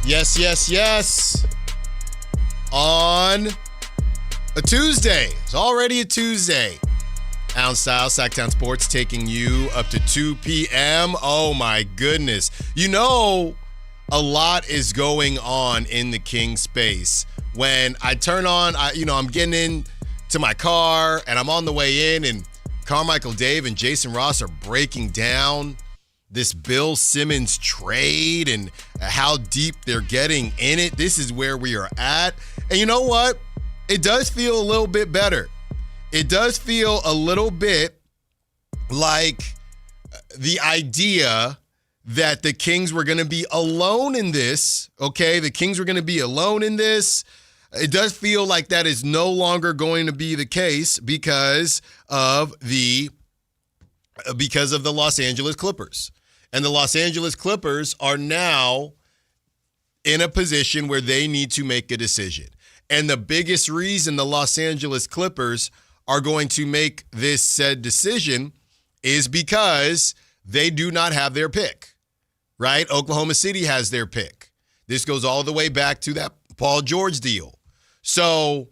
Yes, yes, yes. On a Tuesday. It's already a Tuesday. Allen Stiles, Sactown Sports, taking you up to 2 p.m. Oh, my goodness. You know, a lot is going on in the Kings space. When I turn on, I'm getting into my car, and I'm on the way in, and Carmichael Dave and Jason Ross are breaking down this Bill Simmons trade and how deep they're getting in it. This is where we are at. And you know what? It does feel a little bit better. It does feel a little bit like the idea that the Kings were going to be alone in this, okay? The Kings were going to be alone in this. It does feel like that is no longer going to be the case because of the Los Angeles Clippers. And the Los Angeles Clippers are now in a position where they need to make a decision. And the biggest reason the Los Angeles Clippers are going to make this said decision is because they do not have their pick, right? Oklahoma City has their pick. This goes all the way back to that Paul George deal. So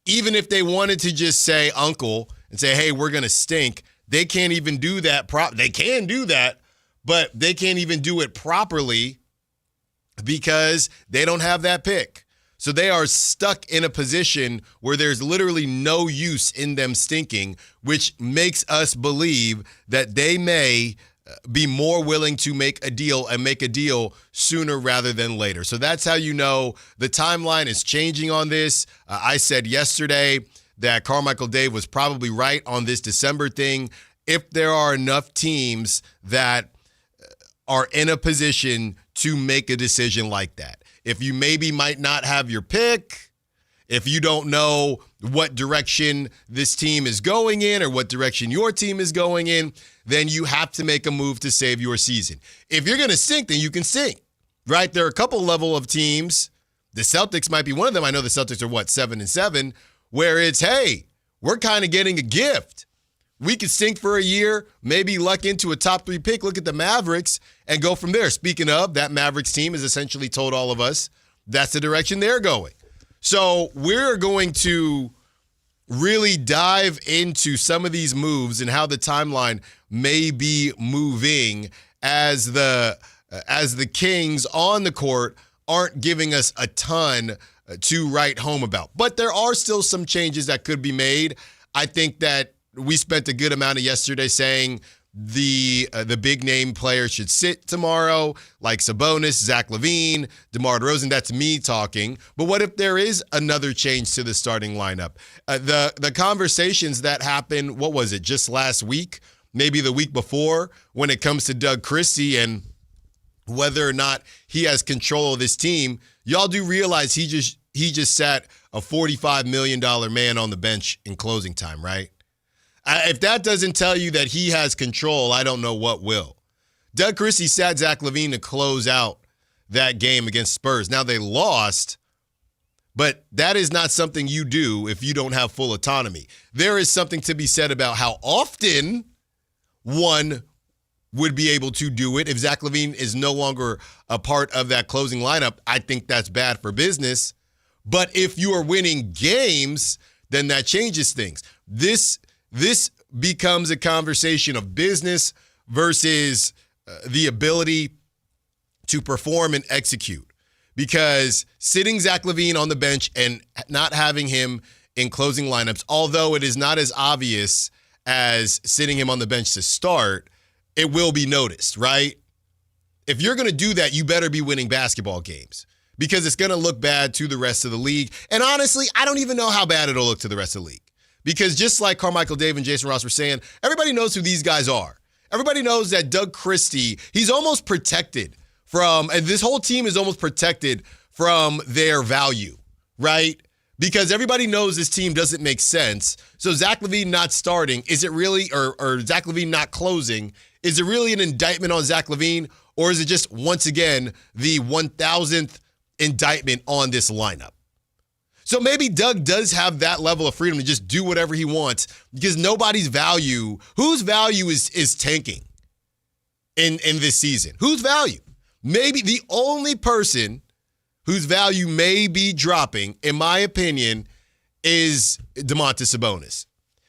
even if they wanted to just say uncle and say, hey, we're going to stink, they can't even do that. They can do that, but they can't even do it properly because they don't have that pick. So they are stuck in a position where there's literally no use in them stinking, which makes us believe that they may be more willing to make a deal and make a deal sooner rather than later. So that's how you know the timeline is changing on this. I said yesterday that Carmichael Dave was probably right on this December thing. If there are enough teams that are in a position to make a decision like that. If you maybe might not have your pick, if you don't know what direction this team is going in or what direction your team is going in, then you have to make a move to save your season. If you're going to sink, then you can sink, right? There are a couple level of teams. The Celtics might be one of them. I know the Celtics are 7-7, where it's, hey, we're kind of getting a gift. We could sink for a year, maybe luck into a top 3 pick, look at the Mavericks, and go from there. Speaking of, that Mavericks team has essentially told all of us that's the direction they're going. So we're going to really dive into some of these moves and how the timeline may be moving as the Kings on the court aren't giving us a ton to write home about. But there are still some changes that could be made. I think that we spent a good amount of yesterday saying the big name players should sit tomorrow, like Sabonis, Zach LaVine, DeMar DeRozan. That's me talking. But what if there is another change to the starting lineup? The conversations that happened, what was it, just last week, maybe the week before, when it comes to Doug Christie and whether or not he has control of this team, y'all do realize he just sat a $45 million man on the bench in closing time, right? If that doesn't tell you that he has control, I don't know what will. Doug Christie sat Zach LaVine to close out that game against Spurs. Now, they lost, but that is not something you do if you don't have full autonomy. There is something to be said about how often one would be able to do it. If Zach LaVine is no longer a part of that closing lineup, I think that's bad for business. But if you are winning games, then that changes things. This becomes a conversation of business versus the ability to perform and execute. Because sitting Zach LaVine on the bench and not having him in closing lineups, although it is not as obvious as sitting him on the bench to start, it will be noticed, right? If you're going to do that, you better be winning basketball games because it's going to look bad to the rest of the league. And honestly, I don't even know how bad it'll look to the rest of the league. Because just like Carmichael Dave and Jason Ross were saying, everybody knows who these guys are. Everybody knows that Doug Christie, he's almost protected from, and this whole team is almost protected from their value, right? Because everybody knows this team doesn't make sense. So Zach LaVine not starting, is it really, or Zach LaVine not closing, is it really an indictment on Zach LaVine? Or is it just, once again, the 1,000th indictment on this lineup? So maybe Doug does have that level of freedom to just do whatever he wants because nobody's value, whose value is tanking in this season? Whose value? maybe the only person whose value may be dropping, in my opinion, is Domantas Sabonis.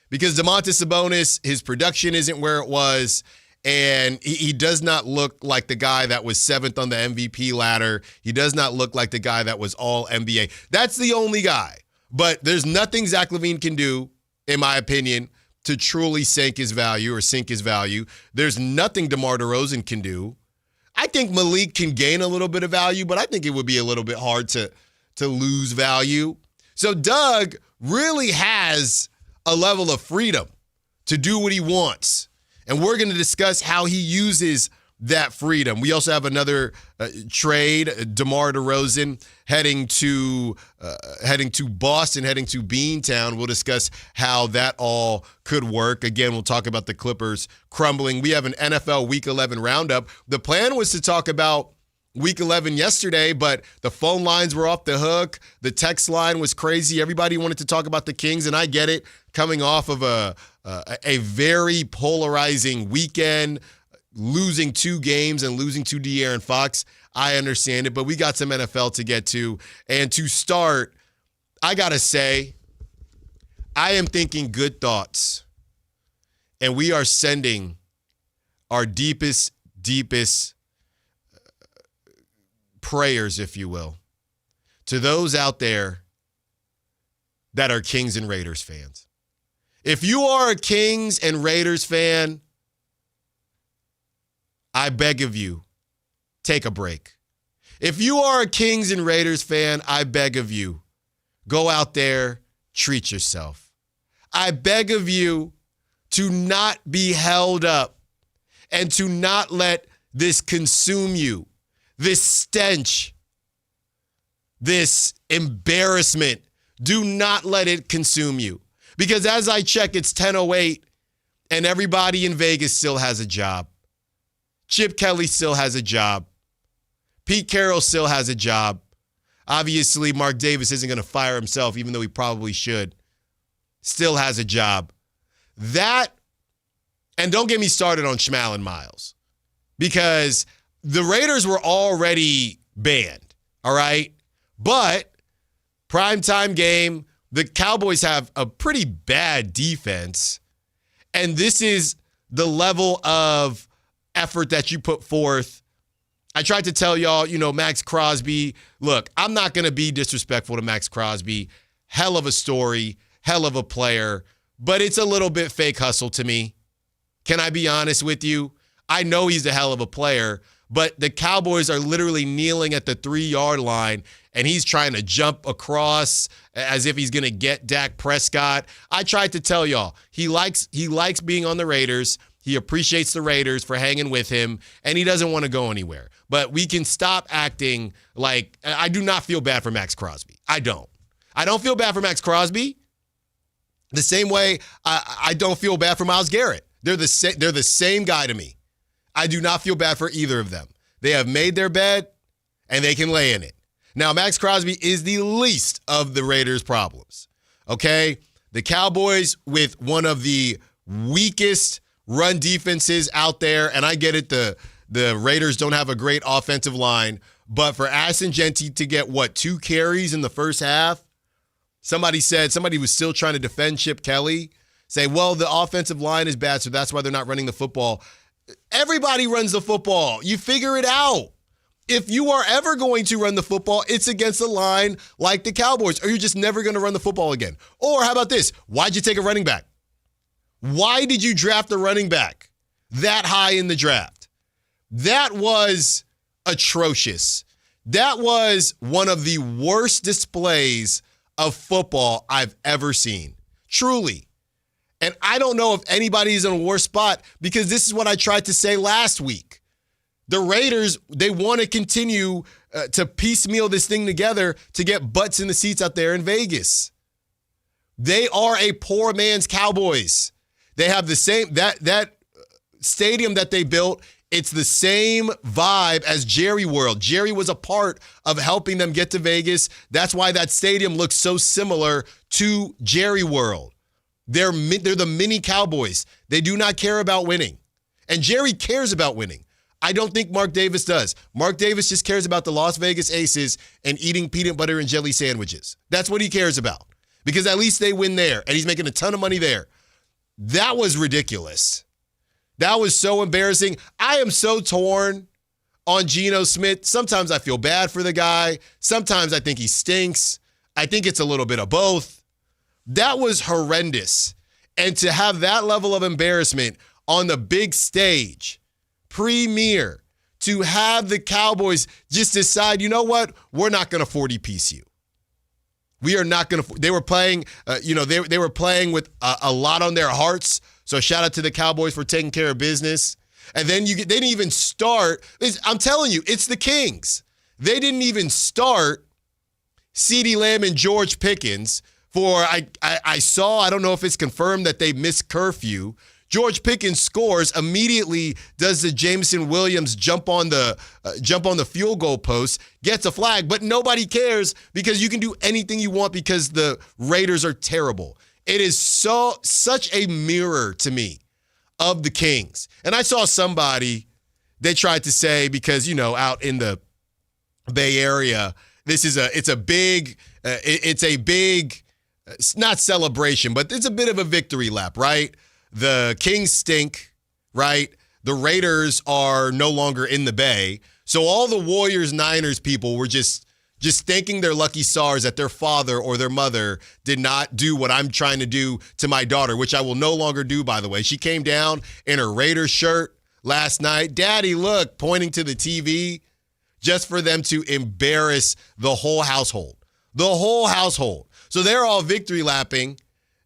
Because Domantas Sabonis, his production isn't where it was, and he does not look like the guy that was 7th on the MVP ladder. He does not look like the guy that was all NBA. That's the only guy. But there's nothing Zach LaVine can do, in my opinion, to truly sink his value. There's nothing DeMar DeRozan can do. I think Malik can gain a little bit of value, but I think it would be a little bit hard to lose value. So Doug really has a level of freedom to do what he wants. And we're going to discuss how he uses that freedom. We also have another trade, DeMar DeRozan heading to Boston, heading to Beantown. We'll discuss how that all could work. Again, we'll talk about the Clippers crumbling. We have an NFL Week 11 roundup. The plan was to talk about Week 11 yesterday, but the phone lines were off the hook. The text line was crazy. Everybody wanted to talk about the Kings, and I get it. Coming off of a very polarizing weekend, losing 2 games and losing to De'Aaron Fox, I understand it. But we got some NFL to get to. And to start, I got to say, I am thinking good thoughts. And we are sending our deepest prayers, if you will, to those out there that are Kings and Raiders fans. If you are a Kings and Raiders fan, I beg of you, take a break. If you are a Kings and Raiders fan, I beg of you, go out there, treat yourself. I beg of you to not be held up and to not let this consume you. This stench, this embarrassment, do not let it consume you. Because as I check, it's 10:08 and everybody in Vegas still has a job. Chip Kelly still has a job. Pete Carroll still has a job. Obviously, Mark Davis isn't going to fire himself, even though he probably should. Still has a job. That, and don't get me started on Schmal and Miles, because the Raiders were already banned, all right? But primetime game, the Cowboys have a pretty bad defense, and this is the level of effort that you put forth. I tried to tell y'all, Max Crosby, look, I'm not going to be disrespectful to Max Crosby. Hell of a story, hell of a player, but it's a little bit fake hustle to me. Can I be honest with you? I know he's a hell of a player, but the Cowboys are literally kneeling at the 3-yard line, and he's trying to jump across as if he's going to get Dak Prescott. I tried to tell y'all, he likes being on the Raiders. He appreciates the Raiders for hanging with him, and he doesn't want to go anywhere. But we can stop acting like – I do not feel bad for Max Crosby. I don't. I don't feel bad for Max Crosby the same way I don't feel bad for Myles Garrett. They're the same guy to me. I do not feel bad for either of them. They have made their bed, and they can lay in it. Now, Max Crosby is the least of the Raiders' problems, okay? The Cowboys with one of the weakest run defenses out there, and I get it, the Raiders don't have a great offensive line, but for Ashton Genty to get, 2 carries in the first half? Somebody was still trying to defend Chip Kelly, say, well, the offensive line is bad, so that's why they're not running the football. Everybody runs the football. You figure it out. If you are ever going to run the football, it's against a line like the Cowboys, or you're just never going to run the football again. Or how about this? Why'd you take a running back? Why did you draft a running back that high in the draft? That was atrocious. That was one of the worst displays of football I've ever seen. Truly. And I don't know if anybody's in a worse spot, because this is what I tried to say last week. The Raiders, they want to continue to piecemeal this thing together to get butts in the seats out there in Vegas. They are a poor man's Cowboys. They have the same, that stadium that they built, it's the same vibe as Jerry World. Jerry was a part of helping them get to Vegas. That's why that stadium looks so similar to Jerry World. They're the mini Cowboys. They do not care about winning. And Jerry cares about winning. I don't think Mark Davis does. Mark Davis just cares about the Las Vegas Aces and eating peanut butter and jelly sandwiches. That's what he cares about, because at least they win there, and he's making a ton of money there. That was ridiculous. That was so embarrassing. I am so torn on Geno Smith. Sometimes I feel bad for the guy. Sometimes I think he stinks. I think it's a little bit of both. That was horrendous. And to have that level of embarrassment on the big stage, premier, to have the Cowboys just decide, you know what, we're not going to 40-piece you. We are not going to. They were playing, they were playing with a lot on their hearts. So shout out to the Cowboys for taking care of business. And then they didn't even start. I'm telling you, it's the Kings. They didn't even start CeeDee Lamb and George Pickens for, I saw, I don't know if it's confirmed that they missed curfew. George Pickens scores, immediately does the Jameson Williams jump on the field goal post, gets a flag, but nobody cares because you can do anything you want because the Raiders are terrible. It is such a mirror to me of the Kings. And I saw somebody, they tried to say, because, out in the Bay Area, it's a big, not celebration, but it's a bit of a victory lap, right? The Kings stink, right? The Raiders are no longer in the Bay. So all the Warriors-Niners people were just thanking their lucky stars that their father or their mother did not do what I'm trying to do to my daughter, which I will no longer do, by the way. She came down in her Raiders shirt last night. Daddy, look, pointing to the TV, just for them to embarrass the whole household. The whole household. So they're all victory lapping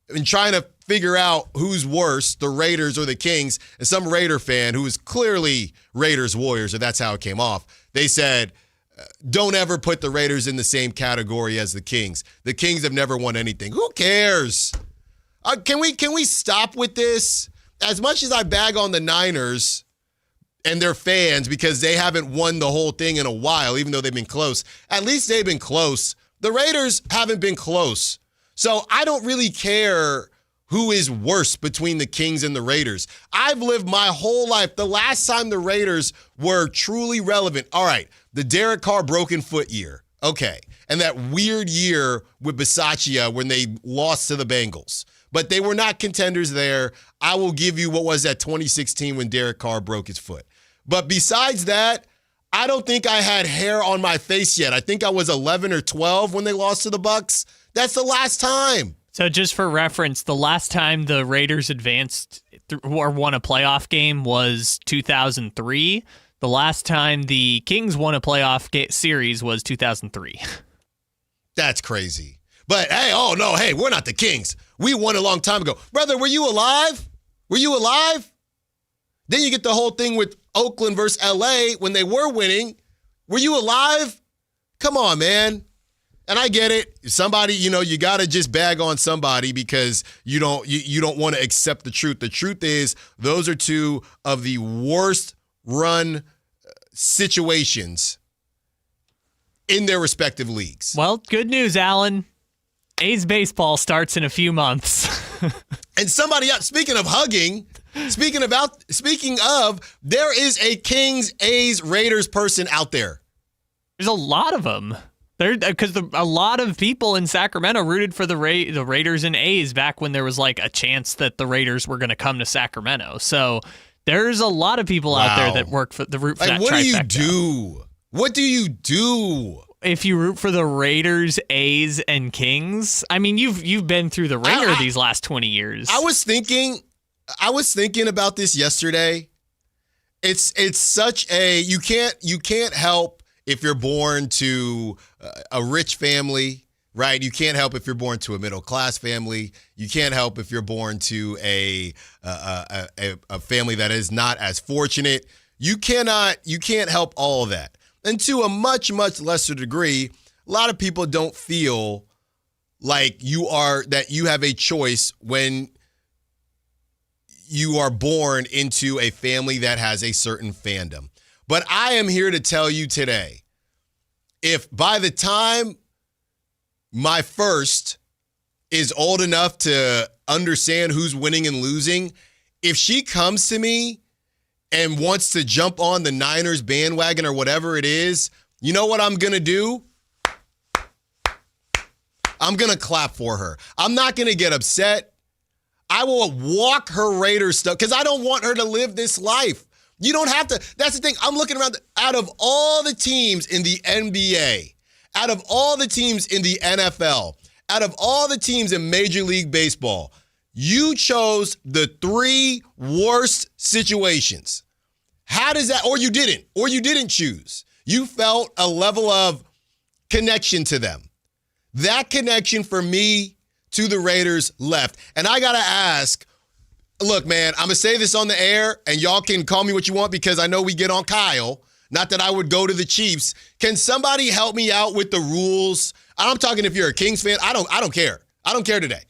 and trying to figure out who's worse, the Raiders or the Kings. And some Raider fan who is clearly Raiders Warriors, or that's how it came off, they said, don't ever put the Raiders in the same category as the Kings. The Kings have never won anything. Who cares? Can we stop with this? As much as I bag on the Niners and their fans because they haven't won the whole thing in a while, even though they've been close, at least they've been close. The Raiders haven't been close. So I don't really care who is worse between the Kings and the Raiders. I've lived my whole life. The last time the Raiders were truly relevant, all right, the Derek Carr broken foot year, okay, and that weird year with Bisaccia when they lost to the Bengals. But they were not contenders there. I will give you what was that 2016 when Derek Carr broke his foot. But besides that, I don't think I had hair on my face yet. I think I was 11 or 12 when they lost to the Bucs. That's the last time. So just for reference, the last time the Raiders advanced or won a playoff game was 2003. The last time the Kings won a playoff series was 2003. That's crazy. But hey, we're not the Kings. We won a long time ago. Brother, were you alive? Were you alive? Then you get the whole thing with Oakland versus LA when they were winning. Were you alive? Come on, man. And I get it. Somebody, you got to just bag on somebody because you don't want to accept the truth. The truth is those are two of the worst run situations in their respective leagues. Well, good news, Allen. A's baseball starts in a few months. And somebody else, speaking of, there is a Kings, A's, Raiders person out there. There's a lot of them. Because a lot of people in Sacramento rooted for the Raiders and A's back when there was like a chance that the Raiders were going to come to Sacramento. So there's a lot of people out there that work for the root for that trifecta. What do you do? What do you do? If you root for the Raiders, A's, and Kings, I mean, you've been through the ringer these last 20 years. I was thinking about this yesterday. It's such a you can't help if you're born to a rich family, right? You can't help if you're born to a middle class family. You can't help if you're born to a family that is not as fortunate. You can't help all of that. And to a much, much lesser degree, a lot of people don't feel like that you have a choice when you are born into a family that has a certain fandom. But I am here to tell you today, if by the time my first is old enough to understand who's winning and losing, if she comes to me and wants to jump on the Niners bandwagon or whatever it is, you know what I'm going to do? I'm going to clap for her. I'm not going to get upset. I will walk her Raiders stuff because I don't want her to live this life. You don't have to. That's the thing. I'm looking around. Out of all the teams in the NBA, out of all the teams in the NFL, out of all the teams in Major League Baseball, you chose the 3 worst situations. How does that, or you didn't choose. You felt a level of connection to them. That connection for me to the Raiders left. And I got to ask, look, man, I'm going to say this on the air, and y'all can call me what you want because I know we get on Kyle. Not that I would go to the Chiefs. Can somebody help me out with the rules? I'm talking if you're a Kings fan. I don't care. I don't care today.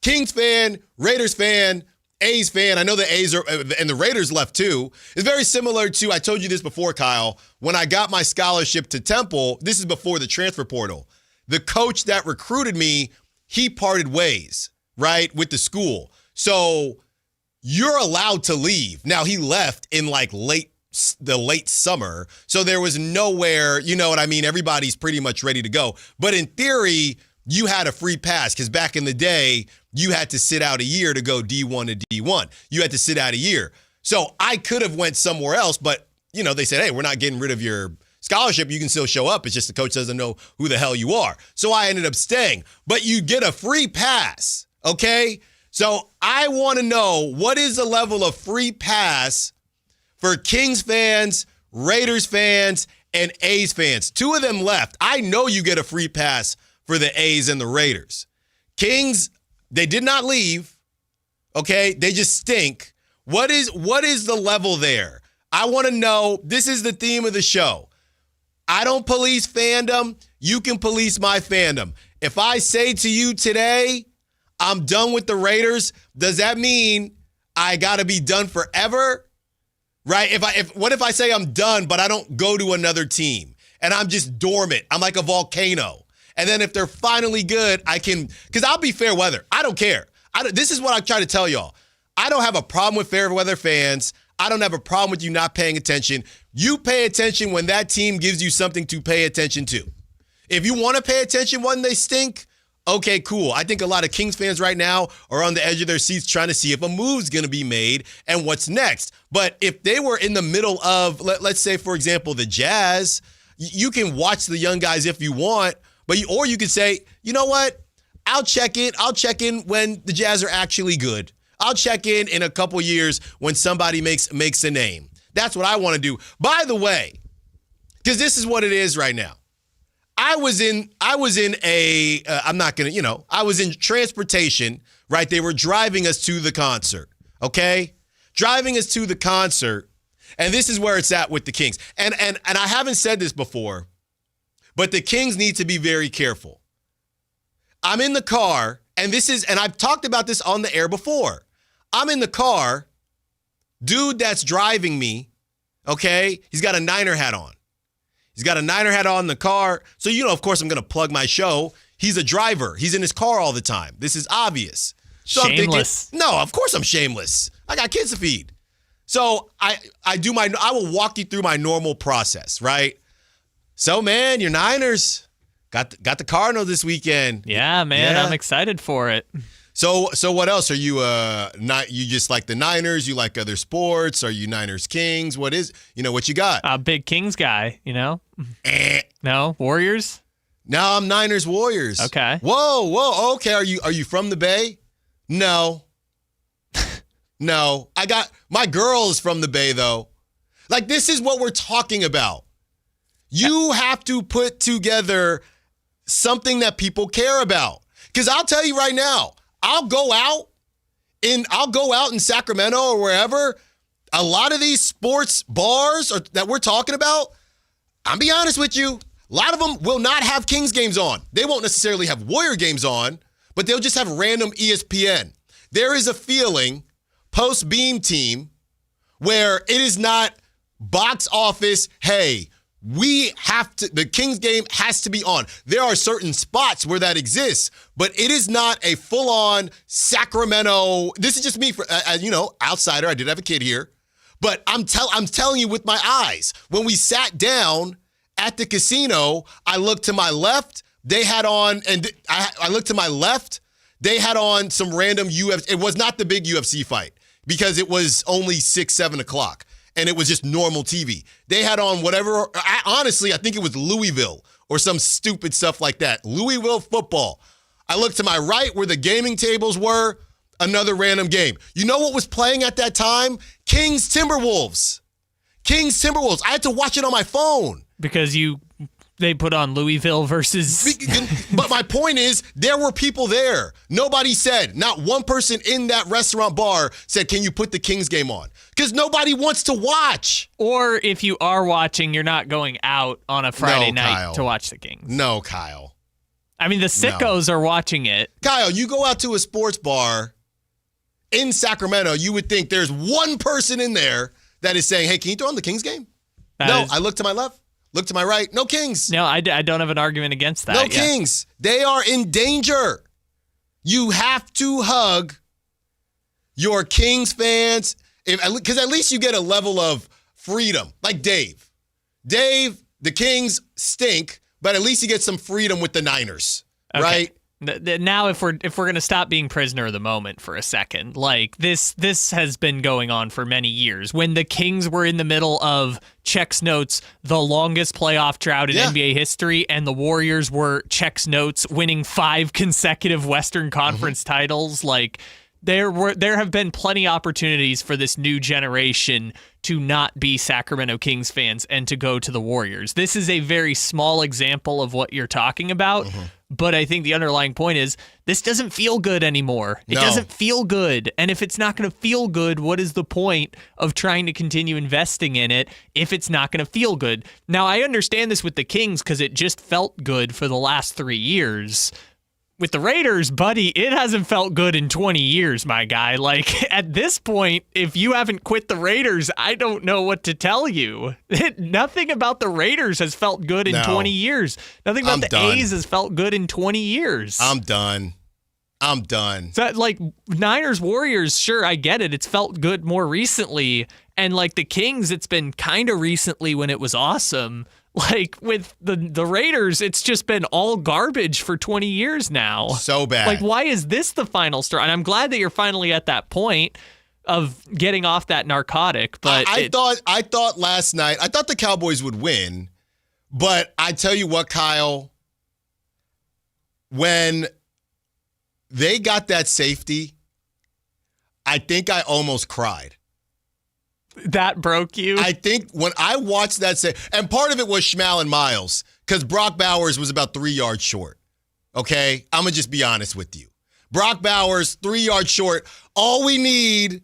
Kings fan, Raiders fan, A's fan. I know the A's are, and the Raiders left too. It's very similar to, I told you this before, Kyle, when I got my scholarship to Temple, this is before the transfer portal. The coach that recruited me, he parted ways, right, with the school. So you're allowed to leave. Now, he left in like the late summer, so there was nowhere, you know what I mean? Everybody's pretty much ready to go. But in theory, you had a free pass because back in the day, you had to sit out a year to go D1 to D1. You had to sit out a year. So I could have went somewhere else, but, you know, they said, hey, we're not getting rid of your scholarship. You can still show up. It's just the coach doesn't know who the hell you are. So I ended up staying. But you get a free pass, okay? So I want to know, what is the level of free pass for Kings fans, Raiders fans, and A's fans? 2 of them left. I know you get a free pass for the A's and the Raiders. Kings, they did not leave, okay? They just stink. What is the level there? I want to know. This is the theme of the show. I don't police fandom. You can police my fandom. If I say to you today, I'm done with the Raiders, does that mean I got to be done forever? Right? What if I say I'm done, but I don't go to another team and I'm just dormant? I'm like a volcano. And then if they're finally good, I can, because I'll be fair weather. I don't care. This is what I try to tell y'all. I don't have a problem with fair weather fans. I don't have a problem with you not paying attention. You pay attention when that team gives you something to pay attention to. If you want to pay attention when they stink, okay, cool. I think a lot of Kings fans right now are on the edge of their seats trying to see if a move's going to be made and what's next. But if they were in the middle of, let's say, for example, the Jazz, you can watch the young guys if you want, or you could say, you know what? I'll check in when the Jazz are actually good. I'll check in a couple years when somebody makes a name. That's what I want to do. By the way, because this is what it is right now. I was in transportation, right? They were driving us to the concert, okay? Driving us to the concert, and this is where it's at with the Kings. And I haven't said this before, but the Kings need to be very careful. I'm in the car, and I've talked about this on the air before. I'm in the car, dude that's driving me, okay? He's got a Niner hat on. He's got a Niner hat on in the car. So, you know, of course, I'm going to plug my show. He's a driver. He's in his car all the time. This is obvious. So shameless. I'm thinking, no, of course I'm shameless. I got kids to feed. So I will walk you through my normal process, right? So, man, your Niners got the Cardinals this weekend. Yeah, man, yeah. I'm excited for it. So what else? Are you you just like the Niners? You like other sports? Are you Niners Kings? What you got? A big Kings guy, you know? No, Warriors? No, I'm Niners Warriors. Okay. Whoa. Okay, are you from the Bay? No. No. I got my girl is from the Bay though. Like, this is what we're talking about. You have to put together something that people care about. Because I'll tell you right now, I'll go out in Sacramento or wherever. A lot of these sports bars that we're talking about, I'll be honest with you, a lot of them will not have Kings games on. They won't necessarily have Warrior games on, but they'll just have random ESPN. There is a feeling post-Beam team where it is not box office, hey, the Kings game has to be on. There are certain spots where that exists, but it is not a full-on Sacramento. This is just me, outsider. I did have a kid here, But I'm telling you with my eyes, when we sat down at the casino, I looked to my left. They had on, and I looked to my left. They had on some random UFC. It was not the big UFC fight because it was only 6, 7 o'clock, and it was just normal TV. They had on whatever. Honestly, I think it was Louisville or some stupid stuff like that. Louisville football. I looked to my right where the gaming tables were. Another random game. You know what was playing at that time? Kings Timberwolves. Kings Timberwolves. I had to watch it on my phone. Because they put on Louisville versus... But my point is, there were people there. Nobody said, not one person in that restaurant bar said, can you put the Kings game on? Because nobody wants to watch. Or if you are watching, you're not going out on a Friday night Kyle. to watch the Kings. No, Kyle. I mean, the sickos are watching it. Kyle, you go out to a sports bar in Sacramento, you would think there's one person in there that is saying, hey, can you throw on the Kings game? I look to my left, look to my right. No Kings. No, I don't have an argument against that. No Kings. They are in danger. You have to hug your Kings fans because at least you get a level of freedom. Like Dave. Dave, the Kings stink, but at least you get some freedom with the Niners, right? Now, if we're gonna stop being prisoner of the moment for a second, like this has been going on for many years. When the Kings were in the middle of checks notes, the longest playoff drought in NBA history, and the Warriors were checks notes winning 5 consecutive Western Conference titles, like there have been plenty of opportunities for this new generation to not be Sacramento Kings fans and to go to the Warriors. This is a very small example of what you're talking about. But I think the underlying point is this doesn't feel good anymore. It doesn't feel good. And if it's not going to feel good, what is the point of trying to continue investing in it if it's not going to feel good? Now, I understand this with the Kings because it just felt good for the last 3 years. With the Raiders, buddy, it hasn't felt good in 20 years, my guy. Like, at this point, if you haven't quit the Raiders, I don't know what to tell you. Nothing about the Raiders has felt good in 20 years. Nothing about the A's has felt good in 20 years. I'm done. So, like, Niners, Warriors, sure, I get it. It's felt good more recently. And, like, the Kings, it's been kind of recently when it was awesome. Like, with the Raiders, it's just been all garbage for 20 years now. So bad. Like, why is this the final straw? And I'm glad that you're finally at that point of getting off that narcotic. But I thought last night, I thought the Cowboys would win. But I tell you what, Kyle, when they got that safety, I think I almost cried. That broke you? I think when I watched that, and part of it was Schmal and Miles, because Brock Bowers was about 3 yards short. Okay? I'm going to just be honest with you. Brock Bowers, 3 yards short. All we need,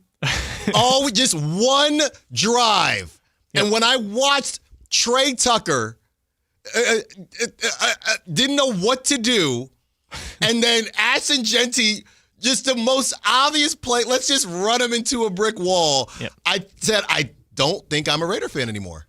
just one drive. Yep. And when I watched Trey Tucker, didn't know what to do, and then Ascengenti, just the most obvious play. Let's just run him into a brick wall. Yep. I said, I don't think I'm a Raider fan anymore.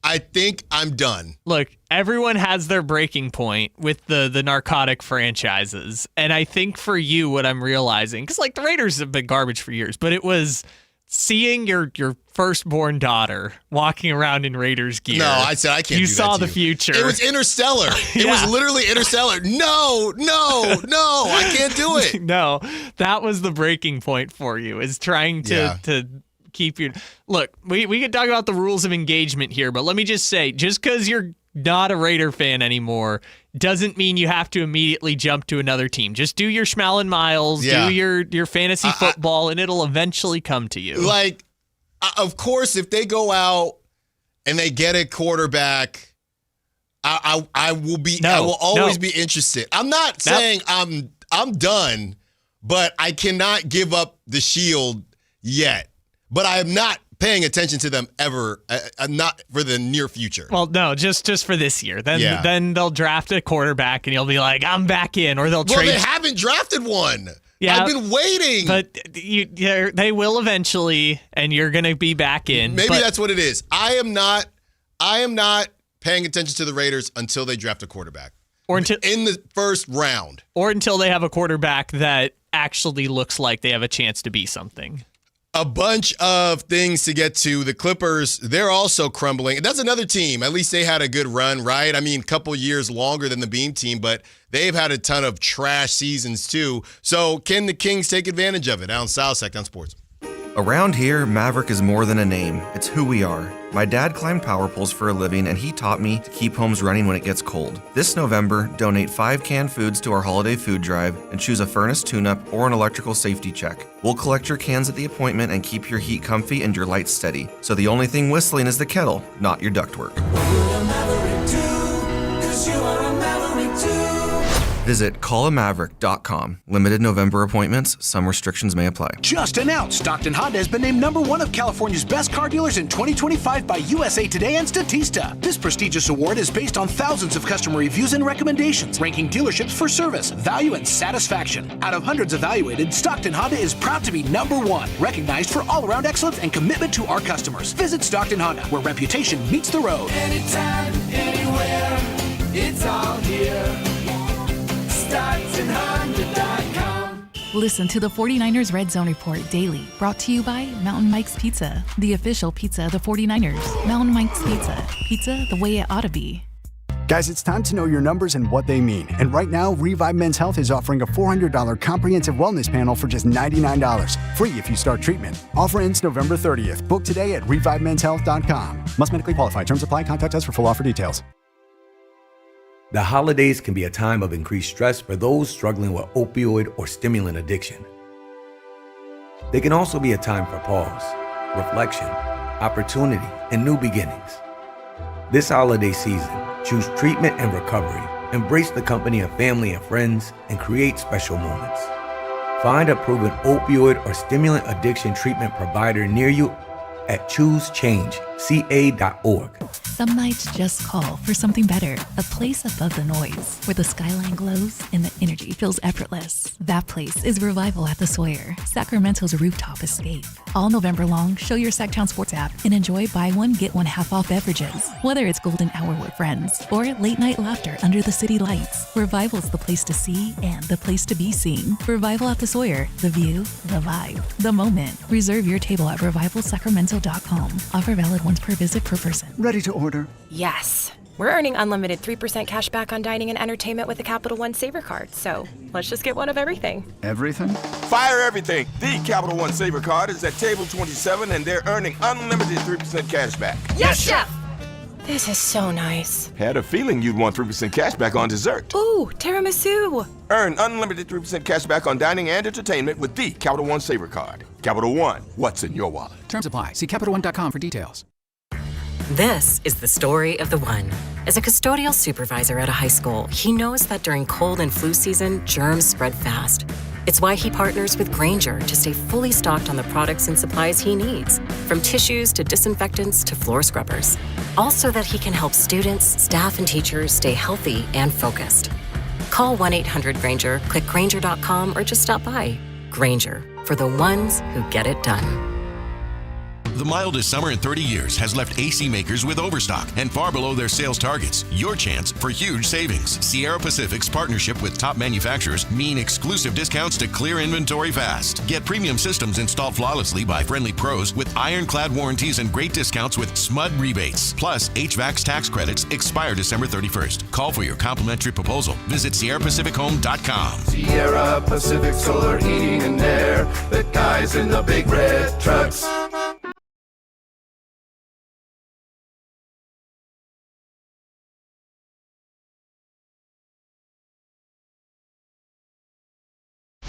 I think I'm done. Look, everyone has their breaking point with the narcotic franchises. And I think for you, what I'm realizing, because like the Raiders have been garbage for years, but it was seeing your firstborn daughter walking around in Raiders gear. No, I said I can't You do that saw to the you. future. It was Interstellar. It was literally Interstellar. No, I can't do it. No, that was the breaking point for you, is trying to keep your... Look, we can talk about the rules of engagement here, but let me just say, just because you're not a Raider fan anymore doesn't mean you have to immediately jump to another team. Just do your Schmal and Miles, do your fantasy football, and it'll eventually come to you. Like, of course, if they go out and they get a quarterback, I will always be interested. I'm not saying I'm done, but I cannot give up the shield yet. But I am not paying attention to them ever, not for the near future. Well, no, just for this year. Then they'll draft a quarterback, and you'll be like, I'm back in, or they'll trade. Well, they haven't drafted one. Yeah, I've been waiting. But they will eventually, and you're going to be back in. Maybe that's what it is. I am not paying attention to the Raiders until they draft a quarterback. Or until in the first round. Or until they have a quarterback that actually looks like they have a chance to be something. A bunch of things to get to. The Clippers, they're also crumbling. That's another team. At least they had a good run, right? I mean, a couple years longer than the Beam team, but they've had a ton of trash seasons too. So can the Kings take advantage of it? Allen Stiles, Sactown Sports. Around here, Maverick is more than a name. It's who we are. My dad climbed power poles for a living, and he taught me to keep homes running when it gets cold. This November, donate 5 canned foods to our holiday food drive and choose a furnace tune-up or an electrical safety check. We'll collect your cans at the appointment and keep your heat comfy and your lights steady. So the only thing whistling is the kettle, not your ductwork. Visit callamaverick.com. Limited November appointments. Some restrictions may apply. Just announced, Stockton Honda has been named #1 of California's best car dealers in 2025 by USA Today and Statista. This prestigious award is based on thousands of customer reviews and recommendations, ranking dealerships for service, value, and satisfaction. Out of hundreds evaluated, Stockton Honda is proud to be #1, recognized for all-around excellence and commitment to our customers. Visit Stockton Honda, where reputation meets the road. Anytime, anywhere, it's all here. StocktonHonda.com. Listen to the 49ers Red Zone Report daily, brought to you by Mountain Mike's Pizza, the official pizza of the 49ers. Mountain Mike's Pizza, pizza the way it ought to be. Guys, it's time to know your numbers and what they mean. And right now, Revive Men's Health is offering a $400 comprehensive wellness panel for just $99. Free if you start treatment. Offer ends November 30th. Book today at ReviveMen'sHealth.com. Must medically qualify. Terms apply. Contact us for full offer details. The holidays can be a time of increased stress for those struggling with opioid or stimulant addiction. They can also be a time for pause, reflection, opportunity, and new beginnings. This holiday season, choose treatment and recovery. Embrace the company of family and friends and create special moments. Find a proven opioid or stimulant addiction treatment provider near you at ChooseChangeCA.org. Some nights just call for something better, a place above the noise, where the skyline glows and the energy feels effortless. That place is Revival at the Sawyer, Sacramento's rooftop escape. All November long, show your Sactown Sports app and enjoy buy one, get one half off beverages. Whether it's golden hour with friends or late night laughter under the city lights, Revival's the place to see and the place to be seen. Revival at the Sawyer, the view, the vibe, the moment. Reserve your table at revivalsacramento.com. Offer valid once per visit per person. Ready to order? Yes. We're earning unlimited 3% cash back on dining and entertainment with the Capital One Saver Card, so let's just get one of everything. Everything? Fire everything. The Capital One Saver Card is at table 27 and they're earning unlimited 3% cash back. Yes, Chef! This is so nice. Had a feeling you'd want 3% cash back on dessert. Ooh, tiramisu. Earn unlimited 3% cash back on dining and entertainment with the Capital One Saver Card. Capital One, what's in your wallet? Terms apply. See CapitalOne.com for details. This is the story of the one. As a custodial supervisor at a high school, he knows that during cold and flu season, germs spread fast. It's why he partners with Grainger to stay fully stocked on the products and supplies he needs, from tissues to disinfectants to floor scrubbers. All so that he can help students, staff, and teachers stay healthy and focused. Call 1-800-GRAINGER, click Grainger.com, or just stop by. Grainger, for the ones who get it done. The mildest summer in 30 years has left AC makers with overstock and far below their sales targets. Your chance for huge savings. Sierra Pacific's partnership with top manufacturers mean exclusive discounts to clear inventory fast. Get premium systems installed flawlessly by friendly pros with ironclad warranties and great discounts with SMUD rebates. Plus, HVAC's tax credits expire December 31st. Call for your complimentary proposal. Visit SierraPacificHome.com. Sierra Pacific Solar Heating and Air. The guys in the big red trucks.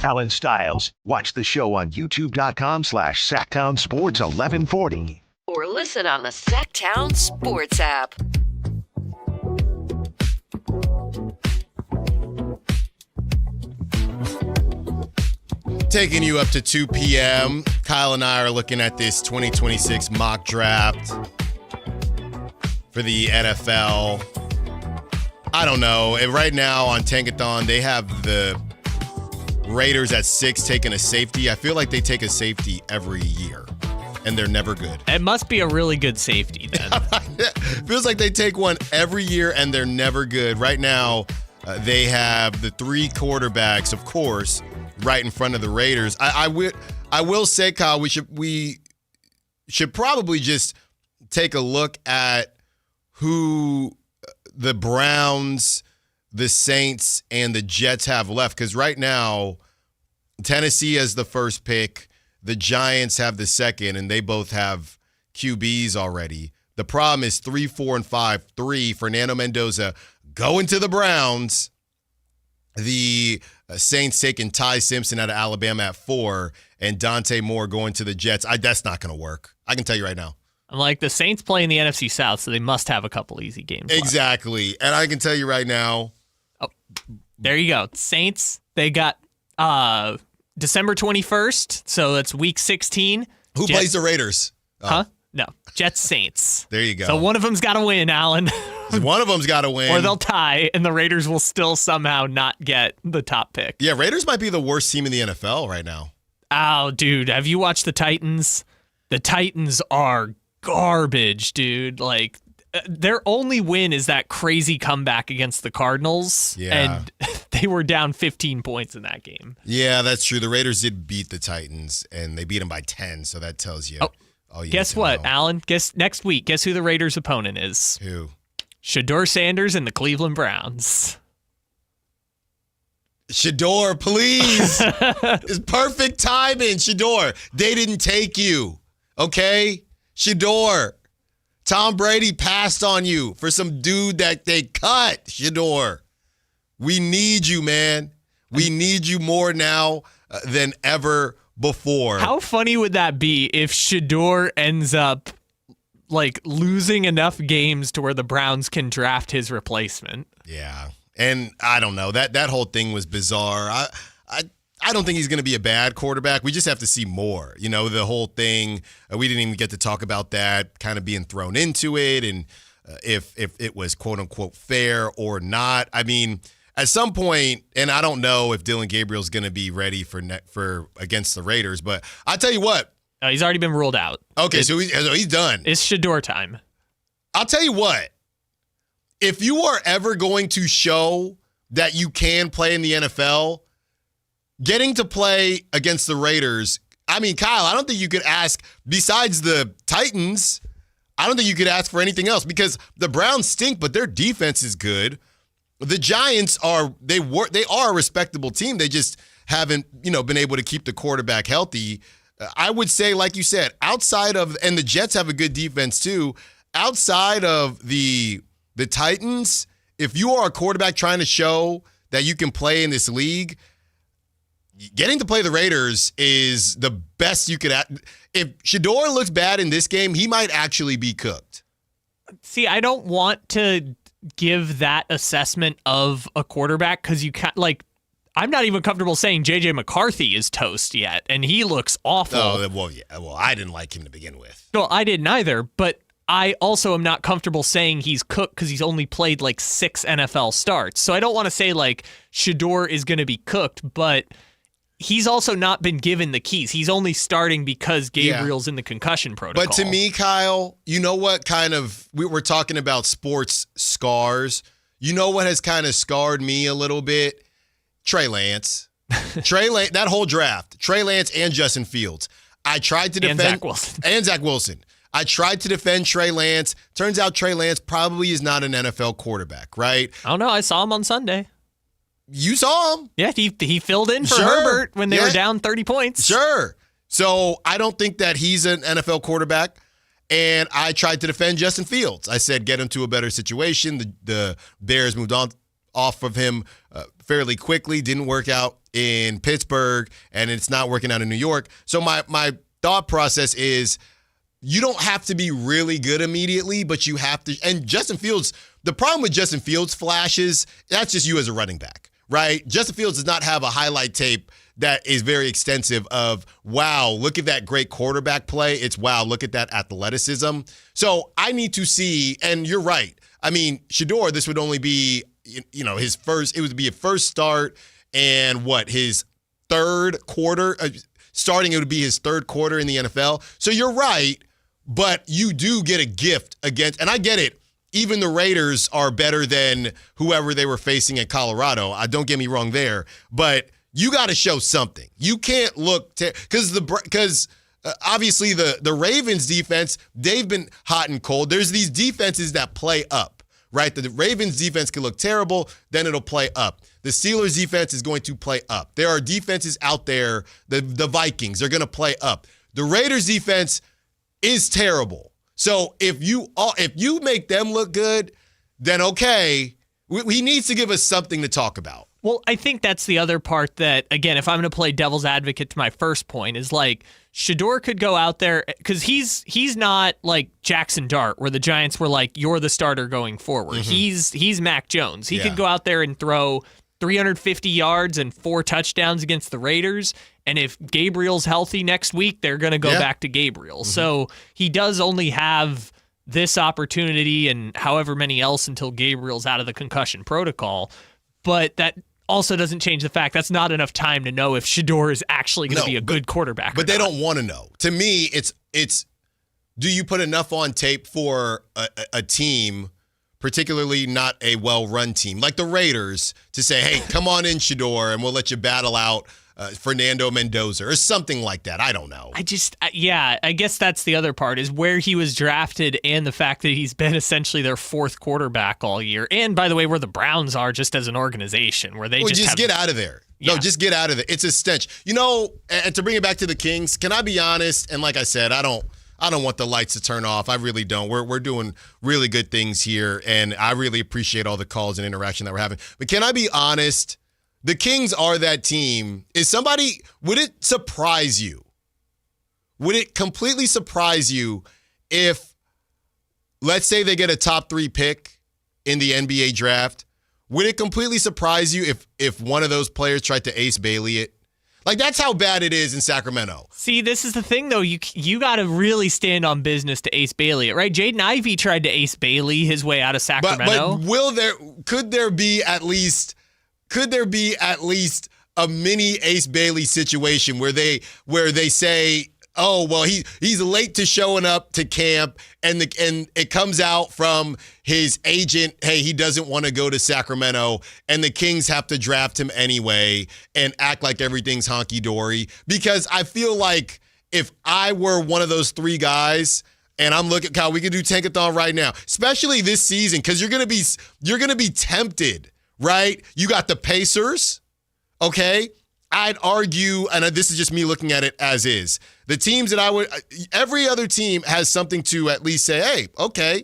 Allen Stiles. Watch the show on youtube.com/Sactown Sports 1140. Or listen on the Sactown Sports app. Taking you up to 2 p.m. Kyle and I are looking at this 2026 mock draft for the NFL. I don't know. And right now on Tankathon, they have the Raiders at 6 taking a safety. I feel like they take a safety every year, and they're never good. It must be a really good safety then. Feels like they take one every year, and they're never good. Right now, they have the 3 quarterbacks, of course, right in front of the Raiders. I I will say, Kyle, we should probably just take a look at who the Browns, the Saints, and the Jets have left. Because right now, Tennessee has the first pick. The Giants have the second, and they both have QBs already. The problem is 3, 4, and 5. 3, Fernando Mendoza going to the Browns. The Saints taking Ty Simpson out of Alabama at 4, and Dante Moore going to the Jets. That's not going to work. I can tell you right now. I'm like, the Saints play in the NFC South, so they must have a couple easy games left. Exactly. And I can tell you right now. Oh, there you go. Saints, they got December 21st, so that's week 16. Who plays the Raiders? Oh. Huh? No. Jets, Saints. There you go. So one of them's got to win, Allen. One of them's got to win. Or they'll tie, and the Raiders will still somehow not get the top pick. Yeah, Raiders might be the worst team in the NFL right now. Oh, dude. Have you watched the Titans? The Titans are garbage, dude. Like, their only win is that crazy comeback against the Cardinals. Yeah. And they were down 15 points in that game. Yeah, that's true. The Raiders did beat the Titans, and they beat them by 10, so that tells you. Guess what, Allen? Guess next week. Guess who the Raiders' opponent is? Who? Shedeur Sanders and the Cleveland Browns. Shedeur, please. It's perfect timing, Shedeur. They didn't take you, okay? Shedeur. Tom Brady passed on you for some dude that they cut, Shedeur. We need you, man. We need you more now than ever before. How funny would that be if Shedeur ends up like losing enough games to where the Browns can draft his replacement? Yeah. And I don't know. That whole thing was bizarre. I don't think he's going to be a bad quarterback. We just have to see more. You know, the whole thing, we didn't even get to talk about that kind of being thrown into it and if it was quote unquote fair or not. I mean, at some point, and I don't know if Dylan Gabriel's going to be ready for against the Raiders, but I'll tell you what. He's already been ruled out. Okay, so he's done. It's Shedeur time. I'll tell you what. If you are ever going to show that you can play in the NFL, getting to play against the Raiders, I mean, Kyle, I don't think you could ask, besides the Titans, I don't think you could ask for anything else because the Browns stink, but their defense is good. The Giants are a respectable team. They just haven't, been able to keep the quarterback healthy. I would say, like you said, outside of, and the Jets have a good defense too, outside of the Titans, if you are a quarterback trying to show that you can play in this league, getting to play the Raiders is the best you could. If Shedeur looks bad in this game, he might actually be cooked. See, I don't want to give that assessment of a quarterback because you can't, I'm not even comfortable saying J.J. McCarthy is toast yet, and he looks awful. Oh, well, yeah. Well, I didn't like him to begin with. No, I didn't either, but I also am not comfortable saying he's cooked because he's only played 6 NFL starts. So I don't want to say Shedeur is going to be cooked, but he's also not been given the keys. He's only starting because Gabriel's in the concussion protocol. But to me, Kyle, you know what we're talking about sports scars. You know what has kind of scarred me a little bit? Trey Lance. That whole draft. Trey Lance and Justin Fields. I tried to defend. And Zach Wilson. I tried to defend Trey Lance. Turns out Trey Lance probably is not an NFL quarterback, right? I don't know. I saw him on Sunday. You saw him? Yeah, he filled in for Herbert when they were down 30 points. Sure. So I don't think that he's an NFL quarterback. And I tried to defend Justin Fields. I said get him to a better situation. The Bears moved on off of him fairly quickly. Didn't work out in Pittsburgh, and it's not working out in New York. So my thought process is you don't have to be really good immediately, but you have to. And Justin Fields, the problem with Justin Fields flashes, that's just you as a running back, right? Justin Fields does not have a highlight tape that is very extensive of, wow, look at that great quarterback play. It's, wow, look at that athleticism. So I need to see, and you're right. I mean, Shedeur, this would only be, his first, it would be a first start and his third quarter, starting it would be his third quarter in the NFL. So you're right, but you do get a gift against, and I get it, even the Raiders are better than whoever they were facing at Colorado. Don't get me wrong there, but you got to show something. You can't look because obviously the Ravens defense, they've been hot and cold. There's these defenses that play up, right? The Ravens defense can look terrible, then it'll play up. The Steelers defense is going to play up. There are defenses out there, the Vikings, they're going to play up. The Raiders defense is terrible. So if you make them look good, then okay, he needs to give us something to talk about. Well, I think that's the other part that, again, if I'm going to play devil's advocate to my first point, is like Shedeur could go out there because he's not like Jackson Dart, where the Giants were like, you're the starter going forward. Mm-hmm. He's Mac Jones. He could go out there and throw 350 yards and 4 touchdowns against the Raiders. And if Gabriel's healthy next week, they're going to go back to Gabriel. Mm-hmm. So he does only have this opportunity and however many else until Gabriel's out of the concussion protocol. But that also doesn't change the fact that's not enough time to know if Shedeur is actually going to be a good quarterback. But they don't want to know. To me, it's do you put enough on tape for a team, particularly not a well-run team, like the Raiders, to say, hey, come on in, Shedeur, and we'll let you battle out Fernando Mendoza or something like that. I don't know. I guess that's the other part is where he was drafted and the fact that he's been essentially their 4th quarterback all year. And by the way, where the Browns are just as an organization, where they just get out of there. Yeah. No, just get out of there. It's a stench. And to bring it back to the Kings, can I be honest? And like I said, I don't want the lights to turn off. I really don't. We're doing really good things here, and I really appreciate all the calls and interaction that we're having. But can I be honest? The Kings are that team. Would it surprise you? Would it completely surprise you if, let's say they get a top 3 pick in the NBA draft? Would it completely surprise you if one of those players tried to Ace Bailey it? Like, that's how bad it is in Sacramento. See, this is the thing, though. You got to really stand on business to Ace Bailey it, right? Jaden Ivey tried to Ace Bailey his way out of Sacramento. But could there be at least a mini Ace Bailey situation where they say, oh, well, he's late to showing up to camp, and it comes out from his agent, hey, he doesn't want to go to Sacramento, and the Kings have to draft him anyway and act like everything's honky-dory? Because I feel like if I were one of those 3 guys, and I'm looking, Kyle, we could do Tankathon right now, especially this season, because you're gonna be tempted. Right? You got the Pacers, okay? I'd argue, and this is just me looking at it as is, the teams that every other team has something to at least say, hey, okay,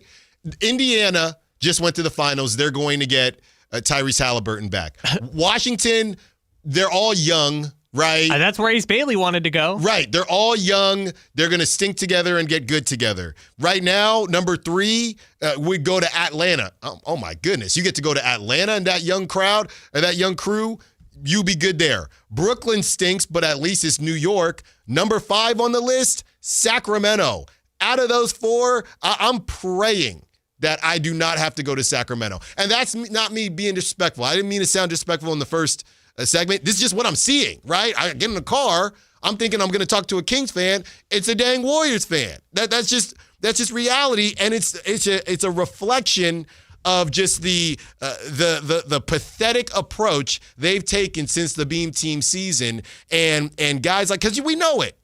Indiana just went to the finals. They're going to get Tyrese Halliburton back. Washington, they're all young, right? That's where Ace Bailey wanted to go. Right. They're all young. They're going to stink together and get good together. Right now, number 3, we go to Atlanta. Oh, my goodness. You get to go to Atlanta and that young crowd, or that young crew, you be good there. Brooklyn stinks, but at least it's New York. Number 5 on the list, Sacramento. Out of those 4, I'm praying that I do not have to go to Sacramento. And that's not me being disrespectful. I didn't mean to sound disrespectful in the first segment. This is just what I'm seeing, right? I get in the car, I'm thinking I'm going to talk to a Kings fan. It's a dang Warriors fan. That's just reality, and it's a reflection of just the pathetic approach they've taken since the Beam Team season, and guys like, because we know it.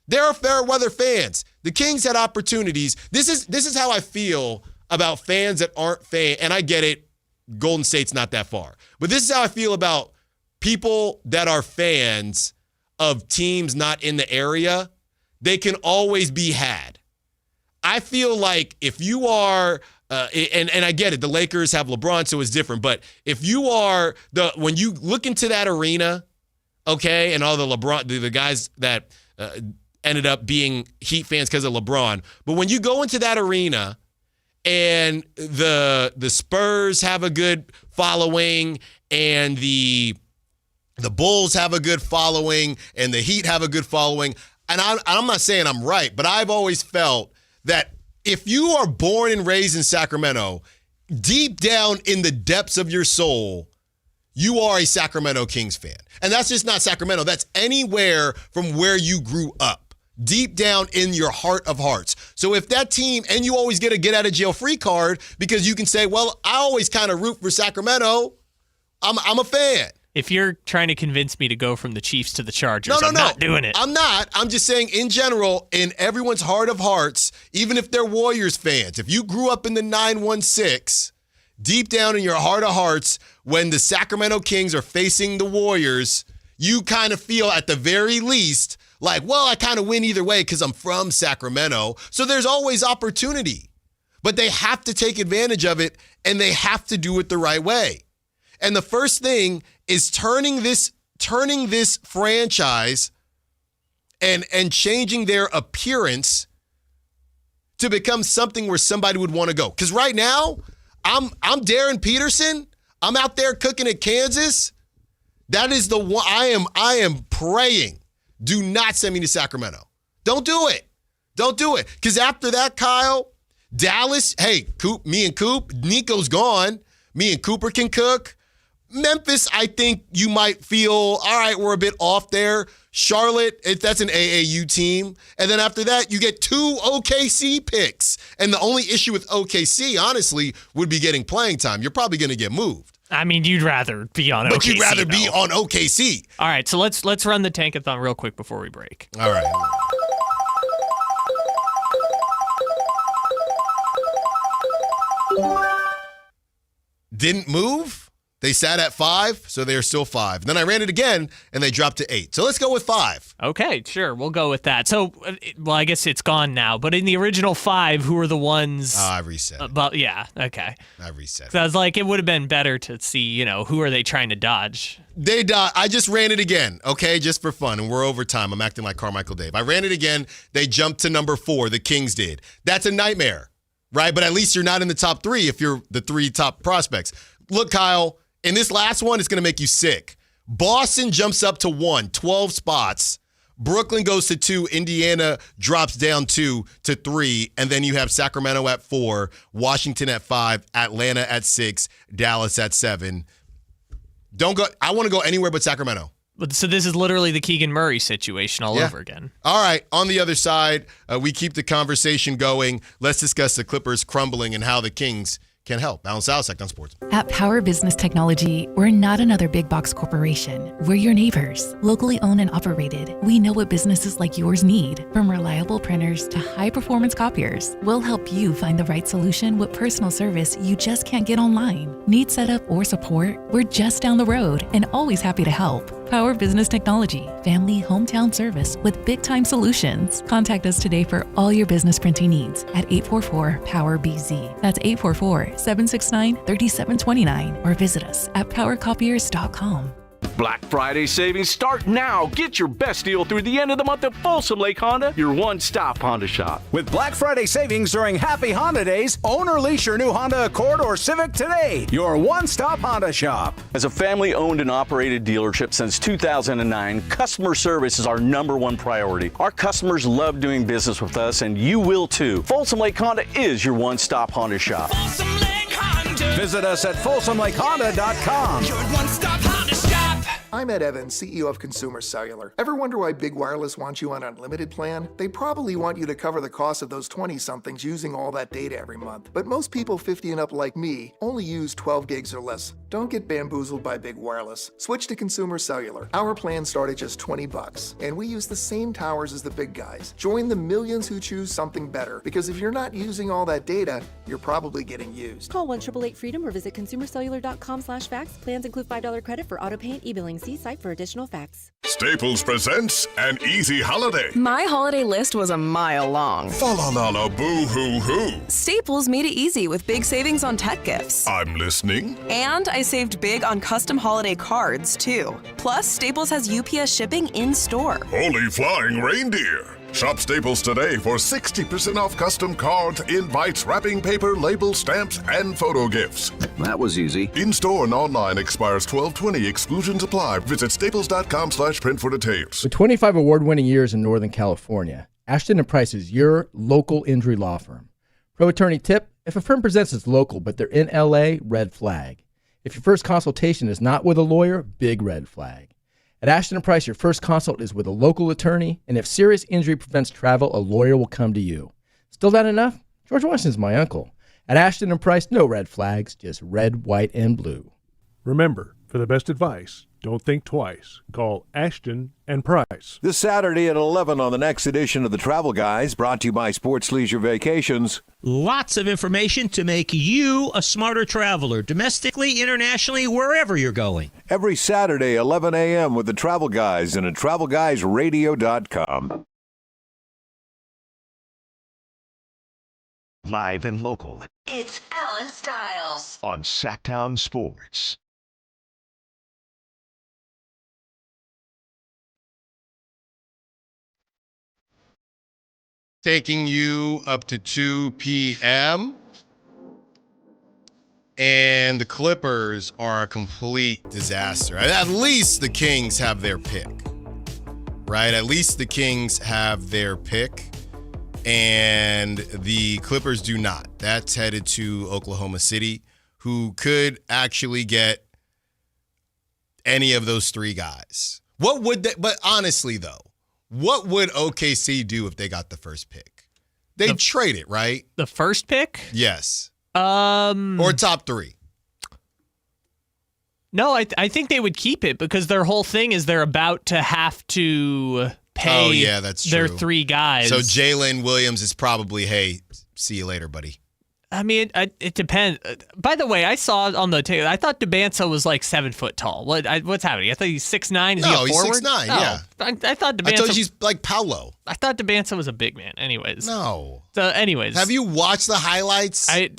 There are fair weather fans. The Kings had opportunities. This is how I feel about fans that aren't fans, and I get it. Golden State's not that far, but this is how I feel about people that are fans of teams not in the area. They can always be had. I feel like if you are, and I get it, the Lakers have LeBron, so it's different. But if you are when you look into that arena, okay, and all the LeBron, the guys that ended up being Heat fans because of LeBron, but when you go into that arena and the Spurs have a good following, and the Bulls have a good following, and the Heat have a good following, and I'm not saying I'm right, but I've always felt that if you are born and raised in Sacramento, deep down in the depths of your soul, you are a Sacramento Kings fan. And that's just not Sacramento. That's anywhere from where you grew up, deep down in your heart of hearts. So if that team, and you always get a get-out-of-jail-free card because you can say, well, I always kind of root for Sacramento, I'm a fan. if you're trying to convince me to go from the Chiefs to the Chargers, I'm not doing it. I'm not. I'm just saying in general, in everyone's heart of hearts, even if they're Warriors fans, if you grew up in the 916, deep down in your heart of hearts, when the Sacramento Kings are facing the Warriors, you kind of feel at the very least like, well, I kind of win either way because I'm from Sacramento. So there's always opportunity. But they have to take advantage of it, and they have to do it the right way. And the first thing is turning this franchise and changing their appearance to become something where somebody would want to go. Because right now, I'm Darren Peterson. I'm out there cooking at Kansas. That is the one I am praying. Do not send me to Sacramento. Don't do it. Don't do it. Because after that, Kyle, Dallas, hey, me and Coop, Nico's gone. Me and Cooper can cook. Memphis, I think you might feel, all right, we're a bit off there. Charlotte, that's an AAU team. And then after that, you get 2 OKC picks. And the only issue with OKC, honestly, would be getting playing time. You're probably going to get moved. I mean, you'd rather be on OKC. But you'd rather be on OKC. All right, so let's run the tankathon real quick before we break. All right. Didn't move. They sat at 5, so they're still 5. Then I ran it again, and they dropped to 8. So let's go with 5. Okay, sure. We'll go with that. So, well, I guess it's gone now. But in the original 5, who were the ones? I reset it. But yeah, okay. I reset it. So I was like, it would have been better to see, who are they trying to dodge? I just ran it again, okay, just for fun, and we're over time. I'm acting like Carmichael Dave. I ran it again. They jumped to number 4. The Kings did. That's a nightmare, right? But at least you're not in the top 3 if you're the 3 top prospects. Look, Kyle. In this last one, it's going to make you sick. Boston jumps up to 1, 12 spots. Brooklyn goes to 2. Indiana drops down 2 to 3. And then you have Sacramento at 4, Washington at 5, Atlanta at 6, Dallas at 7. Don't go. I want to go anywhere but Sacramento. So this is literally the Keegan Murray situation all over again. All right. On the other side, we keep the conversation going. Let's discuss the Clippers crumbling and how the Kings can help. Allen Stiles, Sactown Sports. At Power Business Technology, we're not another big box corporation. We're your neighbors, locally owned and operated. We know what businesses like yours need, from reliable printers to high-performance copiers. We'll help you find the right solution with personal service you just can't get online. Need setup or support? We're just down the road and always happy to help. Power Business Technology, family hometown service with big-time solutions. Contact us today for all your business printing needs at 844-POWER-BZ. That's 844-769-3729 or visit us at powercopiers.com. Black Friday savings start now. Get your best deal through the end of the month at Folsom Lake Honda, your one-stop Honda shop. With Black Friday savings during Happy Honda Days, own or lease your new Honda Accord or Civic today. Your one-stop Honda shop. As a family-owned and operated dealership since 2009, customer service is our #1 priority. Our customers love doing business with us, and you will too. Folsom Lake Honda is your one-stop Honda shop. Folsom Lake Honda. Visit us at folsomlakehonda.com. Your one-stop Honda shop. I'm Ed Evans, CEO of Consumer Cellular. Ever wonder why Big Wireless wants you on an unlimited plan? They probably want you to cover the cost of those 20-somethings using all that data every month. But most people 50 and up like me only use 12 gigs or less. Don't get bamboozled by Big Wireless. Switch to Consumer Cellular. Our plans start at just $20, and we use the same towers as the big guys. Join the millions who choose something better, because if you're not using all that data, you're probably getting used. Call 1-888-FREEDOM or visit consumercellular.com/facts. Plans include $5 credit for auto pay and e-billing. See site for additional facts. Staples presents an easy holiday. My holiday list was a mile long. Fa-la-la-la, boo-hoo-hoo. Staples made it easy with big savings on tech gifts. I'm listening. And I saved big on custom holiday cards, too. Plus, Staples has UPS shipping in-store. Holy flying reindeer. Shop Staples today for 60% off custom cards, invites, wrapping paper, labels, stamps, and photo gifts. That was easy. In-store and online expires 12/20. Exclusions apply. Visit staples.com/print for details. With 25 award-winning years in Northern California, Ashton & Price is your local injury law firm. Pro attorney tip: if a firm presents as local but they're in LA, red flag. If your first consultation is not with a lawyer, big red flag. At Ashton & Price, your first consult is with a local attorney, and if serious injury prevents travel, a lawyer will come to you. Still not enough? George Washington's my uncle. At Ashton & Price, no red flags, just red, white, and blue. Remember, For the best advice, don't think twice. Call Ashton and Price. This Saturday at 11 on the next edition of the Travel Guys, brought to you by Sports Leisure Vacations. Lots of information to make you a smarter traveler, domestically, internationally, wherever you're going. Every Saturday, 11 a.m. with the Travel Guys and at TravelGuysRadio.com. Live and local It's Allen Stiles. on Sactown Sports. Taking you up to 2 p.m. And the Clippers are a complete disaster. At least the Kings have their pick, right? At least the Kings have their pick. And the Clippers do not. That's headed to Oklahoma City, who could actually get any of those three guys. What would they, but honestly, though, what would OKC do if they got the first pick? They'd trade it, right? The first pick? Yes. Or top three. No, I think they would keep it because their whole thing is they're about to have to pay that's their true. three guys. So Jalen Williams is probably, hey, see you later, buddy. I mean, it depends. By the way, I saw on the tape, I thought DeBanza was like 7 foot tall. What's happening? I thought he's 6'9". Is he a forward? He's 6'9", yeah. I thought DeBanza. I told you he's like Paolo. I thought DeBanza was a big man. Anyways. No. So, anyways. Have you watched the highlights? I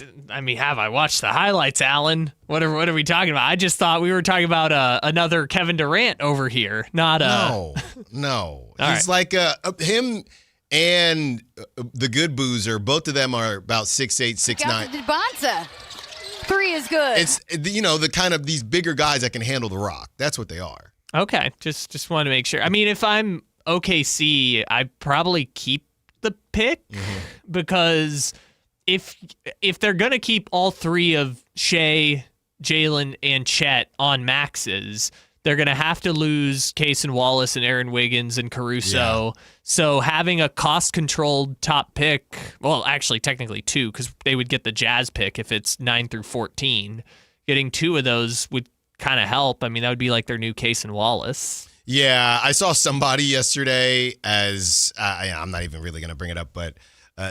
mean, have I watched the highlights, Alan? What are we talking about? I just thought we were talking about another Kevin Durant over here, not No. All He's like him and the good boozer. Both of them are about 6'8", 6'9". DeBanza. 3 is good. It's the kind of these bigger guys that can handle the rock. That's what they are. Okay, just want to make sure. I mean, if I'm OKC, I probably keep the pick because if they're gonna keep all three of Shea, Jalen, and Chet on maxes, they're going to have to lose Cason Wallace and Aaron Wiggins and Caruso. Yeah. So having a cost-controlled top pick, well, actually, technically 2, because they would get the Jazz pick if it's 9 through 14. Getting 2 of those would kind of help. I mean, that would be like their new Cason Wallace. Yeah, I saw somebody yesterday I'm not even really going to bring it up, but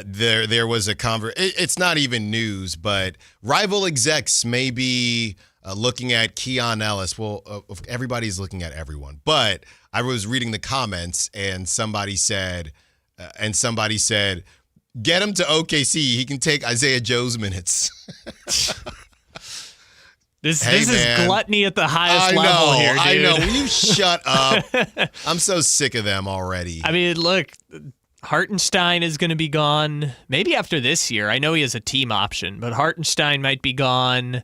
there was a it's not even news, but rival execs may be looking at Keon Ellis. Well, everybody's looking at everyone, but I was reading the comments and somebody said, get him to OKC. He can take Isaiah Joe's minutes. This is gluttony at the highest level here, dude. I know. Will you shut up? I'm so sick of them already. I mean, look, Hartenstein is going to be gone maybe after this year. I know he has a team option, but Hartenstein might be gone.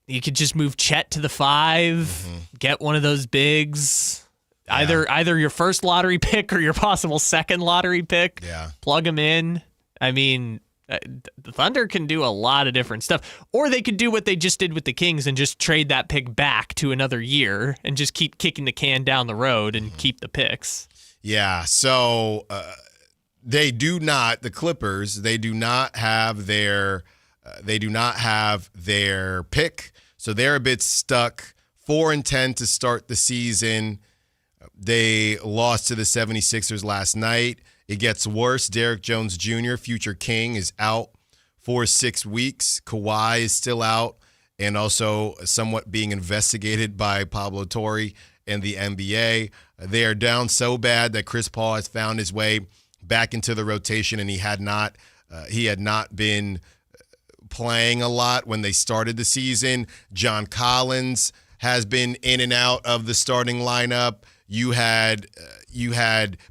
You could just move Chet to the 5, get one of those bigs. Yeah. Either your first lottery pick or your possible second lottery pick. Yeah. Plug him in. I mean, the Thunder can do a lot of different stuff. Or they could do what they just did with the Kings and just trade that pick back to another year and just keep kicking the can down the road and keep the picks. Yeah, so the Clippers, they do not have their pick. So they're a bit stuck. 4-10 to start the season. They lost to the 76ers last night. It gets worse. Derrick Jones Jr., future King, is out for 6 weeks. Kawhi is still out and also somewhat being investigated by Pablo Torre and the NBA. They are down so bad that Chris Paul has found his way back into the rotation, and he had not been playing a lot when they started the season. John Collins has been in and out of the starting lineup. You had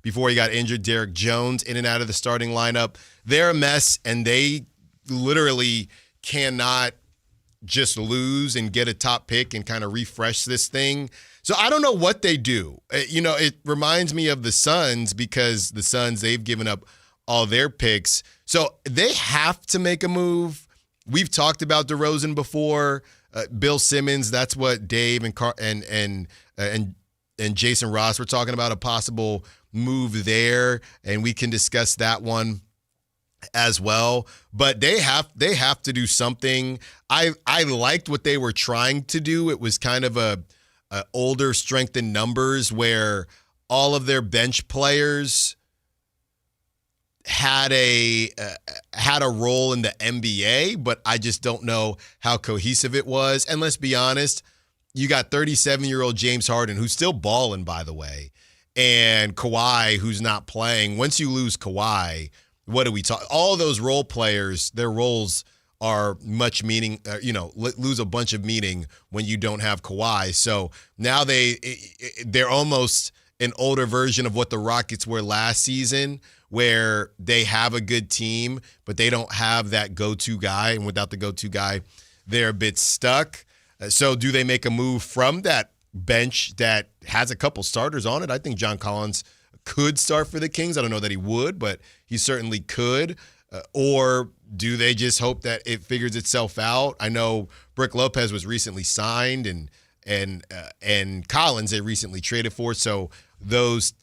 before he got injured, Derrick Jones in and out of the starting lineup. They're a mess, and they literally cannot just lose and get a top pick and kind of refresh this thing. So I don't know what they do. It reminds me of the Suns because the Suns, they've given up all their picks. So they have to make a move. We've talked about DeRozan before. Bill Simmons, that's what Dave and Jason Ross were talking about, a possible move there, and we can discuss that one as well. But they have to do something. I liked what they were trying to do. It was kind of a older strength in numbers where all of their bench players had a role in the NBA, but I just don't know how cohesive it was. And let's be honest, you got 37-year-old James Harden, who's still balling, by the way, and Kawhi, who's not playing. Once you lose Kawhi, what do we talk? All those role players, their roles are much meaning, lose a bunch of meaning when you don't have Kawhi. So now they're almost an older version of what the Rockets were last season, where they have a good team, but they don't have that go-to guy. And without the go-to guy, they're a bit stuck. So do they make a move from that bench that has a couple starters on it? I think John Collins could start for the Kings. I don't know that he would, but he certainly could. Or do they just hope that it figures itself out? I know Brook Lopez was recently signed, and Collins they recently traded for. So those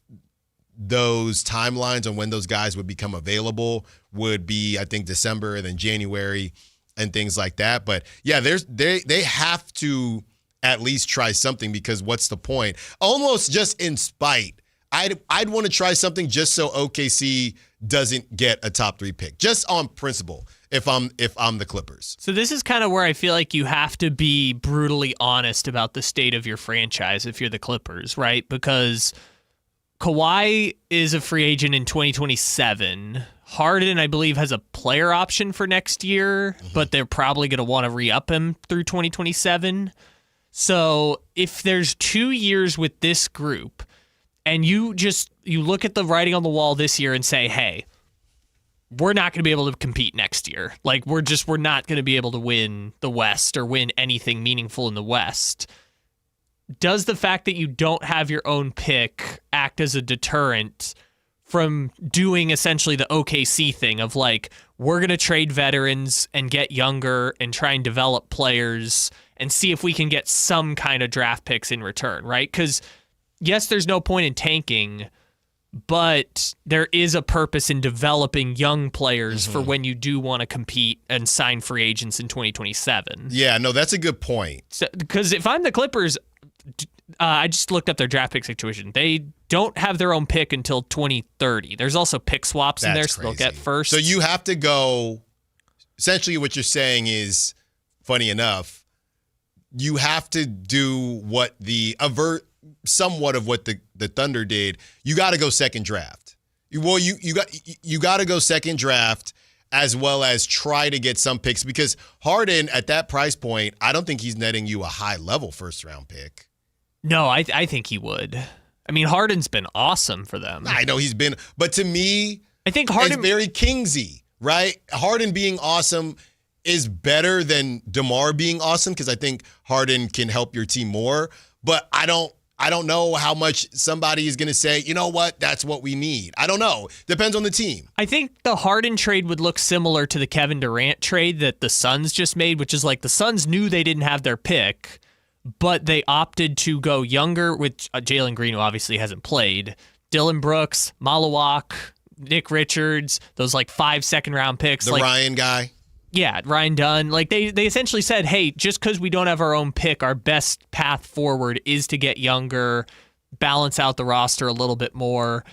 timelines on when those guys would become available would be, I think, December and then January and things like that. But yeah, they have to at least try something, because what's the point? Almost just in spite, I'd want to try something just so OKC doesn't get a top 3 pick, just on principle, if I'm the Clippers. So this is kind of where I feel like you have to be brutally honest about the state of your franchise if you're the Clippers, right? Because Kawhi is a free agent in 2027. Harden, I believe, has a player option for next year, but they're probably going to want to re-up him through 2027. So if there's 2 years with this group, and you look at the writing on the wall this year and say, hey, we're not going to be able to compete next year. Like, we're not going to be able to win the West or win anything meaningful in the West. Does the fact that you don't have your own pick act as a deterrent from doing essentially the OKC thing of like, we're going to trade veterans and get younger and try and develop players and see if we can get some kind of draft picks in return, right? Because yes, there's no point in tanking, but there is a purpose in developing young players for when you do want to compete and sign free agents in 2027. Yeah, no, that's a good point. Because if I'm the Clippers, I just looked up their draft pick situation. They don't have their own pick until 2030. There's also pick swaps in there, so they'll get first. So you have to go, essentially what you're saying is, funny enough, you have to do what somewhat of what the Thunder did. You got to go second draft. Well, you got to go second draft as well as try to get some picks, because Harden at that price point, I don't think he's netting you a high level first round pick. No, I think he would. I mean, Harden's been awesome for them. I know he's been, but to me, I think Harden is very Kingsy, right? Harden being awesome is better than DeMar being awesome, because I think Harden can help your team more. But I don't know how much somebody is going to say, you know what, that's what we need. I don't know. Depends on the team. I think the Harden trade would look similar to the Kevin Durant trade that the Suns just made, which is like the Suns knew they didn't have their pick, but they opted to go younger with Jalen Green, who obviously hasn't played, Dylan Brooks, Malawak, Nick Richards, those like 5 second-round picks. The Ryan guy. Yeah, Ryan Dunn. Like they essentially said, hey, just because we don't have our own pick, our best path forward is to get younger, balance out the roster a little bit more.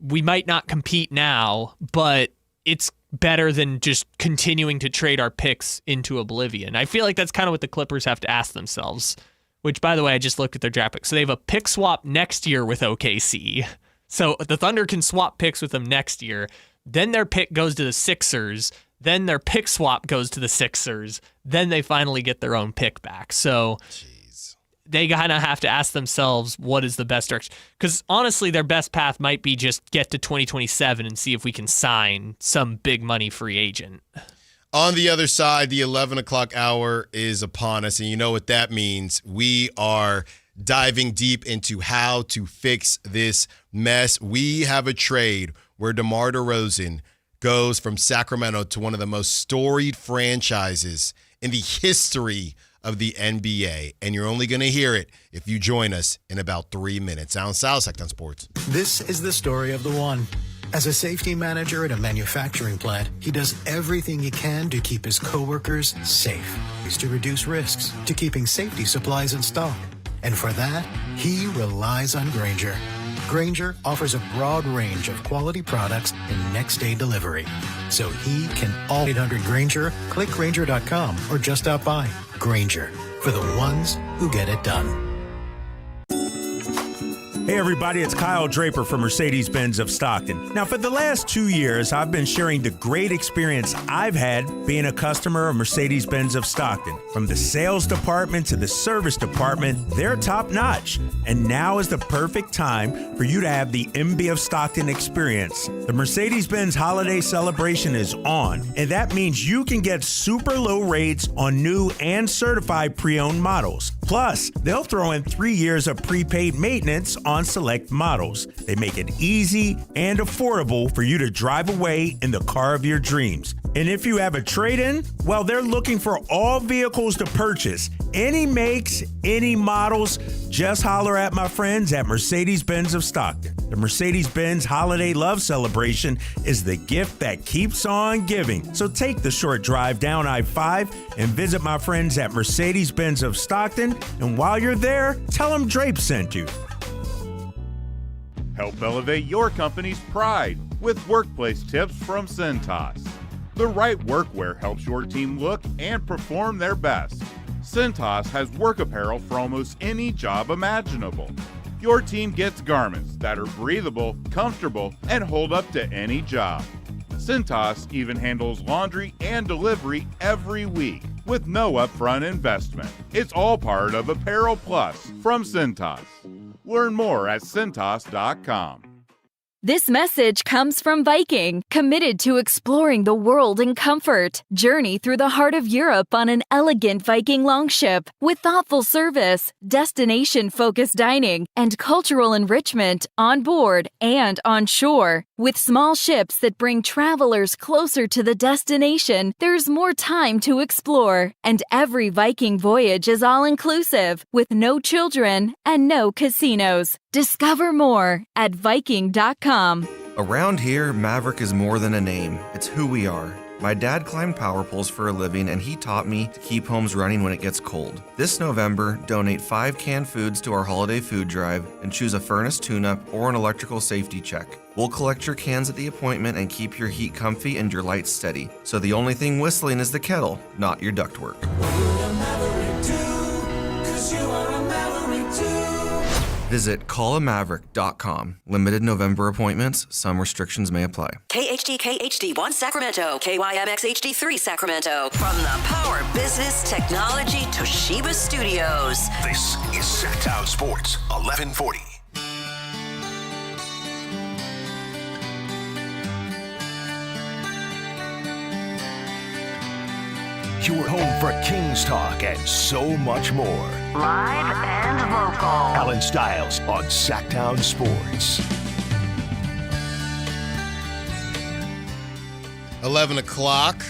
We might not compete now, but it's better than just continuing to trade our picks into oblivion. I feel like that's kind of what the Clippers have to ask themselves, which, by the way, I just looked at their draft picks. So they have a pick swap next year with OKC. So the Thunder can swap picks with them next year. Then their pick goes to the Sixers. Then their pick swap goes to the Sixers. Then they finally get their own pick back. So they kind of have to ask themselves, what is the best direction? Because honestly, their best path might be just get to 2027 and see if we can sign some big money free agent. On the other side, the 11 o'clock hour is upon us, and you know what that means. We are diving deep into how to fix this mess. We have a trade where DeMar DeRozan goes from Sacramento to one of the most storied franchises in the history of the NBA. And you're only going to hear it if you join us in about 3 minutes. Allen Stiles, Sactown Sports. This is the story of the one. As a safety manager at a manufacturing plant, he does everything he can to keep his coworkers safe. He's to reduce risks, to keeping safety supplies in stock. And for that, he relies on Grainger. Grainger offers a broad range of quality products and next-day delivery. So he can all 800-GRAINGER, click Grainger.com, or just stop by. Grainger, for the ones who get it done. Hey everybody, it's Kyle Draper from Mercedes-Benz of Stockton. Now for the last 2 years, I've been sharing the great experience I've had being a customer of Mercedes-Benz of Stockton. From the sales department to the service department, they're top notch. And now is the perfect time for you to have the MB of Stockton experience. The Mercedes-Benz holiday celebration is on, and that means you can get super low rates on new and certified pre-owned models. Plus, they'll throw in 3 years of prepaid maintenance on select models. They make it easy and affordable for you to drive away in the car of your dreams. And if you have a trade-in, well, they're looking for all vehicles to purchase. Any makes, any models, just holler at my friends at Mercedes-Benz of Stockton. The Mercedes-Benz Holiday Love Celebration is the gift that keeps on giving. So take the short drive down I-5 and visit my friends at Mercedes-Benz of Stockton. And while you're there, tell them Drape sent you. Help elevate your company's pride with workplace tips from Cintas. The right workwear helps your team look and perform their best. Cintas has work apparel for almost any job imaginable. Your team gets garments that are breathable, comfortable, and hold up to any job. Cintas even handles laundry and delivery every week with no upfront investment. It's all part of Apparel Plus from Cintas. Learn more at Cintas.com. This message comes from Viking, committed to exploring the world in comfort. Journey through the heart of Europe on an elegant Viking longship with thoughtful service, destination-focused dining, and cultural enrichment on board and on shore. With small ships that bring travelers closer to the destination, there's more time to explore. And every Viking voyage is all-inclusive, with no children and no casinos. Discover more at Viking.com. Around here, Maverick is more than a name. It's who we are. My dad climbed power poles for a living, and he taught me to keep homes running when it gets cold. This November, donate 5 canned foods to our holiday food drive and choose a furnace tune-up or an electrical safety check. We'll collect your cans at the appointment and keep your heat comfy and your lights steady. So the only thing whistling is the kettle, not your ductwork. Visit callamaverick.com. Limited November appointments. Some restrictions may apply. KHD1 Sacramento, KYMX HD3 Sacramento. From the Power Business Technology Toshiba Studios. This is Sactown Sports 1140. Your home for Kings talk and so much more. Live and vocal. Allen Stiles on Sactown Sports. 11 o'clock,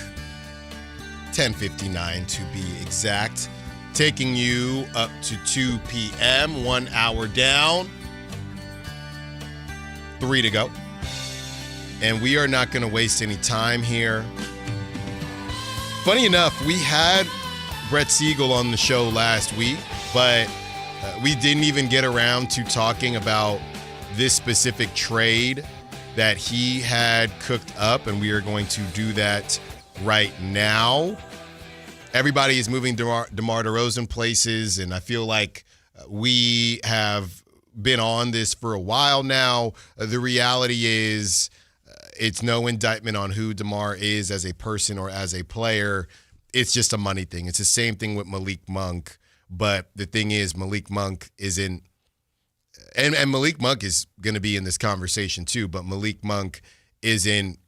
10:59 to be exact. Taking you up to 2 p.m., 1 hour down, 3 to go. And we are not going to waste any time here. Funny enough, we had Brett Siegel on the show last week, but we didn't even get around to talking about this specific trade that he had cooked up, and we are going to do that right now. Everybody is moving DeMar DeRozan places, and I feel like we have been on this for a while now. The reality is it's no indictment on who DeMar is as a person or as a player. It's just a money thing. It's the same thing with Malik Monk. But the thing is, Malik Monk isn't, and Malik Monk is going to be in this conversation too, but Malik Monk isn't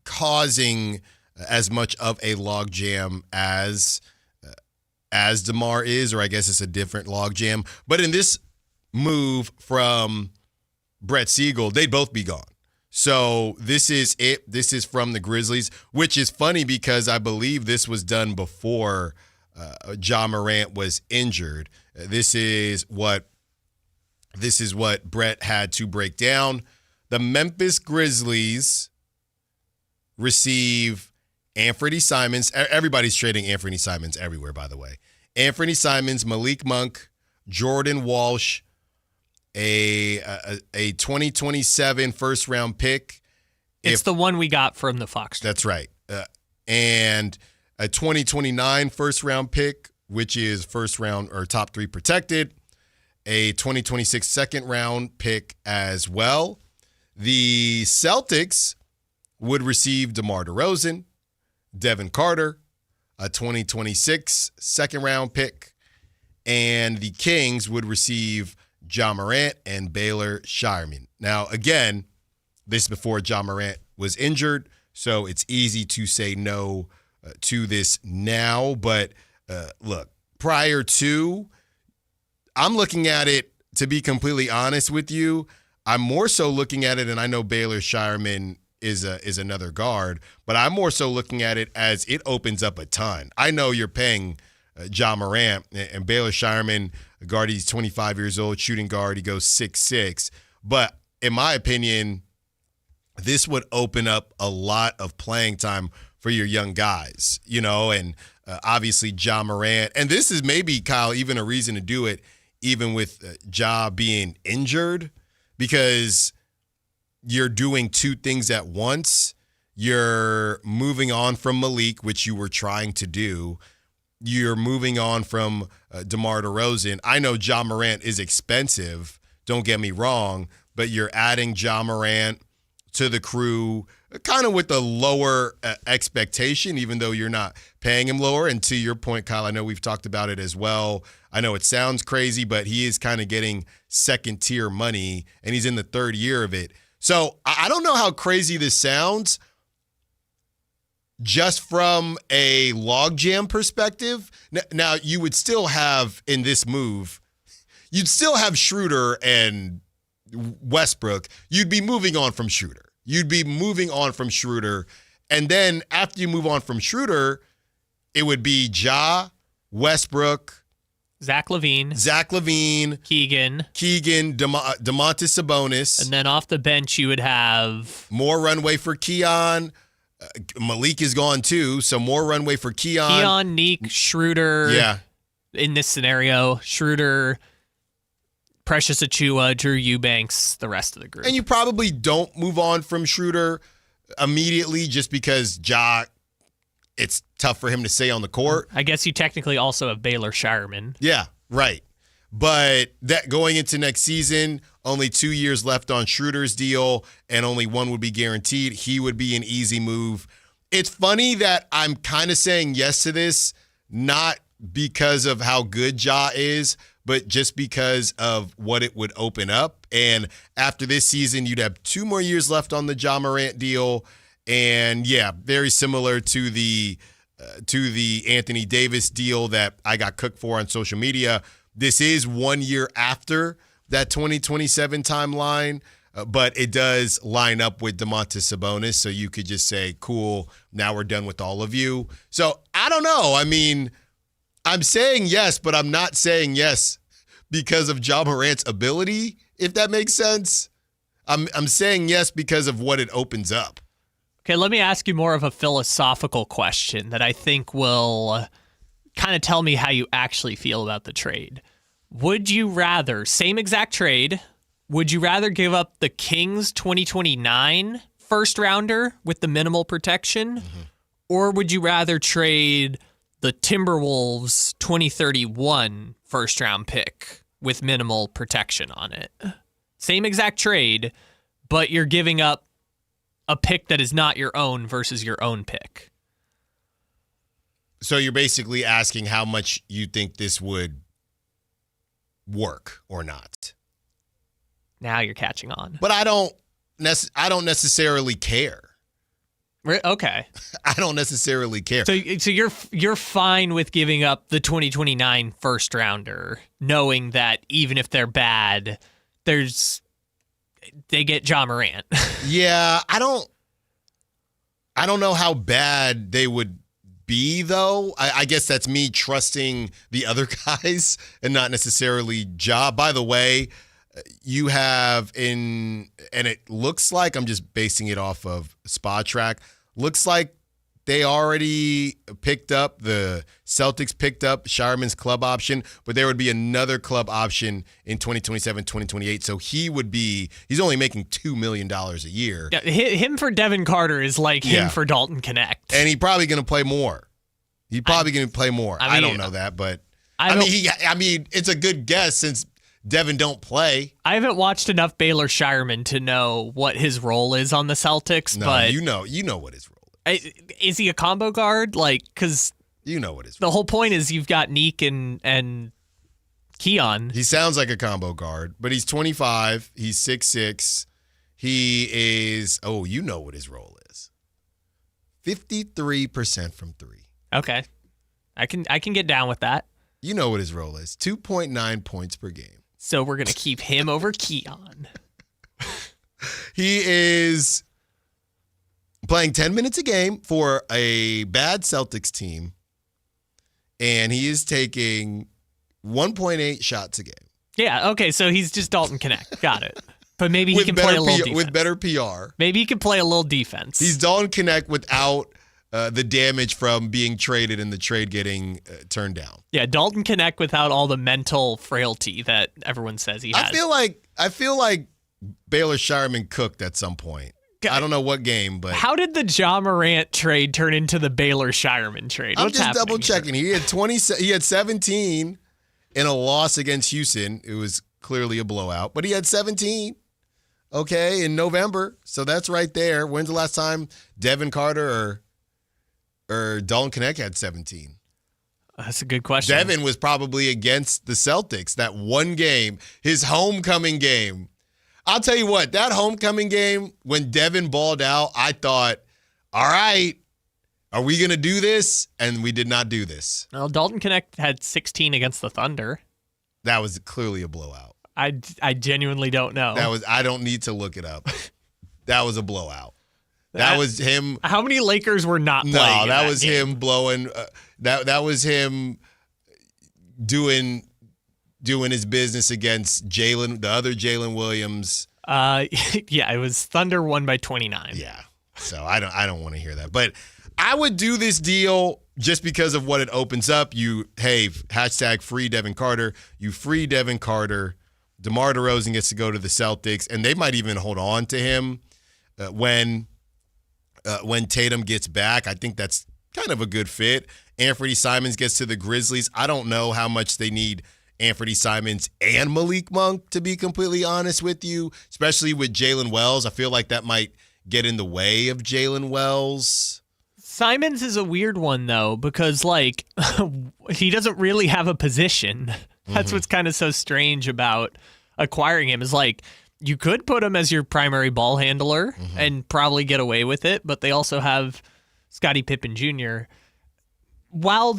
causing as much of a logjam as DeMar is, or I guess it's a different logjam. But in this move from Brett Siegel, they'd both be gone. So this is it. This is from the Grizzlies, which is funny because I believe this was done before Ja Morant was injured. This is what Brett had to break down The Memphis Grizzlies receive Anthony Simons. Everybody's trading Anthony Simons everywhere, by the way. Anthony Simons, Malik Monk, Jordan Walsh, a 2027 first-round pick. It's the one we got from the Fox. That's right. And a 2029 first-round pick, which is first-round or top 3 protected. A 2026 second-round pick as well. The Celtics would receive DeMar DeRozan, Devin Carter, a 2026 second-round pick, and the Kings would receive Ja Morant and Baylor Shireman. Now, again, this is before Ja Morant was injured, so it's easy to say no to this now. But look, prior to, I'm looking at it, to be completely honest with you, I'm more so looking at it, and I know Baylor Shireman is another guard, but I'm more so looking at it as it opens up a ton. I know you're paying Ja Morant and Baylor Shireman, a guard, he's 25 years old, shooting guard, he goes 6'6". But in my opinion, this would open up a lot of playing time for your young guys, and obviously Ja Morant. And this is maybe, Kyle, even a reason to do it, even with Ja being injured, because you're doing two things at once. You're moving on from Malik, which you were trying to do. You're moving on from DeMar DeRozan. I know Ja Morant is expensive, don't get me wrong, but you're adding Ja Morant to the crew kind of with a lower expectation, even though you're not paying him lower. And to your point, Kyle, I know we've talked about it as well. I know it sounds crazy, but he is kind of getting second-tier money, and he's in the third year of it. So I don't know how crazy this sounds just from a logjam perspective. Now, you would still have, in this move, you'd still have Schroeder and Westbrook. You'd be moving on from Schroeder. And then after you move on from Schroeder, it would be Ja, Westbrook, Zach Levine, Keegan, DeMontis Sabonis. And then off the bench, you would have more runway for Keon. Malik is gone too, so more runway for Keon, Neek, Schroeder. Yeah. In this scenario, Schroeder, Precious Achiuwa, Drew Eubanks, the rest of the group. And you probably don't move on from Schroeder immediately just because Ja, it's tough for him to stay on the court. I guess you technically also have Baylor Shireman. Yeah, right. But that going into next season, only 2 years left on Schroeder's deal, and only one would be guaranteed. He would be an easy move. It's funny that I'm kind of saying yes to this, not because of how good Ja is, but just because of what it would open up. And after this season, you'd have 2 more years left on the Ja Morant deal. And yeah, very similar to the Anthony Davis deal that I got cooked for on social media. This is 1 year after that 2027 timeline, but it does line up with DeMontis Sabonis, so you could just say, cool, now we're done with all of you. So I don't know. I mean, I'm saying yes, but I'm not saying yes because of Ja Morant's ability, if that makes sense. I'm saying yes because of what it opens up. Okay, let me ask you more of a philosophical question that I think will kind of tell me how you actually feel about the trade. Would you rather, same exact trade, would you rather give up the Kings 2029 first rounder with the minimal protection, or would you rather trade the Timberwolves 2031 first round pick with minimal protection on it? Same exact trade, but you're giving up a pick that is not your own versus your own pick. So you're basically asking how much you think this would work or not. Now you're catching on. But I don't necessarily care. Okay. I don't necessarily care. So you're fine with giving up the 2029 first rounder, knowing that even if they're bad, they get Ja Morant. Yeah, I don't know how bad they would be, though. I guess that's me trusting the other guys and not necessarily Ja. By the way, you have and it looks like, I'm just basing it off of Spa Track, looks like they already the Celtics picked up Shireman's club option, but there would be another club option in 2027, 2028. So he's only making $2 million a year. Yeah, him for Devin Carter is like him for Dalton Connect. And he's probably going to play more. I don't know that, but I mean, it's a good guess since Devin don't play. I haven't watched enough Baylor Shireman to know what his role is on the Celtics, but you know what his role is. Is he a combo guard? Like, because you know what his the whole point is you've got Neek and Keon. He sounds like a combo guard, but he's 25. He's 6'6". He is, you know what his role is. 53% from three. Okay. I can get down with that. You know what his role is. 2.9 points per game. So we're going to keep him over Keon. He is playing 10 minutes a game for a bad Celtics team, and he is taking 1.8 shots a game. Yeah, okay, so he's just Dalton Connect. Got it. But maybe he can play a little defense. With better PR. Maybe he can play a little defense. He's Dalton Connect without the damage from being traded and the trade getting turned down. Yeah, Dalton Connect without all the mental frailty that everyone says he has. I feel like Baylor Shireman cooked at some point. I don't know what game, but how did the Ja Morant trade turn into the Baylor Shireman trade? I'm just double checking. He had 17 in a loss against Houston. It was clearly a blowout, but he had 17. Okay, in November. So that's right there. When's the last time Devin Carter or Dalton Connect had 17? That's a good question. Devin was probably against the Celtics that one game, his homecoming game. I'll tell you what, that homecoming game, when Devin balled out, I thought, all right, are we going to do this? And we did not do this. Well, Dalton Connect had 16 against the Thunder. That was clearly a blowout. I genuinely don't know. I don't need to look it up. That was a blowout. That was him. How many Lakers were not playing? No, that was him blowing. That was him doing his business against the other Jalen Williams. Yeah, it was Thunder won by 29. Yeah, so I don't want to hear that. But I would do this deal just because of what it opens up. Hashtag free Devin Carter. You free Devin Carter. DeMar DeRozan gets to go to the Celtics, and they might even hold on to him when Tatum gets back. I think that's kind of a good fit. Anthony Simons gets to the Grizzlies. I don't know how much they need Anthony Simons and Malik Monk, to be completely honest with you, especially with Jalen Wells. I feel like that might get in the way of Jalen Wells. Simons is a weird one, though, because, he doesn't really have a position. That's what's kind of so strange about acquiring him is, you could put him as your primary ball handler and probably get away with it, but they also have Scottie Pippen Jr. While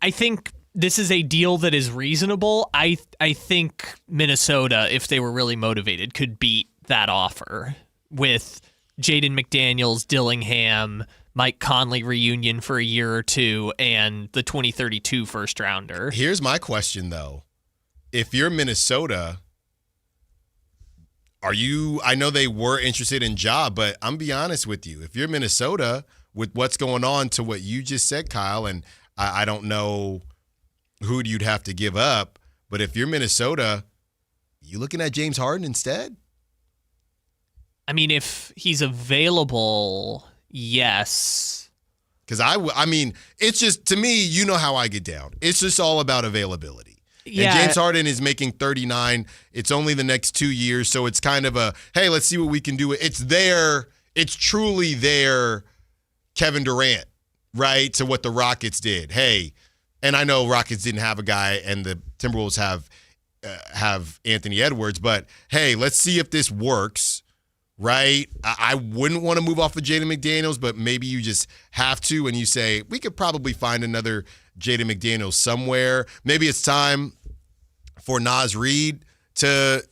I think this is a deal that is reasonable, I think Minnesota, if they were really motivated, could beat that offer with Jaden McDaniels, Dillingham, Mike Conley reunion for a year or two, and the 2032 first rounder. Here's my question, though. If you're Minnesota, I know they were interested in Ja, but I'm be honest with you. If you're Minnesota, with what's going on to what you just said, Kyle, and I don't know who you'd have to give up, but if you're Minnesota, you looking at James Harden instead? I mean, if he's available, yes. Because it's just, to me, you know how I get down. It's just all about availability. Yeah. And James Harden is making 39. It's only the next 2 years, so it's kind of hey, let's see what we can do. It's truly their Kevin Durant, right, to what the Rockets did. Hey, and I know Rockets didn't have a guy and the Timberwolves have Anthony Edwards, but hey, let's see if this works. Right? I wouldn't want to move off of Jaden McDaniels, but maybe you just have to, and you say, we could probably find another Jaden McDaniels somewhere. Maybe it's time for Naz Reid to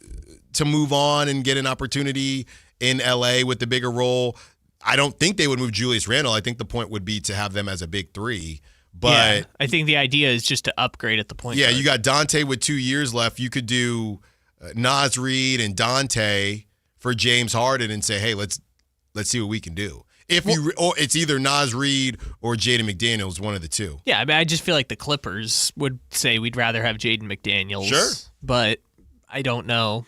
move on and get an opportunity in LA with the bigger role. I don't think they would move Julius Randle. I think the point would be to have them as a big three. But I think the idea is just to upgrade at the point. Yeah, you got Dante with 2 years left. You could do Naz Reid and Dante for James Harden and say, hey, let's see what we can do. Or it's either Naz Reid or Jaden McDaniels, one of the two. Yeah, I mean, I just feel like the Clippers would say we'd rather have Jaden McDaniels. Sure. But I don't know.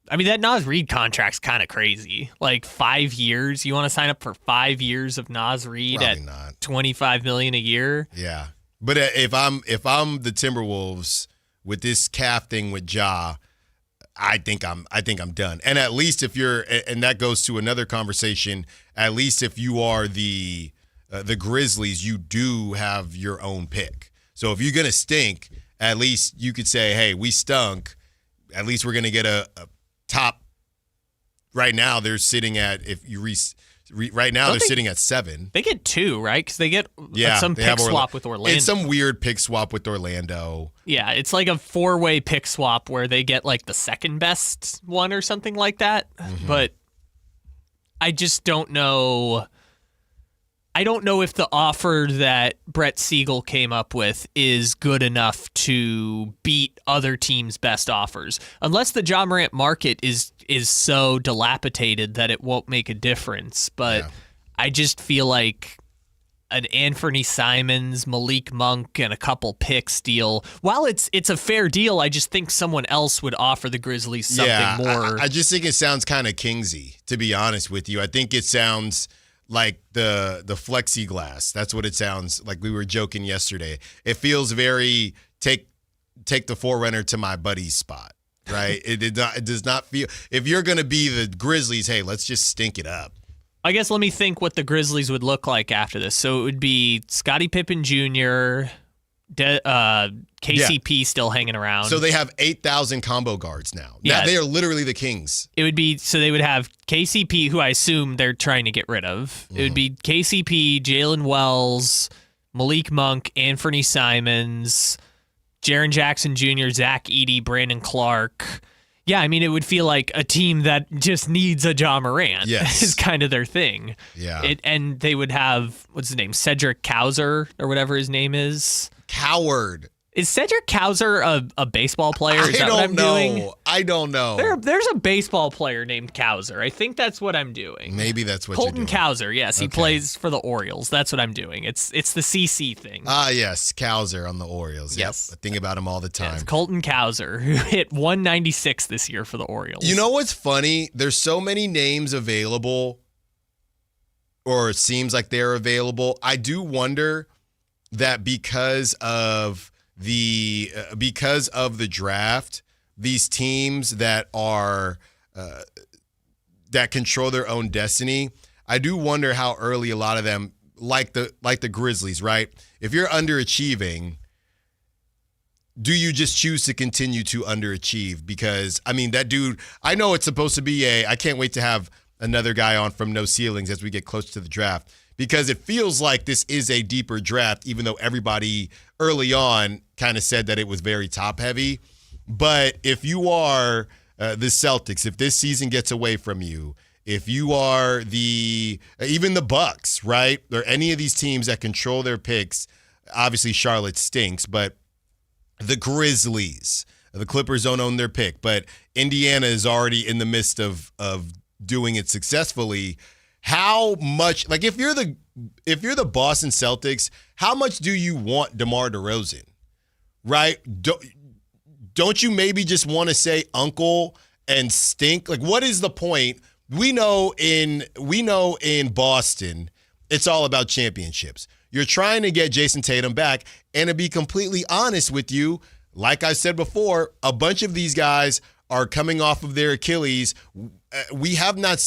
I mean, that Naz Reid contract's kind of crazy. Like 5 years. You want to sign up for 5 years of Naz Reid Probably at not. $25 million a year? Yeah. But if I'm the Timberwolves with this calf thing with Ja, I think I'm done. And at least if you're, and that goes to another conversation, at least if you are the Grizzlies, you do have your own pick. So if you're going to stink, at least you could say, hey, we stunk. At least we're going to get a top. Right now they're sitting at, if you right now they're sitting at 7. They get 2, right? Because they get some they pick swap with Orlando. It's some weird pick swap with Orlando. Yeah, it's like a 4-way pick swap where they get like the second best one or something like that. Mm-hmm. But I just don't know. I don't know if the offer that Brett Siegel came up with is good enough to beat other teams' best offers. Unless the Ja Morant market is so dilapidated that it won't make a difference. But I just feel like an Anthony Simons, Malik Monk, and a couple picks deal, while it's a fair deal, I just think someone else would offer the Grizzlies something more. I just think it sounds kind of Kingsy, to be honest with you. I think it sounds like the flexiglass. That's what it sounds like. We were joking yesterday. It feels very take the forerunner to my buddy's spot, right? It does not feel. If you're going to be the Grizzlies, hey, let's just stink it up. I guess let me think what the Grizzlies would look like after this. So it would be Scottie Pippen Jr., KCP still hanging around. So they have 8,000 combo guards now. Yeah. They are literally the Kings. It would be, so they would have KCP, who I assume they're trying to get rid of. It would be KCP, Jalen Wells, Malik Monk, Anthony Simons, Jaren Jackson Jr., Zach Edey, Brandon Clark. Yeah, I mean, it would feel like a team that just needs a Ja Morant. Yes. Is kind of their thing. Yeah. And they would have, what's his name, Cedric Kauser, or whatever his name is. Coward. Is Cedric Kauser a baseball player? Is that what I'm doing? I don't know. There's a baseball player named Kauser. I think that's what I'm doing. Maybe that's what Colton you're doing. Kauser, yes. He plays for the Orioles. That's what I'm doing. It's the CC thing. Yes. Kauser on the Orioles. Yes. Yep. I think about him all the time. Yes, Colton Kauser, who hit 196 this year for the Orioles. You know what's funny? There's so many names available, or it seems like they're available. I do wonder that because of the draft, these teams that are that control their own destiny, I do wonder how early a lot of them, like the Grizzlies, right? If you're underachieving, do you just choose to continue to underachieve? Because I mean, that dude, I know it's supposed to be I can't wait to have another guy on from No Ceilings as we get close to the draft, because it feels like this is a deeper draft, even though everybody early on kind of said that it was very top heavy. But if you are the Celtics, if this season gets away from you, if you are even the Bucks, right? Or any of these teams that control their picks, obviously Charlotte stinks, but the Grizzlies, the Clippers don't own their pick, but Indiana is already in the midst of doing it successfully. How much, like if you're the Boston Celtics, how much do you want DeMar DeRozan, right? Don't you maybe just want to say uncle and stink? Like, what is the point? We know in Boston, it's all about championships. You're trying to get Jason Tatum back, and to be completely honest with you, like I said before, a bunch of these guys are coming off of their Achilles. We have not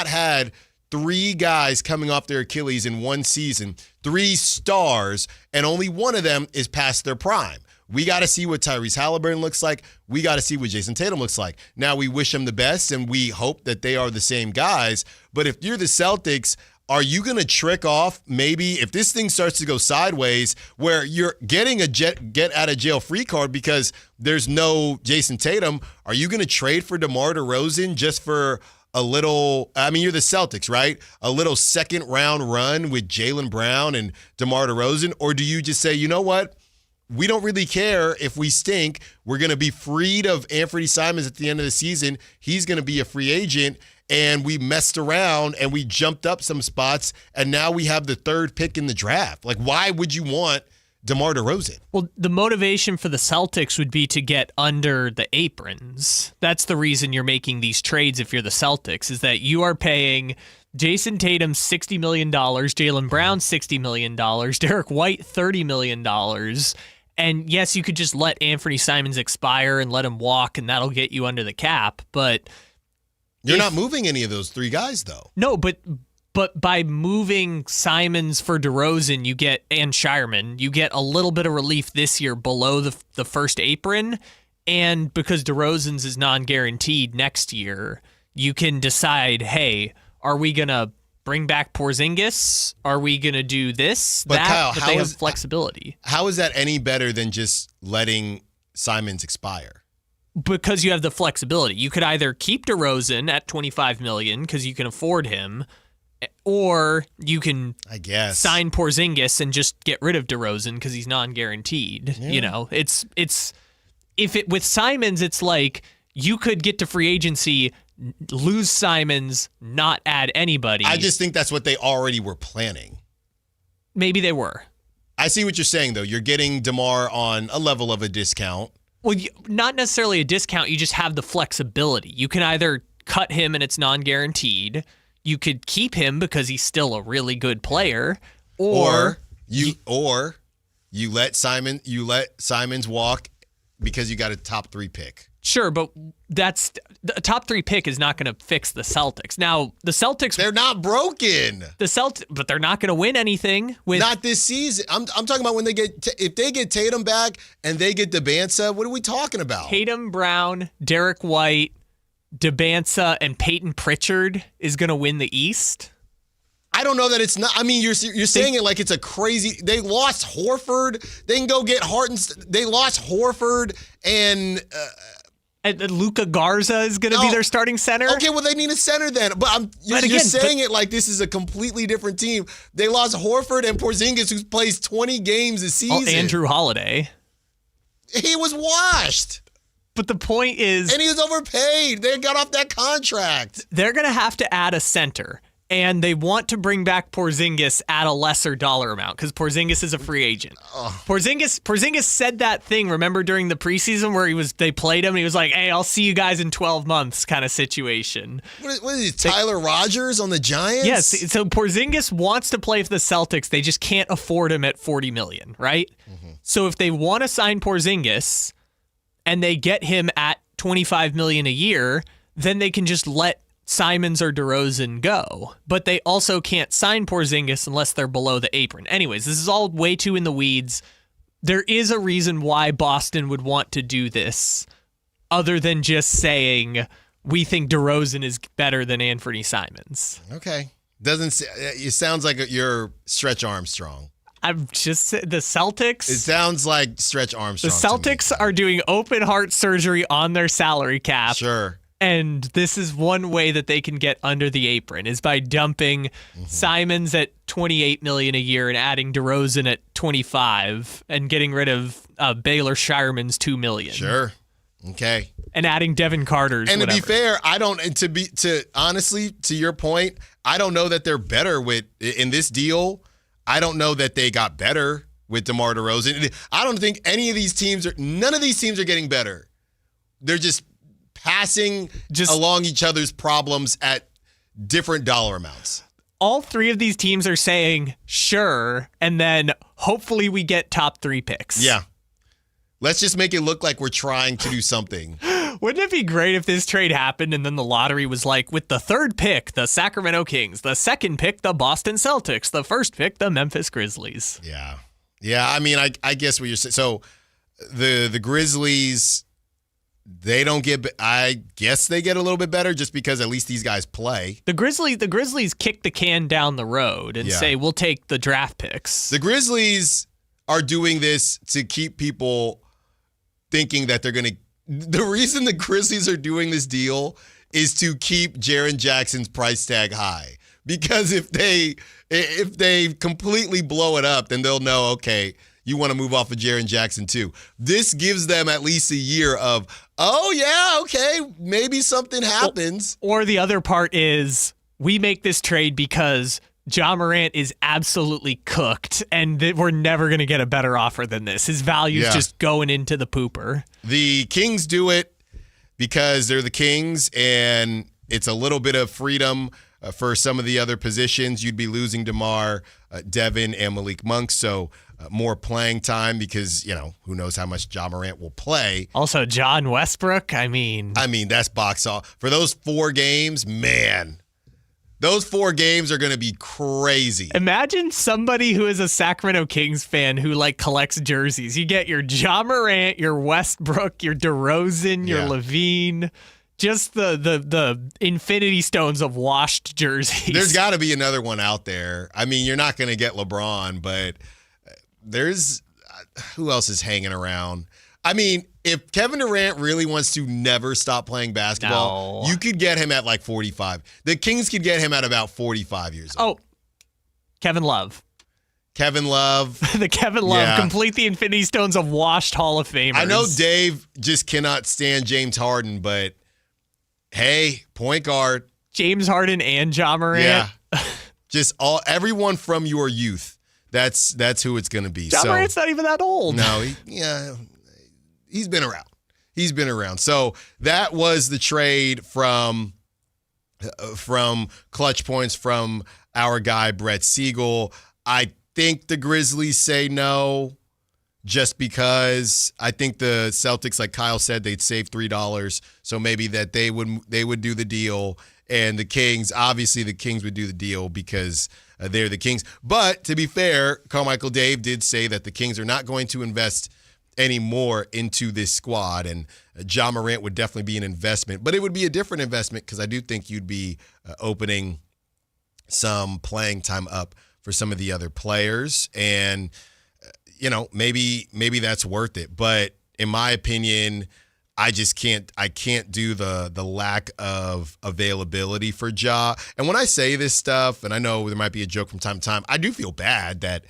had 3 guys coming off their Achilles in one season, 3 stars, and only one of them is past their prime. We got to see what Tyrese Halliburton looks like. We got to see what Jason Tatum looks like. Now, we wish them the best, and we hope that they are the same guys. But if you're the Celtics, are you going to trick off maybe if this thing starts to go sideways where you're getting a get-out-of-jail-free card because there's no Jason Tatum? Are you going to trade for DeMar DeRozan just for a little, I mean, you're the Celtics, right? A little second-round run with Jaylen Brown and DeMar DeRozan? Or do you just say, you know what? we don't really care if we stink. We're going to be freed of Anthony Simons at the end of the season. He's going to be a free agent. And we messed around and we jumped up some spots, and now we have the 3rd pick in the draft. Like, why would you want DeMar DeRozan? Well, the motivation for the Celtics would be to get under the aprons. That's the reason you're making these trades if you're the Celtics, is that you are paying Jason Tatum $60 million, Jaylen Brown $60 million, Derek White $30 million. And yes, you could just let Anthony Simons expire and let him walk, and that'll get you under the cap, but... You're not moving any of those 3 guys, though. No, but by moving Simons for DeRozan, you get, and Shireman, you get a little bit of relief this year below the first apron. And because DeRozan's is non-guaranteed next year, you can decide, hey, are we going to bring back Porzingis? Are we going to do this, but that? Kyle, but they have flexibility. How is that any better than just letting Simons expire? Because you have the flexibility. You could either keep DeRozan at $25 million because you can afford him, or you can, I guess, sign Porzingis and just get rid of DeRozan because he's non-guaranteed. Yeah. You know, with Simons, it's like you could get to free agency, lose Simons, not add anybody. I just think that's what they already were planning. Maybe they were. I see what you're saying, though. You're getting DeMar on a level of a discount. Well, not necessarily a discount. You just have the flexibility. You can either cut him and it's non-guaranteed. You could keep him because he's still a really good player, or you let Simons walk because you got a top 3 pick. Sure, but that's a top 3 pick is not going to fix the Celtics. Now, the Celtics, they're not broken. But they're not going to win anything with not this season. I'm talking about when they if they get Tatum back and they get DeBansa. What are we talking about? Tatum, Brown, Derek White, DeBansa, and Peyton Pritchard is going to win the East. I don't know that it's not. I mean, you're saying it like it's a crazy. They lost Horford. They can go get Harden. They lost Horford and Luka Garza is going to be their starting center. Okay, well they need a center then. But you're saying it like this is a completely different team. They lost Horford and Porzingis, who plays 20 games a season. Andrew Holiday. He was washed. But the point is, and he was overpaid. They got off that contract. They're going to have to add a center. And they want to bring back Porzingis at a lesser dollar amount because Porzingis is a free agent. Porzingis said that thing, remember, during the preseason where they played him and he was like, hey, I'll see you guys in 12 months kind of situation. What is he, Tyler Rogers on the Giants? Yes, so Porzingis wants to play for the Celtics. They just can't afford him at $40 million, right? Mm-hmm. So if they want to sign Porzingis and they get him at $25 million a year, then they can just let Simons or DeRozan go, but they also can't sign Porzingis unless they're below the apron. Anyways, this is all way too in the weeds. There is a reason why Boston would want to do this, other than just saying we think DeRozan is better than Anthony Simons. Okay, it sounds like you're Stretch Armstrong. I'm just the Celtics. It sounds like Stretch Armstrong. The Celtics are doing open heart surgery on their salary cap. Sure. And this is one way that they can get under the apron is by dumping Simons at $28 million a year and adding DeRozan at $25 and getting rid of Baylor Shireman's $2 million. Sure. Okay. And adding Devin Carter's. And whatever. to be fair, honestly, to your point, I don't know that they're better in this deal. I don't know that they got better with DeMar DeRozan. I don't think none of these teams are getting better. They're just passing along each other's problems at different dollar amounts. All 3 of these teams are saying, sure, and then hopefully we get top 3 picks. Yeah. Let's just make it look like we're trying to do something. Wouldn't it be great if this trade happened and then the lottery was like, with the 3rd pick, the Sacramento Kings, the 2nd pick, the Boston Celtics, the 1st pick, the Memphis Grizzlies. Yeah. Yeah, I mean, I guess what you're saying. So the Grizzlies, I guess they get a little bit better just because at least these guys play. The Grizzlies kick the can down the road and say, we'll take the draft picks. The Grizzlies are doing this to keep people thinking that they're going to. The reason the Grizzlies are doing this deal is to keep Jaren Jackson's price tag high. Because if they completely blow it up, then they'll know, okay, you want to move off of Jaren Jackson too. This gives them at least a year of, oh, yeah, okay, maybe something happens. Or the other part is we make this trade because Ja Morant is absolutely cooked, and we're never going to get a better offer than this. His value's just going into the pooper. The Kings do it because they're the Kings, and it's a little bit of freedom for some of the other positions. You'd be losing DeMar, Devin, and Malik Monk, so more playing time because, who knows how much Ja Morant will play. Also, John Westbrook, I mean, that's box off. For those 4 games, man, those 4 games are going to be crazy. Imagine somebody who is a Sacramento Kings fan who collects jerseys. You get your Ja Morant, your Westbrook, your DeRozan, your Levine, just the infinity stones of washed jerseys. There's got to be another one out there. I mean, you're not going to get LeBron, but there's who else is hanging around? I mean, if Kevin Durant really wants to never stop playing basketball, you could get him at 45. The Kings could get him at about 45 years old. Oh, Kevin Love. The Kevin Love. Complete the Infinity Stones of washed Hall of Famers. I know Dave just cannot stand James Harden, but hey, point guard. James Harden and Ja Morant. Yeah. Just everyone from your youth. That's who it's going to be. Ja Morant's not even that old. No, he's been around. So that was the trade from Clutch Points from our guy Brett Siegel. I think the Grizzlies say no just because I think the Celtics, like Kyle said, they'd save $3. So maybe that they would do the deal. And the Kings, obviously the Kings would do the deal because they're the Kings. But to be fair, Carmichael Dave did say that the Kings are not going to invest any more into this squad. And Ja Morant would definitely be an investment. But it would be a different investment because I do think you'd be opening some playing time up for some of the other players. And, maybe that's worth it. But in my opinion, I can't do the lack of availability for Ja. And when I say this stuff, and I know there might be a joke from time to time, I do feel bad that,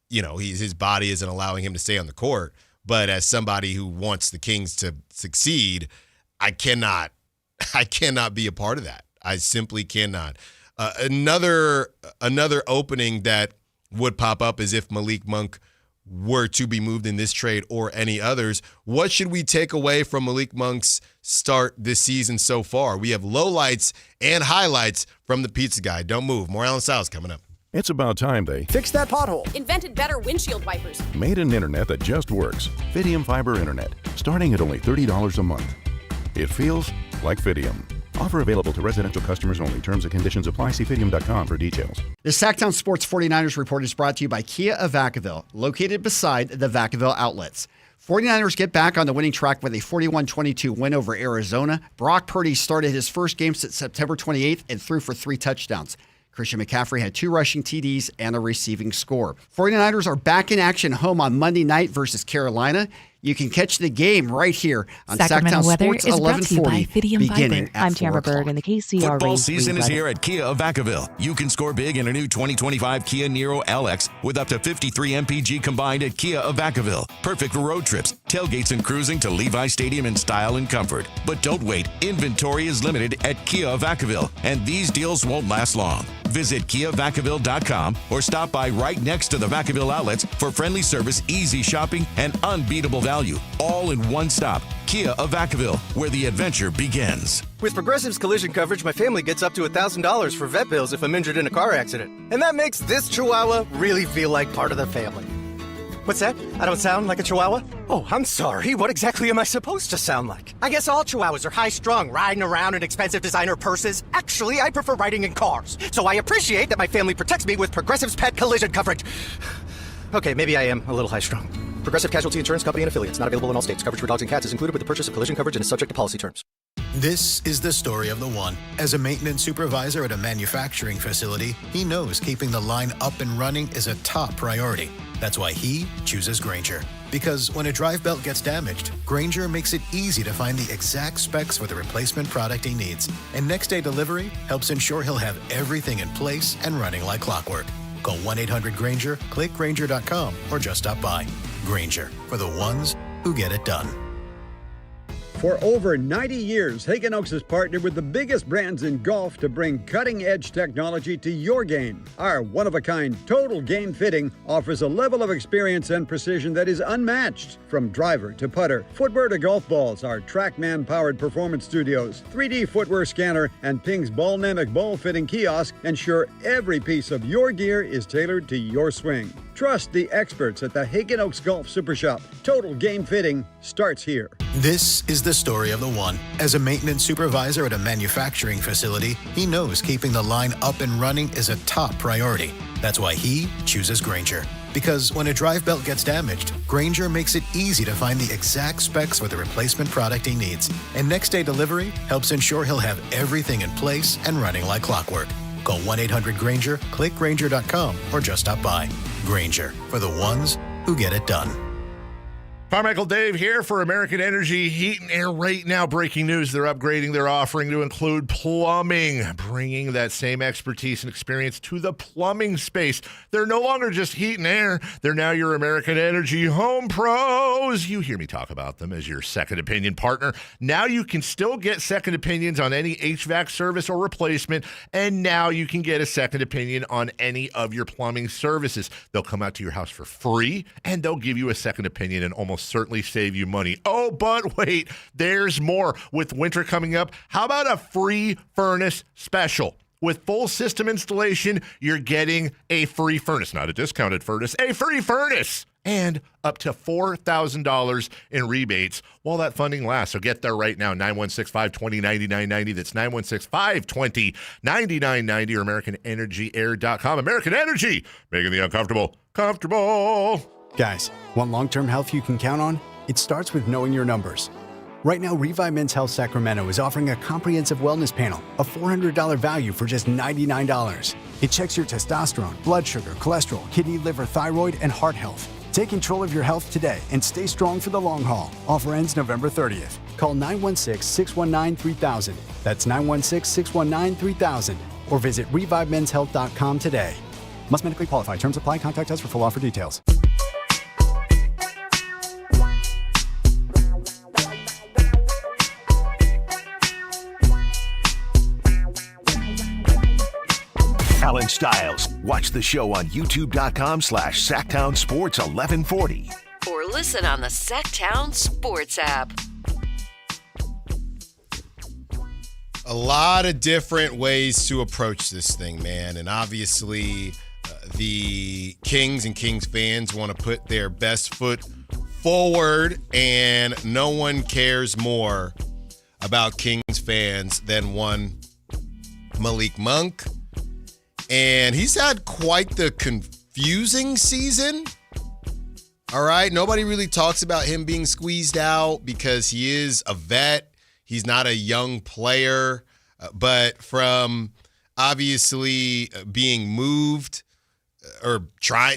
his body isn't allowing him to stay on the court. But as somebody who wants the Kings to succeed, I cannot be a part of that. I simply cannot. Another opening that would pop up is if Malik Monk were to be moved in this trade or any others. What should we take away from Malik Monk's start this season so far? We have lowlights and highlights from the Pizza Guy. Don't move. More Allen Stiles coming up. It's about time they fixed that pothole. Invented better windshield wipers. Made an internet that just works. Fidium Fiber Internet, starting at only $30 a month. It feels like Fidium. Offer available to residential customers only. Terms and conditions apply. See Fidium.com for details. The Sactown Sports 49ers Report is brought to you by Kia of Vacaville, located beside the Vacaville outlets. 49ers get back on the winning track with a 41-22 win over Arizona. Brock Purdy started his first game since September 28th and threw for 3 touchdowns. Christian McCaffrey had 2 rushing TDs and a receiving score. 49ers are back in action home on Monday night versus Carolina. You can catch the game right here on Sacramento Sactown weather Sports is brought to you by 1140, Fidium beginning Fiber. at I'm 4 Tamara o'clock. Berg in the KCRA. Football season is here at Kia of Vacaville. You can score big in a new 2025 Kia Niro LX with up to 53 MPG combined at Kia of Vacaville. Perfect for road trips, tailgates, and cruising to Levi Stadium in style and comfort. But don't wait. Inventory is limited at Kia of Vacaville, and these deals won't last long. Visit KiaVacaville.com or stop by right next to the Vacaville outlets for friendly service, easy shopping, and unbeatable value. All in one stop. Kia of Vacaville, where the adventure begins. With Progressive's collision coverage, my family gets up to $1,000 for vet bills if I'm injured in a car accident. And that makes this Chihuahua really feel like part of the family. What's that? I don't sound like a Chihuahua? Oh, I'm sorry. What exactly am I supposed to sound like? I guess all Chihuahuas are high-strung, riding around in expensive designer purses. Actually, I prefer riding in cars. So I appreciate that my family protects me with Progressive's pet collision coverage. Okay, maybe I am a little high-strung. Progressive Casualty Insurance Company and Affiliates. Not available in all states. Coverage for dogs and cats is included with the purchase of collision coverage and is subject to policy terms. This is the story of the one. As a maintenance supervisor at a manufacturing facility, he knows keeping the line up and running is a top priority. That's why he chooses Grainger. Because when a drive belt gets damaged, Grainger makes it easy to find the exact specs for the replacement product he needs. And next day delivery helps ensure he'll have everything in place and running like clockwork. Call 1-800-GRANGER, click Grainger.com, or just stop by. Grainger, for the ones who get it done. For over 90 years, Hagen Oaks has partnered with the biggest brands in golf to bring cutting-edge technology to your game. Our one-of-a-kind total game fitting offers a level of experience and precision that is unmatched. From driver to putter, footwear to golf balls, our TrackMan-powered performance studios, 3D footwear scanner, and Ping's Ballnamic ball fitting kiosk ensure every piece of your gear is tailored to your swing. Trust the experts at the Hagen Oaks Golf Super Shop. Total game fitting starts here. This is the story of the one. As a maintenance supervisor at a manufacturing facility, he knows keeping the line up and running is a top priority. That's why he chooses Grainger. Because when a drive belt gets damaged, Grainger makes it easy to find the exact specs for the replacement product he needs. And next day delivery helps ensure he'll have everything in place and running like clockwork. Call 1-800-GRANGER, click Grainger.com, or just stop by. Grainger, for the ones who get it done. Carmichael Dave here for American Energy Heat and Air. Right now, breaking news, they're upgrading their offering to include plumbing, bringing that same expertise and experience to the plumbing space. They're no longer just heat and air. They're now your American Energy Home Pros. You hear me talk about them as your second opinion partner. Now you can still get second opinions on any HVAC service or replacement, and now you can get a second opinion on any of your plumbing services. They'll come out to your house for free, and they'll give you a second opinion and almost certainly save you money. Oh, but wait, there's more. With winter coming up, how about a free furnace special? With full system installation, you're getting a free furnace, not a discounted furnace, a free furnace, and up to $4,000 in rebates while that funding lasts. So get there right now, 916-520-9990. That's 916-520-9990 or AmericanEnergyAir.com. American Energy, making the uncomfortable comfortable. Guys, want long-term health you can count on? It starts with knowing your numbers. Right now, Revive Men's Health Sacramento is offering a comprehensive wellness panel, a $400 value for just $99. It checks your testosterone, blood sugar, cholesterol, kidney, liver, thyroid, and heart health. Take control of your health today and stay strong for the long haul. Offer ends November 30th. Call 916-619-3000. That's 916-619-3000. Or visit ReviveMen'sHealth.com today. Must medically qualify. Terms apply. Contact us for full offer details. Allen Stiles. Watch the show on youtube.com/Sactown Sports 1140. Or listen on the Sactown Sports app. A lot of different ways to approach this thing, man. And obviously, the Kings and Kings fans want to put their best foot forward, and no one cares more about Kings fans than one Malik Monk. And he's had quite the confusing season. All right. Nobody really talks about him being squeezed out because he is a vet. He's not a young player. But from obviously being moved or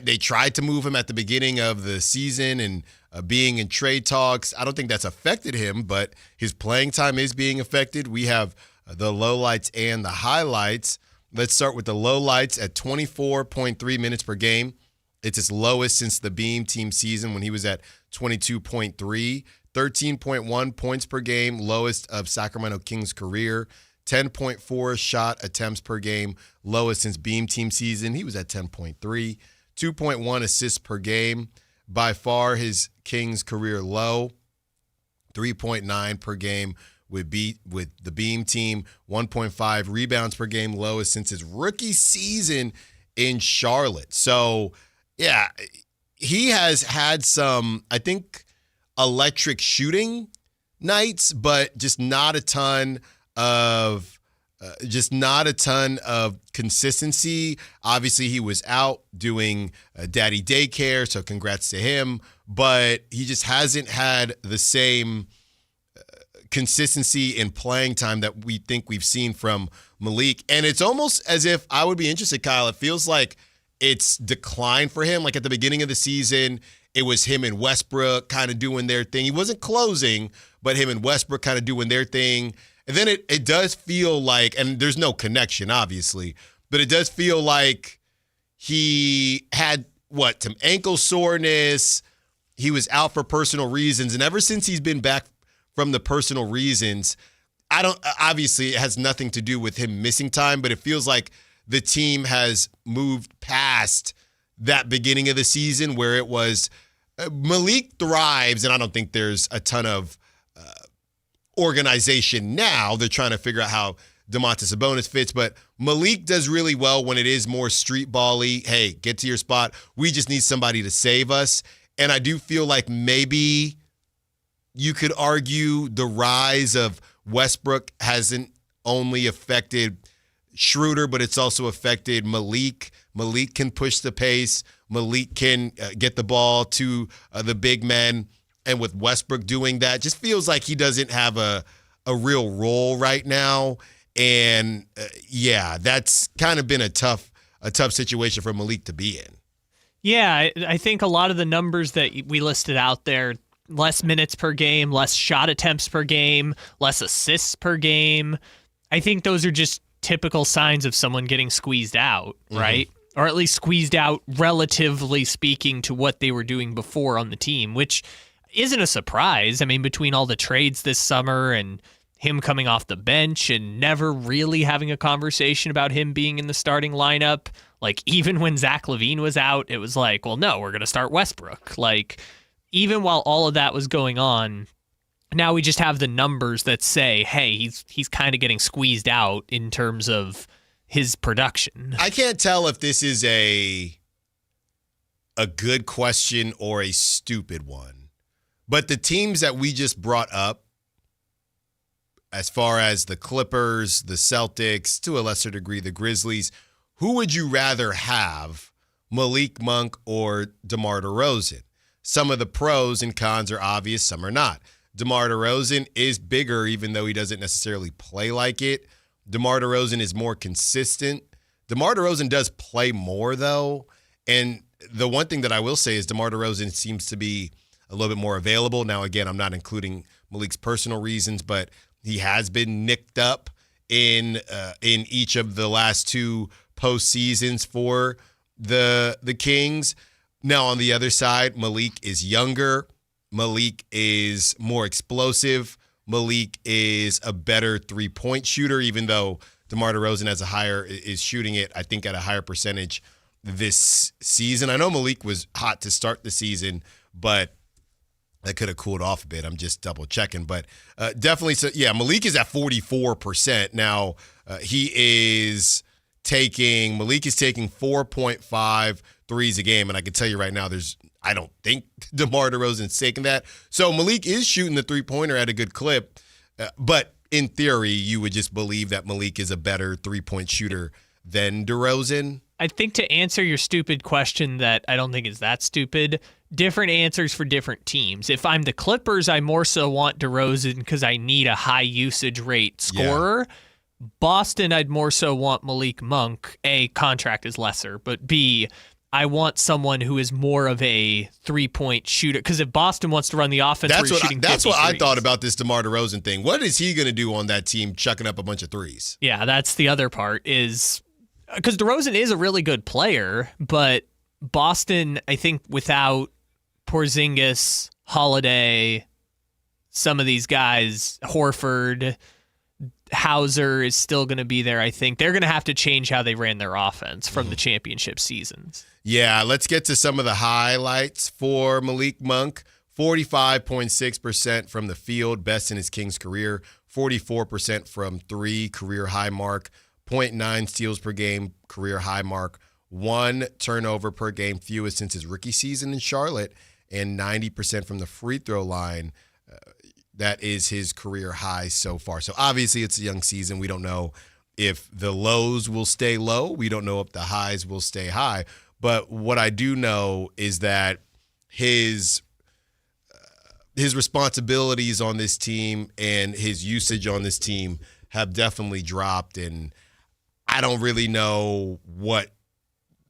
they tried to move him at the beginning of the season and being in trade talks, I don't think that's affected him, but his playing time is being affected. We have the lowlights and the highlights. Let's start with the lowlights at 24.3 minutes per game. It's his lowest since the Beam team season when he was at 22.3. 13.1 points per game, lowest of Sacramento Kings' career. 10.4 shot attempts per game, lowest since Beam team season. He was at 10.3. 2.1 assists per game, by far his Kings' career low. 3.9 per game with the Beam team. 1.5 rebounds per game, lowest since his rookie season in Charlotte. So, yeah, he has had some, I think, electric shooting nights, but just not a ton of consistency. Obviously, he was out doing daddy daycare, so congrats to him. But he just hasn't had the same consistency in playing time that we think we've seen from Malik. And it's almost as if I would be interested, Kyle. It feels like it's declined for him. Like at the beginning of the season, it was him and Westbrook kind of doing their thing. He wasn't closing, but him and Westbrook kind of doing their thing. And then it does feel like, and there's no connection, obviously, but it does feel like he had some ankle soreness. He was out for personal reasons. And ever since he's been back from the personal reasons, obviously it has nothing to do with him missing time, but it feels like the team has moved past that beginning of the season where it was Malik thrives, and I don't think there's a ton of organization now. They're trying to figure out how Domantas Sabonis fits, but Malik does really well when it is more street ball-y. Hey, get to your spot. We just need somebody to save us. And I do feel like maybe you could argue the rise of Westbrook hasn't only affected Schroeder, but it's also affected Malik. Malik can push the pace. Malik can get the ball to the big men. And with Westbrook doing that, just feels like he doesn't have a real role right now. And that's kind of been a tough situation for Malik to be in. Yeah, I think a lot of the numbers that we listed out there, less minutes per game, less shot attempts per game, less assists per game, I think those are just typical signs of someone getting squeezed out, right? Or at least squeezed out, relatively speaking, to what they were doing before on the team, which isn't a surprise. I mean, between all the trades this summer and him coming off the bench and never really having a conversation about him being in the starting lineup. Like, even when Zach LaVine was out, it was like, well, no, we're going to start Westbrook. Like, even while all of that was going on, now we just have the numbers that say, hey, he's kind of getting squeezed out in terms of his production. I can't tell if this is a good question or a stupid one, but the teams that we just brought up, as far as the Clippers, the Celtics, to a lesser degree, the Grizzlies, who would you rather have, Malik Monk or DeMar DeRozan? Some of the pros and cons are obvious, some are not. DeMar DeRozan is bigger, even though he doesn't necessarily play like it. DeMar DeRozan is more consistent. DeMar DeRozan does play more, though. And the one thing that I will say is DeMar DeRozan seems to be a little bit more available. Now, again, I'm not including Malik's personal reasons, but he has been nicked up in each of the last two postseasons for the Kings. Now, on the other side, Malik is younger. Malik is more explosive. Malik is a better three-point shooter, even though DeMar DeRozan is shooting it, I think, at a higher percentage this season. I know Malik was hot to start the season, but that could have cooled off a bit. I'm just double-checking. But definitely, Malik is at 44%. Now, Malik is taking 4.5 threes a game, and I can tell you right now, I don't think DeMar DeRozan's taking that. So Malik is shooting the three-pointer at a good clip, but in theory, you would just believe that Malik is a better three-point shooter than DeRozan. I think to answer your stupid question that I don't think is that stupid, different answers for different teams. If I'm the Clippers, I more so want DeRozan because I need a high usage rate scorer. Yeah. Boston, I'd more so want Malik Monk. A, contract is lesser, but B, I want someone who is more of a three-point shooter. Because if Boston wants to run the offense, that's what I thought about this DeMar DeRozan thing. What is he going to do on that team, chucking up a bunch of threes? Yeah, that's the other part. Is because DeRozan is a really good player, but Boston, I think, without Porzingis, Holiday, some of these guys, Horford, Hauser is still going to be there. I think they're going to have to change how they ran their offense from the championship seasons. Yeah, let's get to some of the highlights for Malik Monk. 45.6% from the field, best in his Kings career. 44% from three, career high mark. 0.9 steals per game, career high mark. 1 turnover per game, fewest since his rookie season in Charlotte. And 90% from the free throw line. That is his career high so far. So obviously it's a young season. We don't know if the lows will stay low. We don't know if the highs will stay high. But what I do know is that his responsibilities on this team and his usage on this team have definitely dropped. And I don't really know what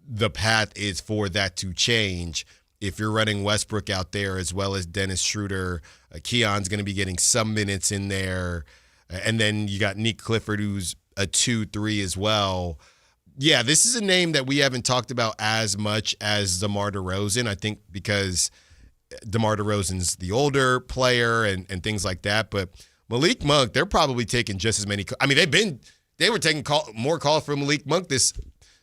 the path is for that to change. If you're running Westbrook out there as well as Dennis Schroeder, Keon's going to be getting some minutes in there. And then you got Nick Clifford, who's a 2-3 as well. Yeah, this is a name that we haven't talked about as much as DeMar DeRozan. I think because DeMar DeRozan's the older player and things like that. But Malik Monk, they're probably taking just as many. I mean, they were taking more calls for Malik Monk this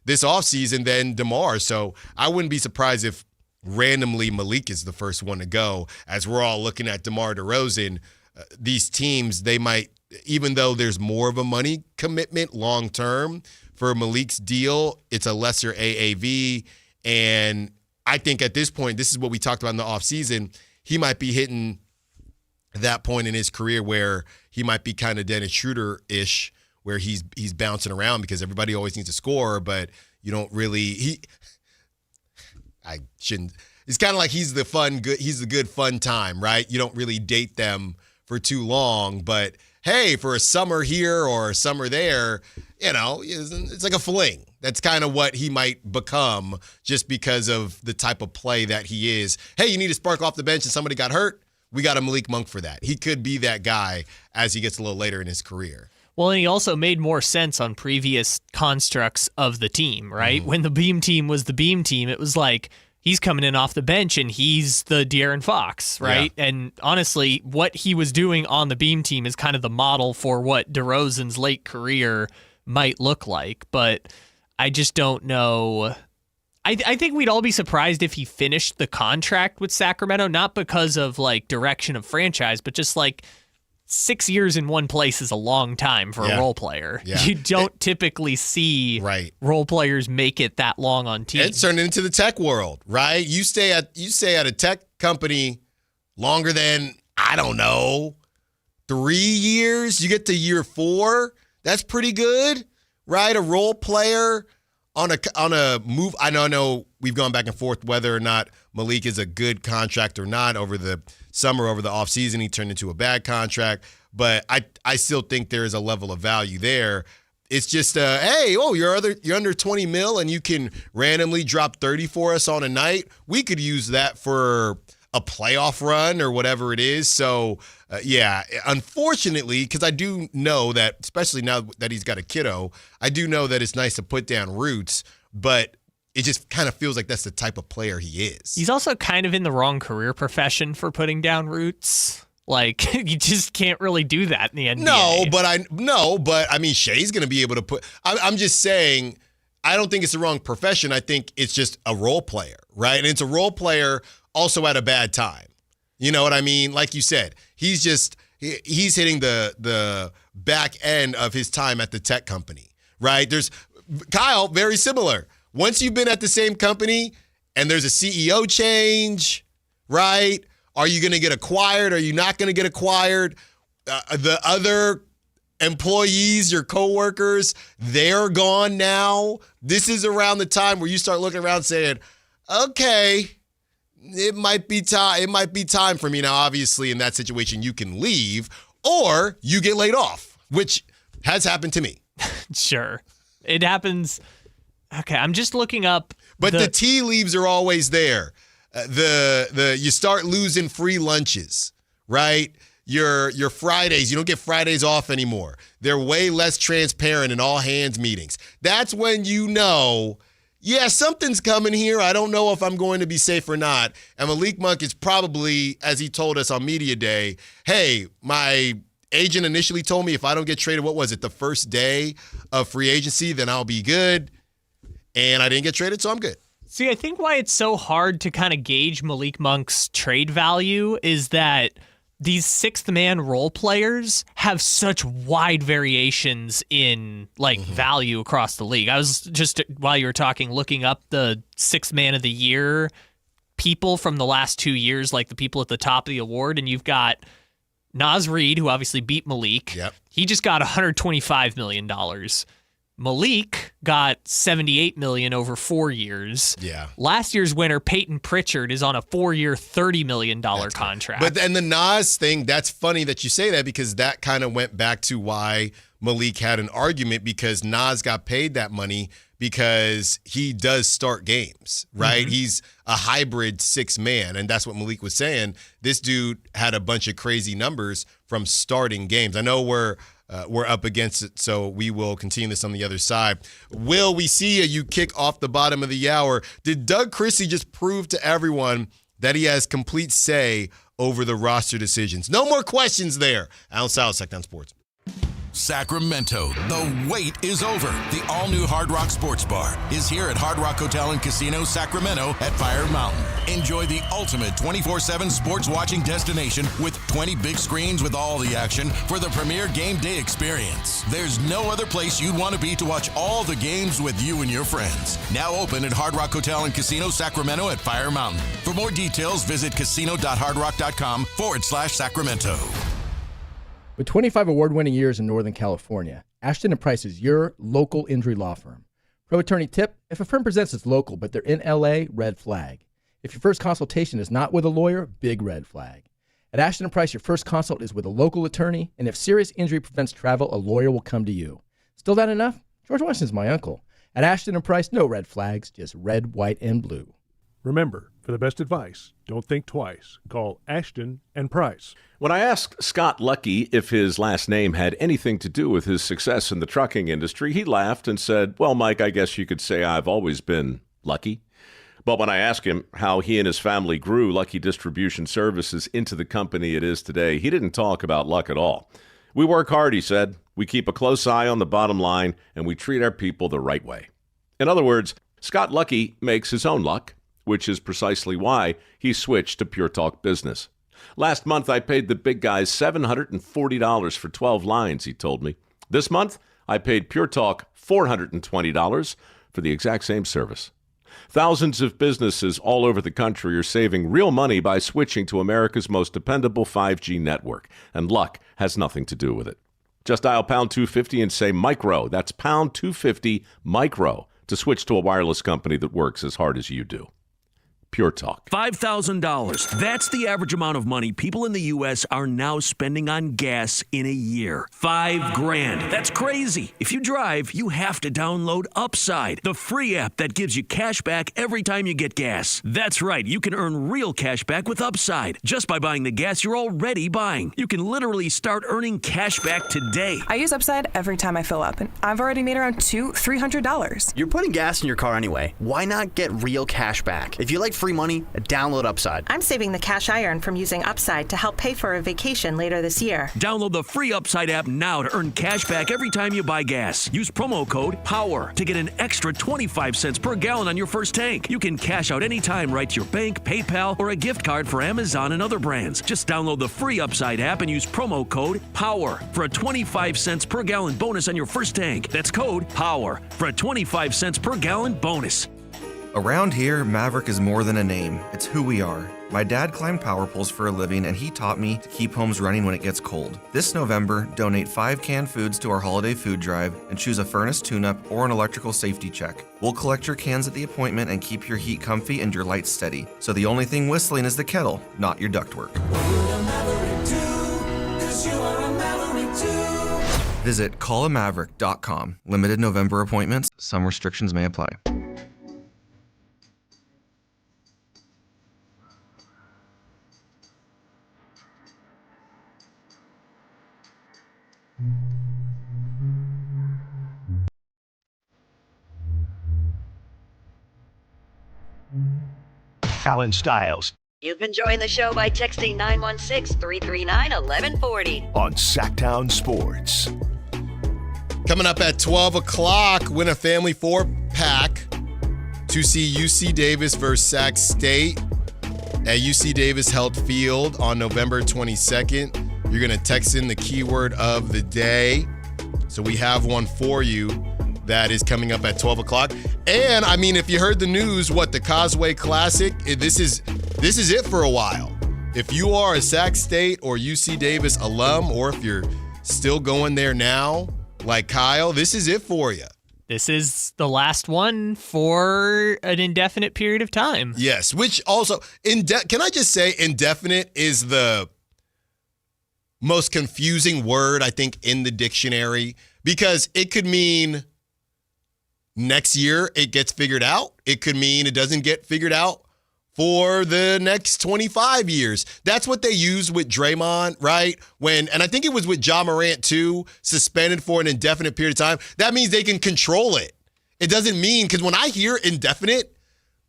offseason than DeMar. So I wouldn't be surprised if randomly Malik is the first one to go. As we're all looking at DeMar DeRozan, these teams, they might, even though there's more of a money commitment long term for Malik's deal, it's a lesser AAV. And I think at this point, this is what we talked about in the offseason, he might be hitting that point in his career where he might be kind of Dennis Schroeder-ish, where he's bouncing around because everybody always needs to score, but you don't really it's kind of like he's the good fun time, right? You don't really date them for too long, but hey, for a summer here or a summer there, it's like a fling. That's kind of what he might become just because of the type of play that he is. Hey, you need to spark off the bench and somebody got hurt? We got a Malik Monk for that. He could be that guy as he gets a little later in his career. Well, and he also made more sense on previous constructs of the team, right? When the Beam team was the Beam team, it was like he's coming in off the bench and he's the De'Aaron Fox, right? Yeah. And honestly, what he was doing on the Beam team is kind of the model for what DeRozan's late career might look like. But I just don't know. I think we'd all be surprised if he finished the contract with Sacramento, not because of like direction of franchise, but just like 6 years in one place is a long time for a role player. Yeah. You don't typically see role players make it that long on teams. It's turned into the tech world, right? You stay at a tech company longer than, I don't know, 3 years. You get to year 4. That's pretty good, right? A role player on a move. I know we've gone back and forth whether or not Malik is a good contract or not. Over the summer, over the offseason, he turned into a bad contract. But I still think there is a level of value there. It's just, you're under 20 mil and you can randomly drop 30 for us on a night. We could use that for a playoff run or whatever it is. So, unfortunately, because I do know that, especially now that he's got a kiddo, I do know that it's nice to put down roots, but it just kind of feels like that's the type of player he is. He's also kind of in the wrong career profession for putting down roots. Like, you just can't really do that in the NBA. No, but I mean, Shai's going to be able to put. I'm just saying, I don't think it's the wrong profession. I think it's just a role player, right? And it's a role player also at a bad time. You know what I mean? Like you said, he's hitting the back end of his time at the tech company, right? There's Kyle, very similar. Once you've been at the same company and there's a CEO change, right? Are you going to get acquired? Are you not going to get acquired? The other employees, your coworkers, they're gone now. This is around the time where you start looking around saying, okay, it might be time. It might be time for me now. Obviously, in that situation, you can leave or you get laid off, which has happened to me. Sure. It happens. Okay, I'm just looking up. But the tea leaves are always there. You start losing free lunches, right? Your Fridays, you don't get Fridays off anymore. They're way less transparent in all hands meetings. That's when you know, something's coming here. I don't know if I'm going to be safe or not. And Malik Monk is probably, as he told us on Media Day, hey, my agent initially told me if I don't get traded, what was it, the first day of free agency, then I'll be good. And I didn't get traded, so I'm good. See, I think why it's so hard to kind of gauge Malik Monk's trade value is that these sixth man role players have such wide variations in value across the league. I was just, while you were talking, looking up the sixth man of the year people from the last 2 years, like the people at the top of the award, and you've got Naz Reid, who obviously beat Malik. Yep. He just got $125 million. Malik got $78 million over 4 years. Yeah. Last year's winner, Peyton Pritchard, is on a 4-year, $30 million contract. But then the Nas thing, that's funny that you say that because that kind of went back to why Malik had an argument, because Nas got paid that money because he does start games, right? Mm-hmm. He's a hybrid six man, and that's what Malik was saying. This dude had a bunch of crazy numbers from starting games. I know we're we're up against it, so we will continue this on the other side. Will, we see you kick off the bottom of the hour. Did Doug Christie just prove to everyone that he has complete say over the roster decisions? No more questions there. Allen Stiles, Sactown Sports. Sacramento, the wait is over. The all-new Hard Rock Sports Bar is here at Hard Rock Hotel and Casino Sacramento at Fire Mountain. Enjoy the ultimate 24/7 sports watching destination with 20 big screens with all the action for the premier game day experience. There's no other place you'd want to be to watch all the games with you and your friends. Now open at Hard Rock Hotel and Casino Sacramento at Fire Mountain. For more details, visit casino.hardrock.com/Sacramento. With 25 award-winning years in Northern California, Ashton & Price is your local injury law firm. Pro attorney tip: if a firm presents it's local but they're in LA, red flag. If your first consultation is not with a lawyer, big red flag. At Ashton & Price, your first consult is with a local attorney, and if serious injury prevents travel, a lawyer will come to you. Still not enough? George Washington's my uncle. At Ashton & Price, no red flags, just red, white, and blue. Remember, for the best advice, don't think twice. Call Ashton & Price. When I asked Scott Lucky if his last name had anything to do with his success in the trucking industry, he laughed and said, "Well, Mike, I guess you could say I've always been lucky." But when I asked him how he and his family grew Lucky Distribution Services into the company it is today, he didn't talk about luck at all. "We work hard," he said. "We keep a close eye on the bottom line, and we treat our people the right way." In other words, Scott Lucky makes his own luck, which is precisely why he switched to Pure Talk Business. "Last month, I paid the big guys $740 for 12 lines," he told me. "This month, I paid Pure Talk $420 for the exact same service." Thousands of businesses all over the country are saving real money by switching to America's most dependable 5G network, and luck has nothing to do with it. Just dial pound 250 and say micro. That's pound 250 micro to switch to a wireless company that works as hard as you do. Pure Talk. $5,000. That's the average amount of money people in the U.S. are now spending on gas in a year. $5,000. That's crazy. If you drive, you have to download Upside, the free app that gives you cash back every time you get gas. That's right. You can earn real cash back with Upside just by buying the gas you're already buying. You can literally start earning cash back today. I use Upside every time I fill up, and I've already made around $300. You're putting gas in your car anyway. Why not get real cash back? If you like free money, download Upside. I'm saving the cash I earn from using Upside to help pay for a vacation later this year. Download the free Upside app now to earn cash back every time you buy gas. Use promo code POWER to get an extra 25 cents per gallon on your first tank. You can cash out anytime right to your bank, PayPal, or a gift card for Amazon and other brands. Just download the free Upside app and use promo code POWER for a 25 cents per gallon bonus on your first tank. That's code POWER for a 25 cents per gallon bonus. Around here, Maverick is more than a name. It's who we are. My dad climbed power poles for a living, and he taught me to keep homes running when it gets cold. This November, donate 5 canned foods to our holiday food drive and choose a furnace tune-up or an electrical safety check. We'll collect your cans at the appointment and keep your heat comfy and your lights steady. So the only thing whistling is the kettle, not your ductwork. Visit callamaverick.com. Limited November appointments. Some restrictions may apply. Allen Stiles You've been joining the show by texting 916-339-1140. on Sactown Sports. Coming up at 12 o'clock, win a family 4-pack to see UC Davis versus Sac State at UC Davis Health Field on November 22nd. You're going to text in the keyword of the day. So we have one for you that is coming up at 12 o'clock. And, I mean, if you heard the news, the Causeway Classic, this is it for a while. If you are a Sac State or UC Davis alum, or if you're still going there now, like Kyle, this is it for you. This is the last one for an indefinite period of time. Yes, which also, can I just say indefinite is the most confusing word, I think, in the dictionary, because it could mean next year it gets figured out. It could mean it doesn't get figured out for the next 25 years. That's what they used with Draymond, right? And I think it was with Ja Morant too, suspended for an indefinite period of time. That means they can control it. It doesn't mean, because when I hear indefinite,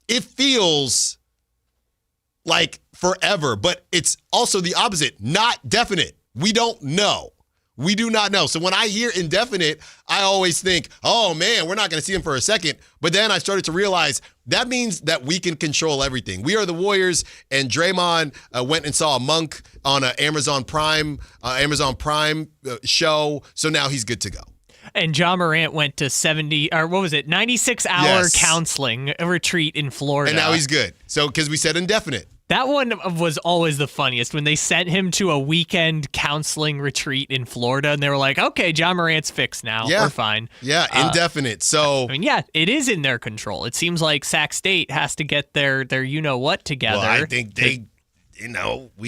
it feels like forever, but it's also the opposite, not definite. We don't know. We do not know. So when I hear indefinite, I always think, oh man, we're not going to see him for a second. But then I started to realize that means that we can control everything. We are the Warriors, and Draymond went and saw a monk on an Amazon Prime show. So now he's good to go. And Ja Morant went to 96-hour counseling retreat in Florida. And now he's good. So because we said indefinite. That one was always the funniest when they sent him to a weekend counseling retreat in Florida, and they were like, okay, Ja Morant's fixed now. Yeah. We're fine. Yeah, indefinite. So I mean, yeah, it is in their control. It seems like Sac State has to get their you-know-what together. Well, I think we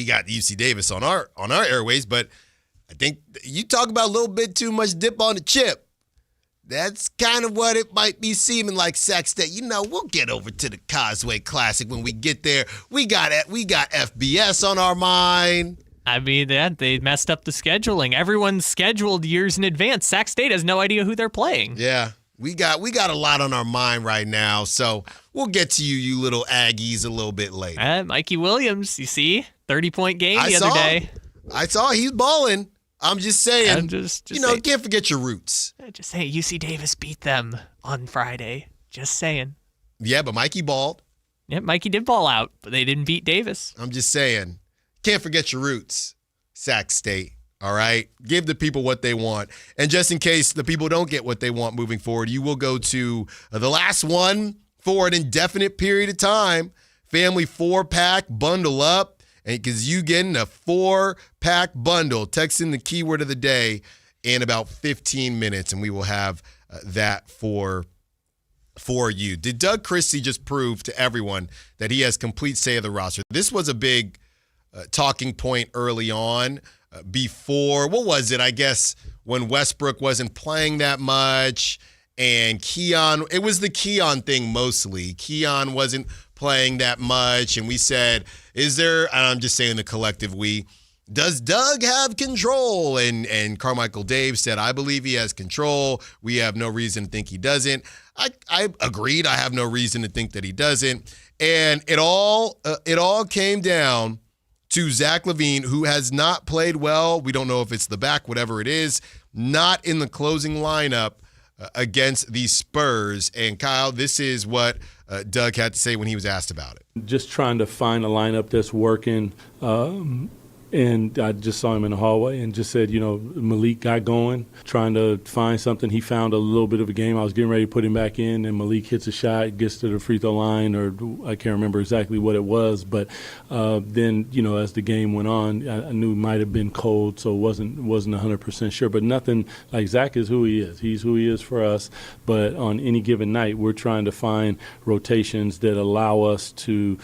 got UC Davis on our airways, but I think you talk about a little bit too much dip on the chip. That's kind of what it might be seeming like, Sac State. We'll get over to the Causeway Classic when we get there. We got FBS on our mind. I mean, they messed up the scheduling. Everyone's scheduled years in advance. Sac State has no idea who they're playing. Yeah, we got a lot on our mind right now, so we'll get to you little Aggies, a little bit later. Mikey Williams, you see? 30-point game the other day. I saw he's balling. I'm just saying, saying. Can't forget your roots. Just saying, UC Davis beat them on Friday. Just saying. Yeah, but Mikey balled. Yeah, Mikey did ball out, but they didn't beat Davis. I'm just saying, can't forget your roots, Sac State. All right? Give the people what they want. And just in case the people don't get what they want moving forward, you will go to the last one for an indefinite period of time. Family 4-pack, bundle up. And because you getting a 4-pack bundle, text in the keyword of the day in about 15 minutes, and we will have that for you. Did Doug Christie just prove to everyone that he has complete say of the roster? This was a big talking point early on before, what was it, I guess, when Westbrook wasn't playing that much, and Keon, it was the Keon thing mostly. Keon wasn't playing that much, and we said, and I'm just saying the collective we, does Doug have control? And Carmichael Dave said, I believe he has control. We have no reason to think he doesn't. I agreed. I have no reason to think that he doesn't. And it all came down to Zach LaVine, who has not played well. We don't know if it's the back, whatever it is, not in the closing lineup against the Spurs. And Kyle, this is what Doug had to say when he was asked about it. Just trying to find a lineup that's working. And I just saw him in the hallway and just said, Malik got going, trying to find something. He found a little bit of a game. I was getting ready to put him back in, and Malik hits a shot, gets to the free throw line, or I can't remember exactly what it was. But then, as the game went on, I knew it might have been cold, so wasn't 100% sure. But nothing, like Zach is who he is. He's who he is for us. But on any given night, we're trying to find rotations that allow us to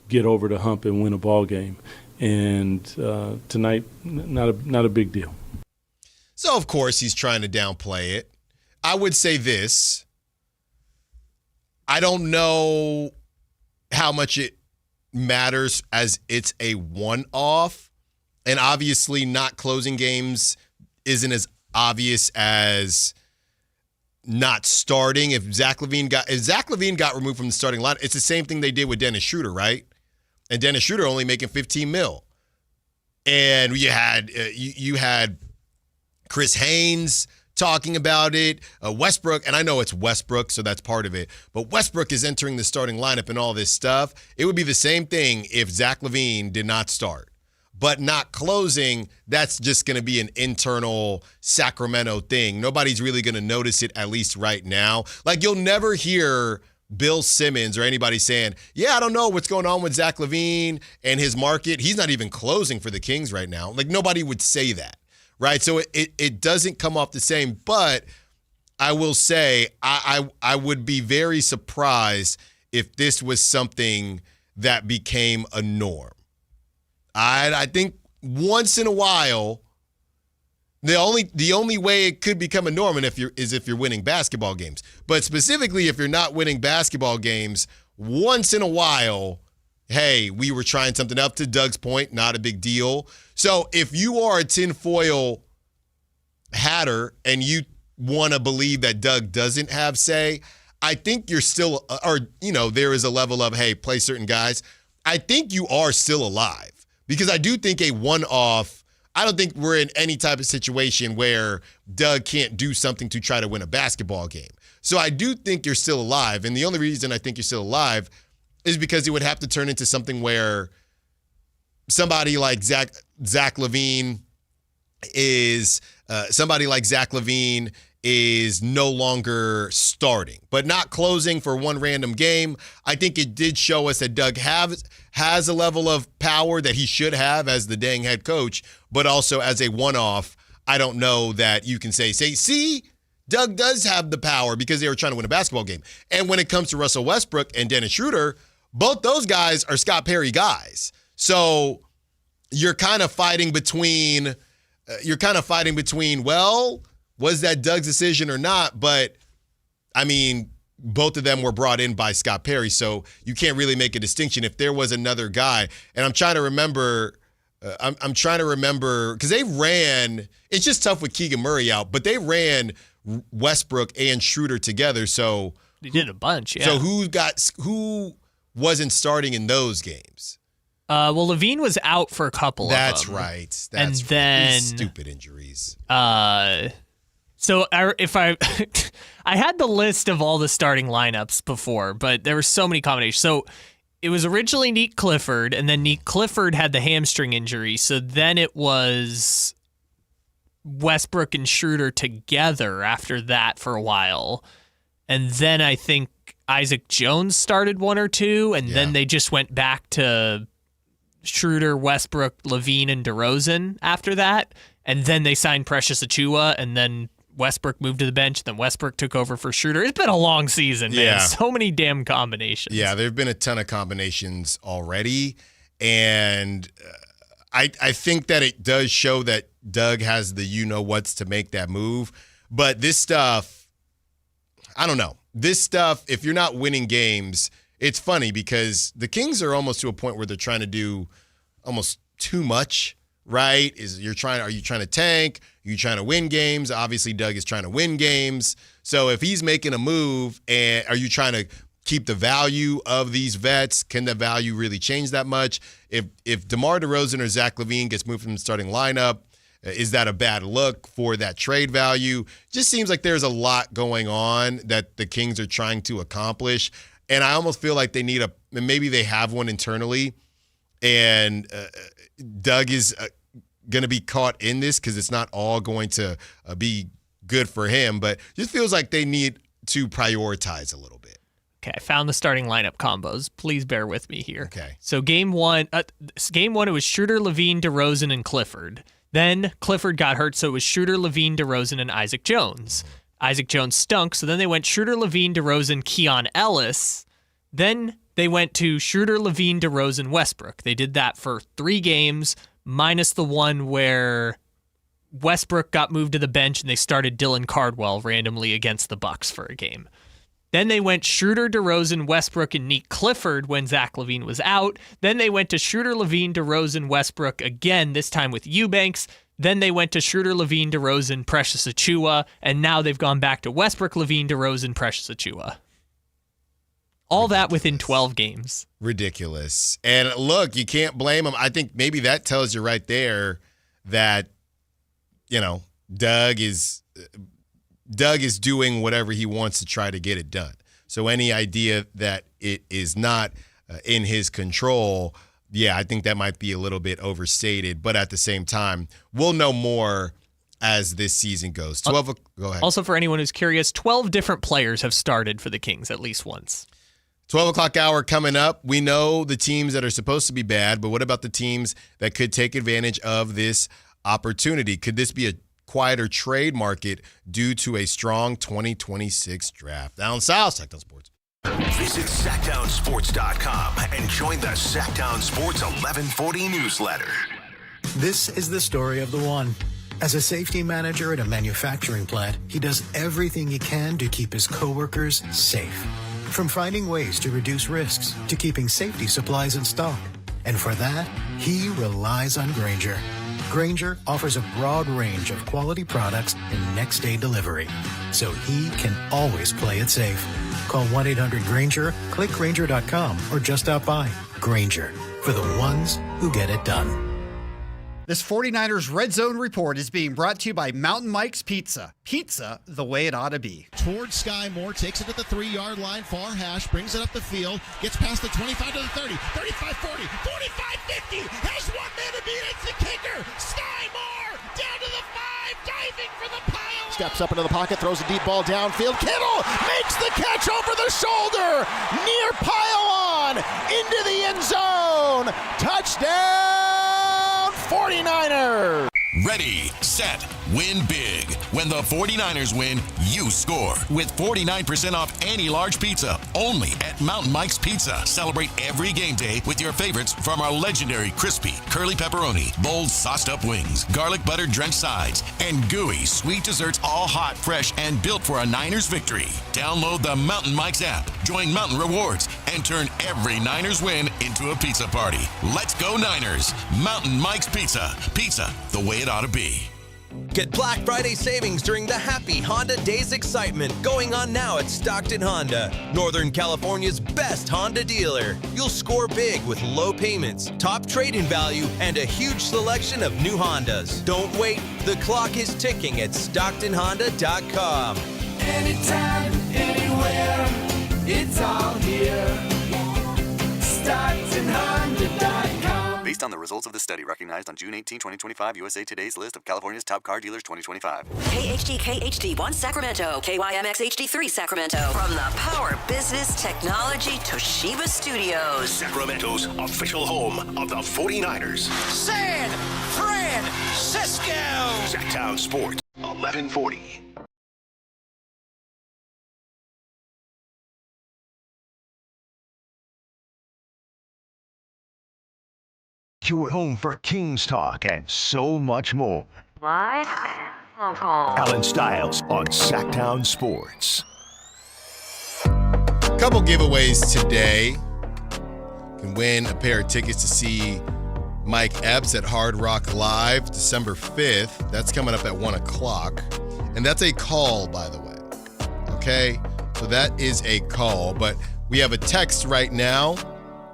get over the hump and win a ball game. And tonight, not a big deal. So, of course, he's trying to downplay it. I would say this. I don't know how much it matters as it's a one-off. And obviously not closing games isn't as obvious as not starting. If Zach LaVine got removed from the starting line, it's the same thing they did with Dennis Schroeder, right? And Dennis Schroeder only making $15 million. And you had Chris Haynes talking about it, Westbrook, and I know it's Westbrook, so that's part of it. But Westbrook is entering the starting lineup and all this stuff. It would be the same thing if Zach LaVine did not start. But not closing, that's just going to be an internal Sacramento thing. Nobody's really going to notice it, at least right now. Like, you'll never hear Bill Simmons or anybody saying, yeah, I don't know what's going on with Zach LaVine and his market. He's not even closing for the Kings right now. Like, nobody would say that, right? So it doesn't come off the same. But I will say I would be very surprised if this was something that became a norm. I think once in a while, the only way it could become a norm is if you're winning basketball games. But specifically, if you're not winning basketball games, once in a while, hey, we were trying something up. To Doug's point, not a big deal. So if you are a tinfoil hatter and you want to believe that Doug doesn't have say, I think you're still, there is a level of, hey, play certain guys. I think you are still alive because I do think a one-off, I don't think we're in any type of situation where Doug can't do something to try to win a basketball game. So I do think you're still alive. And the only reason I think you're still alive is because it would have to turn into something where somebody like Zach LaVine is no longer starting, but not closing for one random game. I think it did show us that Doug has a level of power that he should have as the dang head coach, but also as a one-off, I don't know that you can say, see, Doug does have the power because they were trying to win a basketball game. And when it comes to Russell Westbrook and Dennis Schroeder, both those guys are Scott Perry guys. So you're kind of fighting between, well, was that Doug's decision or not? But, I mean, both of them were brought in by Scott Perry, so you can't really make a distinction. If there was another guy, and I'm trying to remember, because they ran, it's just tough with Keegan Murray out, but they ran Westbrook and Schroeder together. So they did a bunch, yeah. So who wasn't starting in those games? Well, LaVine was out for a couple of them. That's right. Then these stupid injuries. So if I had the list of all the starting lineups before, but there were so many combinations. So it was originally Neek Clifford, and then Neek Clifford had the hamstring injury. So then it was Westbrook and Schroeder together after that for a while. And then I think Isaac Jones started one or two, and then they just went back to Schroeder, Westbrook, LaVine, and DeRozan after that. And then they signed Precious Achiuwa, and then Westbrook moved to the bench, then Westbrook took over for Schroeder. It's been a long season, man. Yeah. So many damn combinations. Yeah, there have been a ton of combinations already. And I think that it does show that Doug has the you-know-whats to make that move. But this stuff, I don't know. This stuff, if you're not winning games, it's funny because the Kings are almost to a point where they're trying to do almost too much, right? Are you trying to tank? Are you trying to win games? Obviously, Doug is trying to win games. So if he's making a move, and are you trying to keep the value of these vets? Can the value really change that much? If DeMar DeRozan or Zach LaVine gets moved from the starting lineup, is that a bad look for that trade value? Just seems like there's a lot going on that the Kings are trying to accomplish. And I almost feel like they need maybe they have one internally, and Doug is going to be caught in this because it's not all going to be good for him, but just feels like they need to prioritize a little bit. Okay, I found the starting lineup combos. Please bear with me here. Okay. So game one, it was Schroeder, LaVine, DeRozan, and Clifford. Then Clifford got hurt, so it was Schroeder, LaVine, DeRozan, and Isaac Jones. Isaac Jones stunk, so then they went Schroeder, LaVine, DeRozan, Keon Ellis. Then they went to Schroeder, LaVine, DeRozan, Westbrook. They did that for 3 games, minus the one where Westbrook got moved to the bench and they started Dylan Cardwell randomly against the Bucks for a game. Then they went Schroeder, DeRozan, Westbrook, and Neek Clifford when Zach LaVine was out. Then they went to Schroeder, LaVine, DeRozan, Westbrook again, this time with Eubanks. Then they went to Schroeder, LaVine, DeRozan, Precious Achiuwa, and now they've gone back to Westbrook, LaVine, DeRozan, Precious Achiuwa. All that within 12 games. Ridiculous. And look, you can't blame him. I think maybe that tells you right there that, Doug is doing whatever he wants to try to get it done. So any idea that it is not in his control, I think that might be a little bit overstated. But at the same time, we'll know more as this season goes. Go ahead. Also, for anyone who's curious, 12 different players have started for the Kings at least once. 12 o'clock hour coming up. We know the teams that are supposed to be bad, but what about the teams that could take advantage of this opportunity? Could this be a quieter trade market due to a strong 2026 draft? Allen Stiles, Sactown Sports. Visit SactownSports.com and join the Sactown Sports 1140 newsletter. This is the story of the one. As a safety manager at a manufacturing plant, he does everything he can to keep his coworkers safe. From finding ways to reduce risks to keeping safety supplies in stock. And for that, he relies on Grainger. Grainger offers a broad range of quality products and next-day delivery, so he can always play it safe. Call 1-800-GRAINGER, click Grainger.com, or just stop by. Grainger, for the ones who get it done. This 49ers Red Zone Report is being brought to you by Mountain Mike's Pizza. Pizza the way it ought to be. Towards Sky Moore, takes it at the 3-yard line, far hash, brings it up the field, gets past the 25 to the 30, 35, 40, 45, 50, has one man to beat, it's the kicker, Sky Moore, down to the 5, diving for the pile. Steps up into the pocket, throws a deep ball downfield, Kittle makes the catch over the shoulder, near pile on, into the end zone, touchdown 49ers. Ready, set, win big. When the 49ers win, you score. With 49% off any large pizza, only at Mountain Mike's Pizza. Celebrate every game day with your favorites from our legendary crispy, curly pepperoni, bold sauced up wings, garlic butter drenched sides, and gooey sweet desserts, all hot, fresh, and built for a Niners victory. Download the Mountain Mike's app, join Mountain Rewards, and turn every Niners win into a pizza party. Let's go Niners! Mountain Mike's Pizza. Pizza the way it ought to be. Get Black Friday savings during the Happy Honda Days excitement going on now at Stockton Honda, Northern California's best Honda dealer. You'll score big with low payments, top trade-in value, and a huge selection of new Hondas. Don't wait. The clock is ticking at StocktonHonda.com. Anytime, anywhere, it's all here. StocktonHonda.com. Based on the results of the study recognized on June 18, 2025, USA Today's list of California's top car dealers 2025. KHD1 Sacramento, KYMX HD3 Sacramento. From the Power Business Technology Toshiba Studios. Sacramento's official home of the 49ers. San Francisco. Sactown Sports, 1140. Your home for Kings talk and so much more. Live local. Allen Stiles on Sactown Sports. Couple giveaways today. You can win a pair of tickets to see Mike Epps at Hard Rock Live December 5th. That's coming up at 1 o'clock. And that's a call, by the way. Okay? So that is a call. But we have a text right now.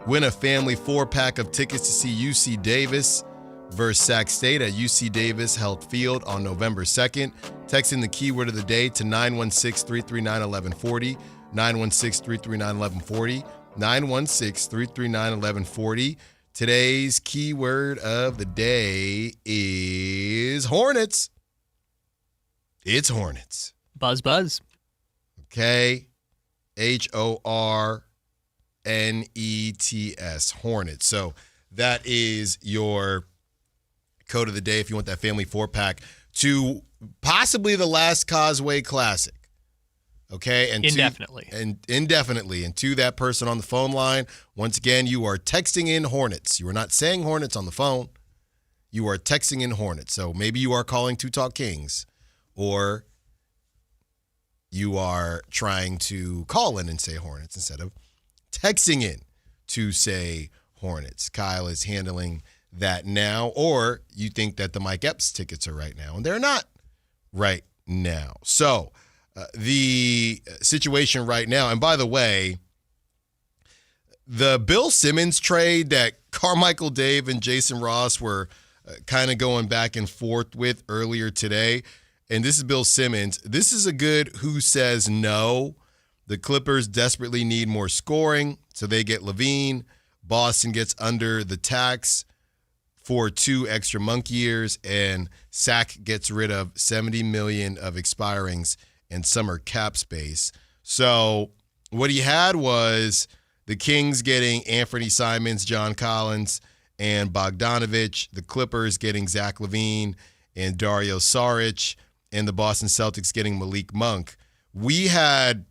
Win a family 4-pack of tickets to see UC Davis versus Sac State at UC Davis Health Field on November 2nd. Text in the keyword of the day to 916-339-1140, 916-339-1140, 916-339-1140. Today's keyword of the day is Hornets. It's Hornets. Buzz, buzz. Okay. HORNETS, Hornets. So that is your code of the day if you want that family 4-pack to possibly the last Causeway Classic. Okay? And indefinitely. Indefinitely. And to that person on the phone line, once again, you are texting in Hornets. You are not saying Hornets on the phone. You are texting in Hornets. So maybe you are calling to talk Kings, or you are trying to call in and say Hornets instead of texting in to say Hornets. Kyle is handling that now, or you think that the Mike Epps tickets are right now, and they're not right now. So the situation right now, and by the way, the Bill Simmons trade that Carmichael Dave and Jason Ross were kind of going back and forth with earlier today, and this is Bill Simmons. This is a good who says no. The Clippers desperately need more scoring, so they get Levine. Boston gets under the tax for 2 extra monkey years, and Sac gets rid of $70 million of expirings and summer cap space. So what he had was the Kings getting Anthony Simons, John Collins, and Bogdanovich. The Clippers getting Zach LaVine and Dario Saric, and the Boston Celtics getting Malik Monk. We had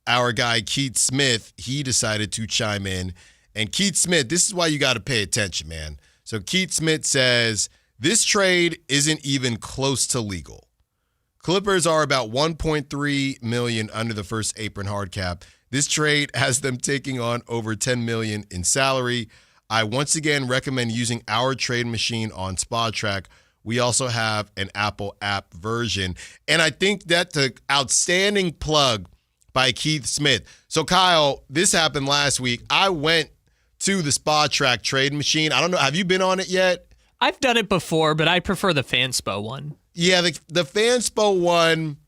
our guy Keith Smith. He decided to chime in. And Keith Smith, this is why you got to pay attention, man. So Keith Smith says, this trade isn't even close to legal. Clippers are about $1.3 million under the first apron hard cap. This trade has them taking on over $10 million in salary. I once again recommend using our trade machine on SpotTrack. We also have an Apple app version. And I think that's an outstanding plug by Keith Smith. So, Kyle, this happened last week. I went to the SpotTrack trade machine. I don't know. Have you been on it yet? I've done it before, but I prefer the Fanspo one. Yeah, the Fanspo one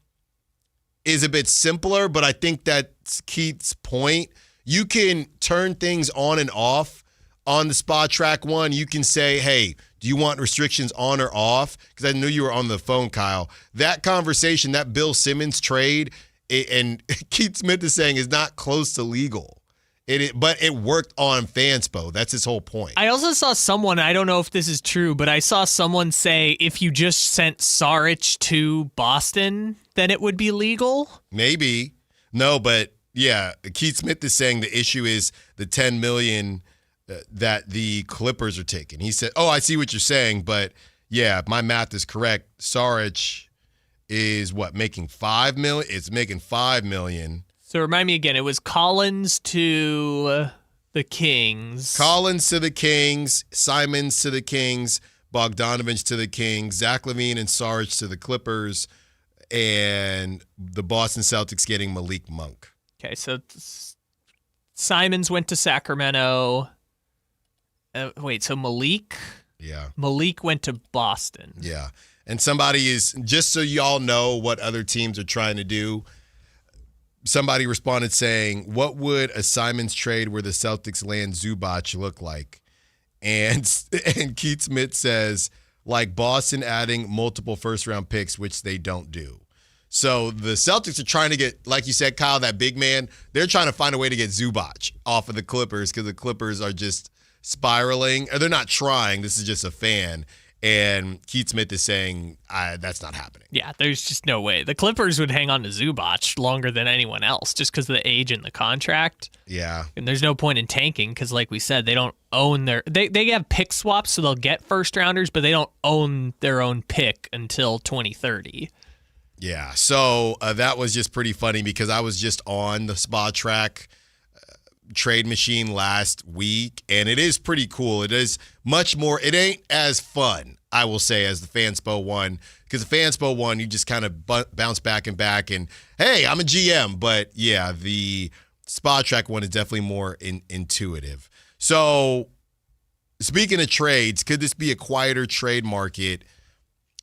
is a bit simpler, but I think that's Keith's point. You can turn things on and off on the SpotTrack one. You can say, hey, do you want restrictions on or off? Because I knew you were on the phone, Kyle. That conversation, that Bill Simmons trade, and Keith Smith is saying is not close to legal. But it worked on Fanspo. That's his whole point. I also saw someone, I don't know if this is true, but I saw someone say if you just sent Saric to Boston, then it would be legal. Maybe. No, but yeah, Keith Smith is saying the issue is the $10 million that the Clippers are taking. He said, I see what you're saying, but yeah, if my math is correct, Saric is making $5 million? It's making $5 million. So remind me again, it was Collins to the Kings. Collins to the Kings, Simons to the Kings, Bogdanovich to the Kings, Zach LaVine and Saric to the Clippers, and the Boston Celtics getting Malik Monk. Okay, so Simons went to Sacramento. So Malik? Yeah. Malik went to Boston. Yeah. And somebody is, just so y'all know what other teams are trying to do, somebody responded saying, what would a Simons trade where the Celtics land Zubac look like? And Keith Smith says, like Boston adding multiple first-round picks, which they don't do. So the Celtics are trying to get, like you said, Kyle, that big man, they're trying to find a way to get Zubac off of the Clippers because the Clippers are just spiraling. Or they're not trying. This is just a fan. And Keith Smith is saying that's not happening. Yeah, there's just no way. The Clippers would hang on to Zubac longer than anyone else just because of the age and the contract. Yeah. And there's no point in tanking because, like we said, they don't own their... They have pick swaps, so they'll get first-rounders, but they don't own their own pick until 2030. Yeah, so that was just pretty funny because I was just on the SpotTrack trade machine last week, and it is pretty cool. It is much more, it ain't as fun, I will say, as the Fanspo one, because the Fanspo one, you just kind of bounce back, and hey, I'm a GM. But yeah, the SpotTrack one is definitely more intuitive. So speaking of trades, could this be a quieter trade market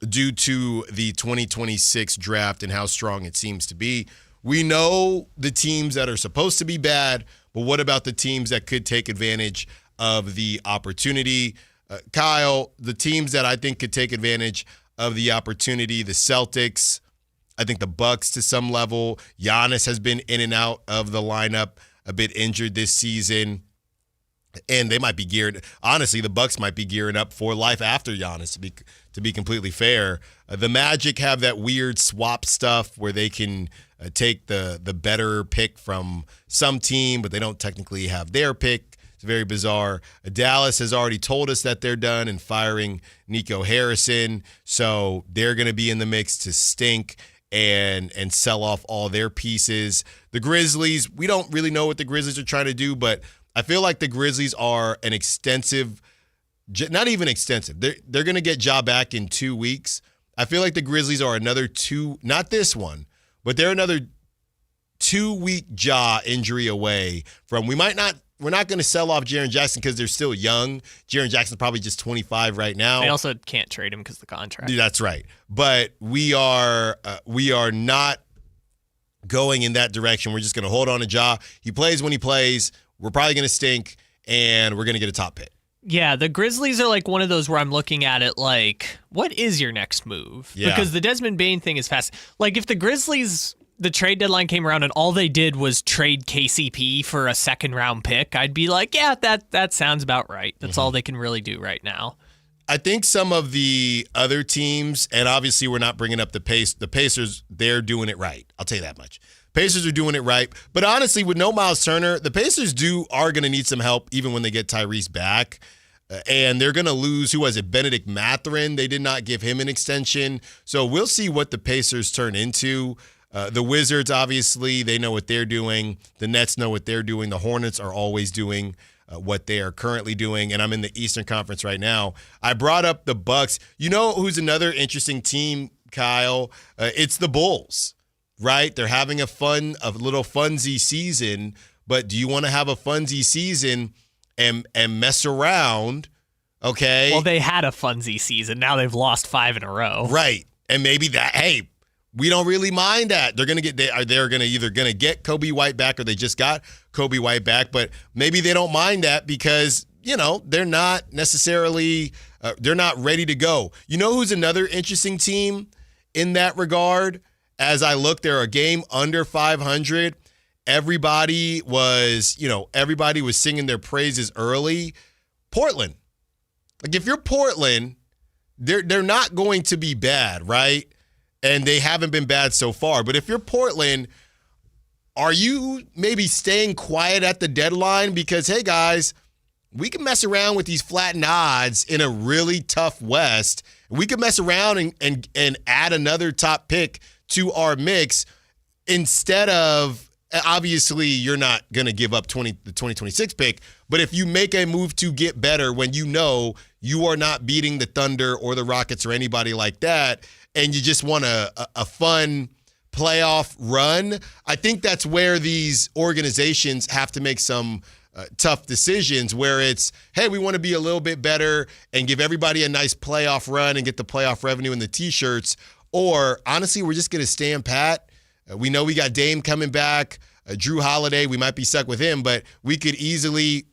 due to the 2026 draft and how strong it seems to be? We know the teams that are supposed to be bad, but what about the teams that could take advantage of the opportunity? Kyle, the teams that I think could take advantage of the opportunity, the Celtics, I think the Bucks to some level. Giannis has been in and out of the lineup, a bit injured this season. And they might be geared. Honestly, the Bucks might be gearing up for life after Giannis. To be completely fair, the Magic have that weird swap stuff where they can take the better pick from some team, but they don't technically have their pick. It's very bizarre. Dallas has already told us that they're done in firing Nico Harrison, so they're going to be in the mix to stink and sell off all their pieces. The Grizzlies, we don't really know what the Grizzlies are trying to do, but I feel like the Grizzlies are an extensive, not even extensive. They're going to get Ja back in 2 weeks. I feel like the Grizzlies are another not this one, but they're another 2-week Ja injury away from, we're not going to sell off Jaren Jackson because they're still young. Jaren Jackson's probably just 25 right now. They also can't trade him because of the contract. That's right. But we are not going in that direction. We're just going to hold on to Ja. He plays when he plays. We're probably going to stink, and we're going to get a top pick. Yeah, the Grizzlies are like one of those where I'm looking at it like, what is your next move? Yeah. Because the Desmond Bane thing is fast. Like, if the Grizzlies, the trade deadline came around and all they did was trade KCP for a second-round pick, I'd be like, yeah, that sounds about right. That's all they can really do right now. I think some of the other teams, and obviously we're not bringing up the Pacers, they're doing it right. I'll tell you that much. Pacers are doing it right. But honestly, with no Miles Turner, the Pacers are going to need some help even when they get Tyrese back. And they're going to lose, who was it, Benedict Mathurin? They did not give him an extension. So we'll see what the Pacers turn into. The Wizards, obviously, they know what they're doing. The Nets know what they're doing. The Hornets are always doing what they are currently doing. And I'm in the Eastern Conference right now. I brought up the Bucks. You know who's another interesting team, Kyle? It's the Bulls, right? They're having a little funsy season. But do you want to have a funsy season and mess around, okay? Well, they had a funsy season. Now they've lost 5 in a row. Right. And maybe that, hey, we don't really mind that. They're going to either going to get Kobe White back or they just got Kobe White back. But maybe they don't mind that because, they're not necessarily, they're not ready to go. You know who's another interesting team in that regard? As I look, they're a game under 500. Everybody was singing their praises early. Portland. Like if you're Portland, they're not going to be bad, right? And they haven't been bad so far. But if you're Portland, are you maybe staying quiet at the deadline? Because, hey, guys, we can mess around with these flattened odds in a really tough West. We could mess around and add another top pick to our mix instead of, obviously, you're not going to give up the 2026 pick, but if you make a move to get better when you know you are not beating the Thunder or the Rockets or anybody like that, and you just want a fun playoff run, I think that's where these organizations have to make some tough decisions where it's, hey, we want to be a little bit better and give everybody a nice playoff run and get the playoff revenue in the T-shirts, or honestly, we're just going to stand pat. We know we got Dame coming back. Drew Holiday, we might be stuck with him, but we could easily,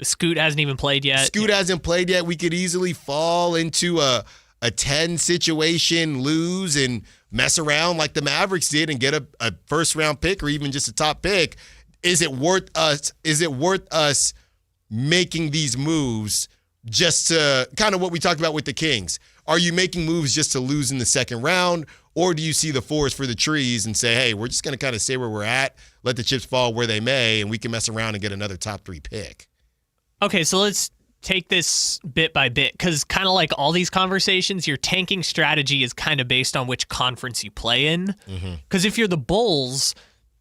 Scoot hasn't even played yet. Hasn't played yet. We could easily fall into a 10 situation, lose, and mess around like the Mavericks did and get a first-round pick or even just a top pick. Is it worth us making these moves just to kind of what we talked about with the Kings? Are you making moves just to lose in the second round? Or do you see the forest for the trees and say, hey, we're just going to kind of stay where we're at, let the chips fall where they may, and we can mess around and get another top 3 pick? Okay, so let's take this bit by bit because kind of like all these conversations, your tanking strategy is kind of based on which conference you play in. Because if you're the Bulls,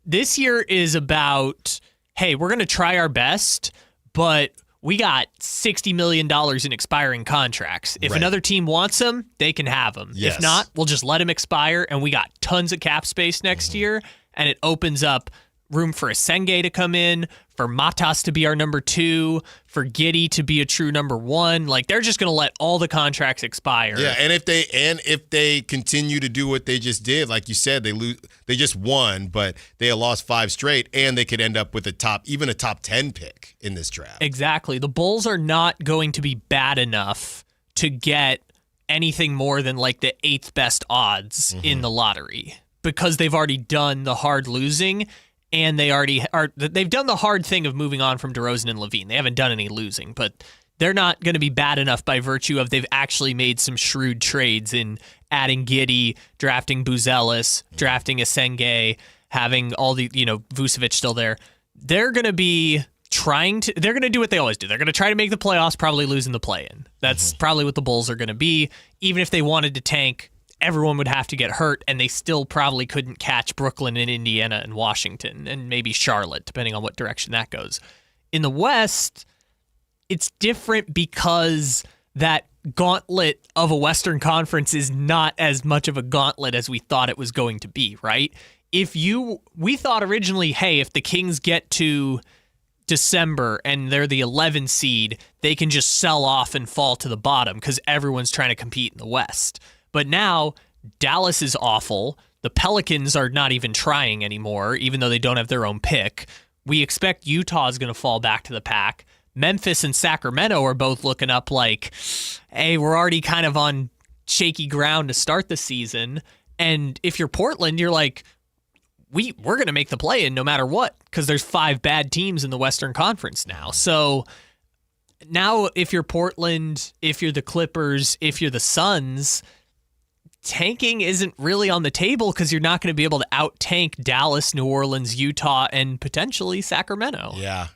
this year is about, hey, we're going to try our best, but we got $60 million in expiring contracts. If another team wants them, they can have them. Yes. If not, we'll just let them expire, and we got tons of cap space next year, and it opens up room for Senge to come in, for Matas to be our number 2, for Giddey to be a true number 1. Like, they're just going to let all the contracts expire. Yeah, and if they continue to do what they just did, like you said, they just won, but they had lost 5 straight, and they could end up with even a top 10 pick in this draft. Exactly. The Bulls are not going to be bad enough to get anything more than like the 8th best odds in the lottery because they've already done the hard losing. And they've done the hard thing of moving on from DeRozan and Levine. They haven't done any losing, but they're not going to be bad enough by virtue of they've actually made some shrewd trades in adding Giddey, drafting Buzelis, drafting Senge, having all the, Vucevic still there. They're going to be they're going to do what they always do. They're going to try to make the playoffs, probably losing the play-in. That's probably what the Bulls are going to be. Even if they wanted to tank, everyone would have to get hurt, and they still probably couldn't catch Brooklyn and Indiana and Washington and maybe Charlotte, depending on what direction that goes. In the West, it's different because that gauntlet of a Western Conference is not as much of a gauntlet as we thought it was going to be, right? We thought originally, hey, if the Kings get to December and they're the 11 seed, they can just sell off and fall to the bottom because everyone's trying to compete in the West. But now Dallas is awful. The Pelicans are not even trying anymore, even though they don't have their own pick. We expect Utah is going to fall back to the pack. Memphis and Sacramento are both looking up like, hey, we're already kind of on shaky ground to start the season. And if you're Portland, you're like, we're going to make the play-in no matter what because there's 5 bad teams in the Western Conference now. So now if you're Portland, if you're the Clippers, if you're the Suns, tanking isn't really on the table because you're not going to be able to out-tank Dallas, New Orleans, Utah, and potentially Sacramento. Yeah.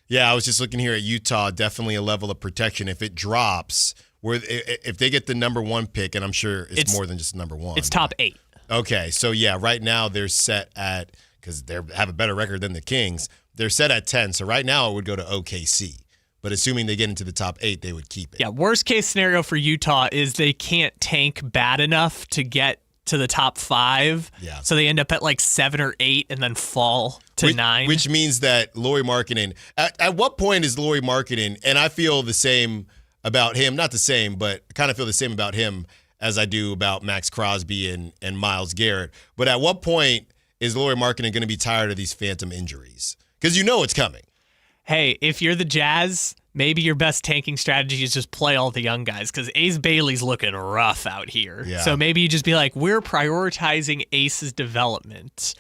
Yeah, I was just looking here at Utah. Definitely a level of protection. If it drops, if they get the number 1 pick, and I'm sure it's more than just number 1. It's top 8. Okay, so yeah, right now they're set at, because they have a better record than the Kings, they're set at 10. So right now it would go to OKC. But assuming they get into the top 8, they would keep it. Yeah, worst case scenario for Utah is they can't tank bad enough to get to the top 5. Yeah. So they end up at like 7 or 8 and then fall to 9. Which means that Lauri Markkanen, at what point is Lauri Markkanen, and I feel the same about him, not the same, but kind of feel the same about him as I do about Max Crosby and Myles Garrett. But at what point is Lauri Markkanen going to be tired of these phantom injuries? Because you know it's coming. Hey, if you're the Jazz, maybe your best tanking strategy is just play all the young guys because Ace Bailey's looking rough out here. Yeah. So maybe you just be like, we're prioritizing Ace's development.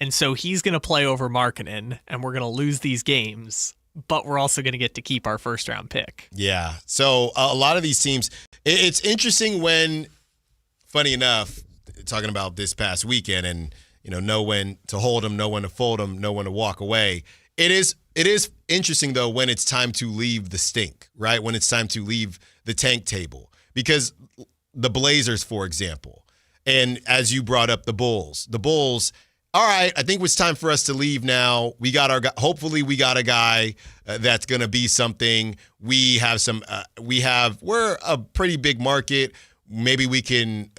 And so he's going to play over Markkanen, and we're going to lose these games, but we're also going to get to keep our first-round pick. Yeah. So a lot of these teams, it's interesting when, funny enough, talking about this past weekend and, know when to hold them, know when to fold them, know when to walk away. It is interesting, though, when it's time to leave the stink, right? When it's time to leave the tank table. Because the Blazers, for example, and as you brought up, the Bulls, all right, I think it's time for us to leave now. We got our guy. Hopefully we got a guy that's going to be something. We have some, we're a pretty big market. Maybe we can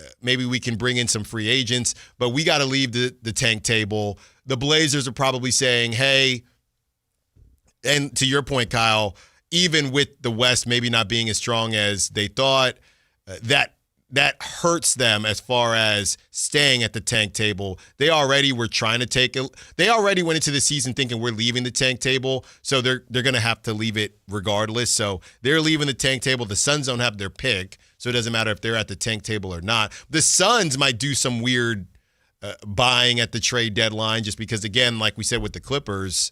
bring in some free agents, but we got to leave the tank table. The Blazers are probably saying, hey, and to your point, Kyle, even with the West maybe not being as strong as they thought, that hurts them as far as staying at the tank table. They already were trying to take it. They already went into the season thinking we're leaving the tank table, so they're going to have to leave it regardless. So they're leaving the tank table. The Suns don't have their pick, so it doesn't matter if they're at the tank table or not. The Suns might do some weird buying at the trade deadline just because, again, like we said with the Clippers,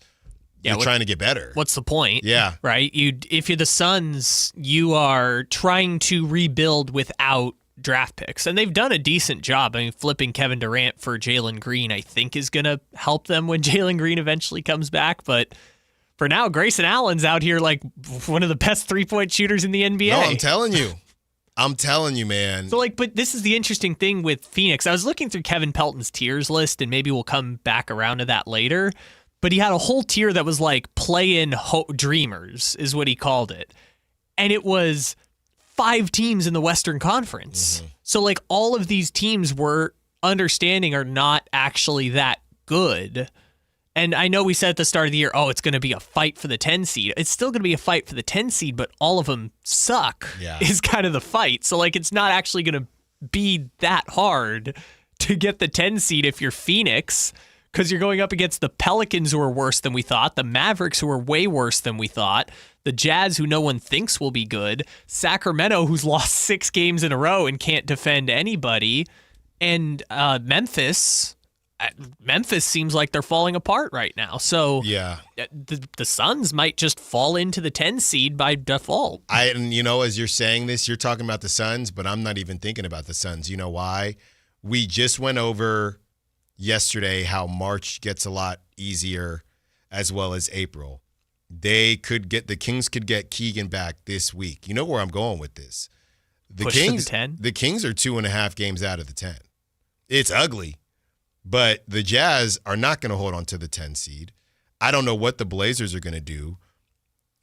you're trying to get better. What's the point? Yeah. Right? If you're the Suns, you are trying to rebuild without draft picks. And they've done a decent job. I mean, flipping Kevin Durant for Jalen Green, I think, is going to help them when Jalen Green eventually comes back. But for now, Grayson Allen's out here like one of the best three-point shooters in the NBA. No, I'm telling you, man. So, but this is the interesting thing with Phoenix. I was looking through Kevin Pelton's tiers list, and maybe we'll come back around to that later. But he had a whole tier that was like play-in dreamers, is what he called it. And it was 5 teams in the Western Conference. Mm-hmm. So, all of these teams we're understanding are not actually that good. And I know we said at the start of the year, it's going to be a fight for the 10 seed. It's still going to be a fight for the 10 seed, but all of them suck is kind of the fight. So, it's not actually going to be that hard to get the 10 seed if you're Phoenix, because you're going up against the Pelicans, who are worse than we thought, the Mavericks, who are way worse than we thought, the Jazz, who no one thinks will be good, Sacramento, who's lost 6 games in a row and can't defend anybody, and Memphis. Memphis seems like they're falling apart right now. So the Suns might just fall into the 10 seed by default. And as you're saying this, you're talking about the Suns, but I'm not even thinking about the Suns. You know why? We just went over yesterday how March gets a lot easier as well as April. The Kings could get Keegan back this week. You know where I'm going with this. The Kings are 2.5 games out of the 10. It's ugly, but the Jazz are not going to hold on to the 10 seed. I don't know what the Blazers are going to do.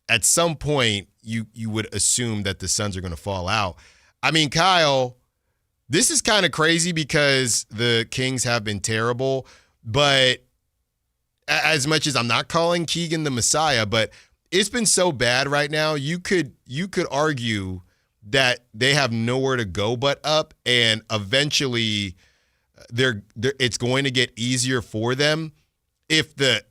At some point, you would assume that the Suns are going to fall out. I mean, Kyle, this is kind of crazy because the Kings have been terrible, but as much as I'm not calling Keegan the Messiah, but it's been so bad right now, you could argue that they have nowhere to go but up, and eventually it's going to get easier for them. If the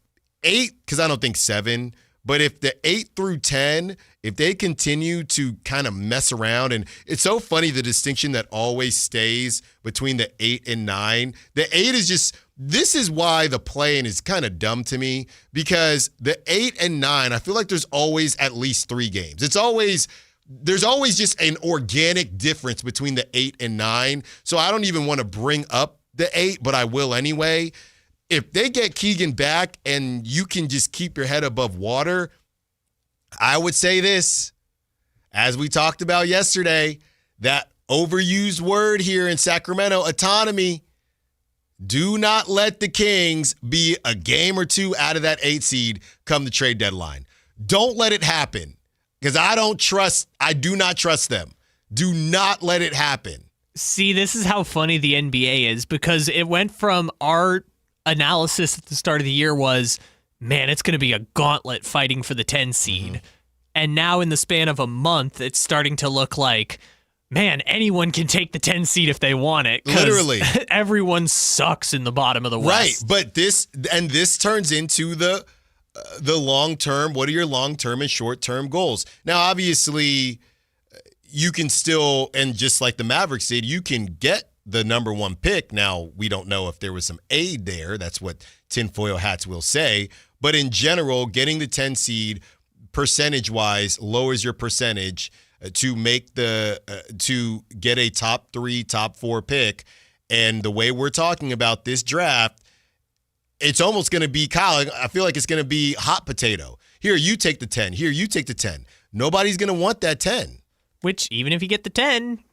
8, because I don't think 7, but if the 8 through 10, if they continue to kind of mess around, and it's so funny the distinction that always stays between the 8 and 9. The 8 is just, this is why the play-in is kind of dumb to me, because the 8 and 9, I feel like there's always at least 3 games. There's always just an organic difference between the 8 and 9. So I don't even want to bring up the 8, but I will anyway. If they get Keegan back and you can just keep your head above water, I would say this, as we talked about yesterday, that overused word here in Sacramento, autonomy. Do not let the Kings be a game or two out of that 8 seed come the trade deadline. Don't let it happen, because I do not trust them. Do not let it happen. See, this is how funny the NBA is, because it went from our analysis at the start of the year was, man, it's going to be a gauntlet fighting for the 10 seed. Mm-hmm. And now in the span of a month, it's starting to look like, man, anyone can take the 10 seed if they want it. Literally. Everyone sucks in the bottom of the West. Right, but this turns into the long-term, what are your long-term and short-term goals? Now, obviously, you can still, and just like the Mavericks did, you can get the number 1 pick. Now, we don't know if there was some aid there. That's what tinfoil hats will say. But in general, getting the 10 seed percentage-wise lowers your percentage to make to get a top 3, top 4 pick. And the way we're talking about this draft, it's almost going to be, Kyle, I feel like it's going to be hot potato. Here, you take the 10. Here, you take the 10. Nobody's going to want that 10. Which, even if you get the 10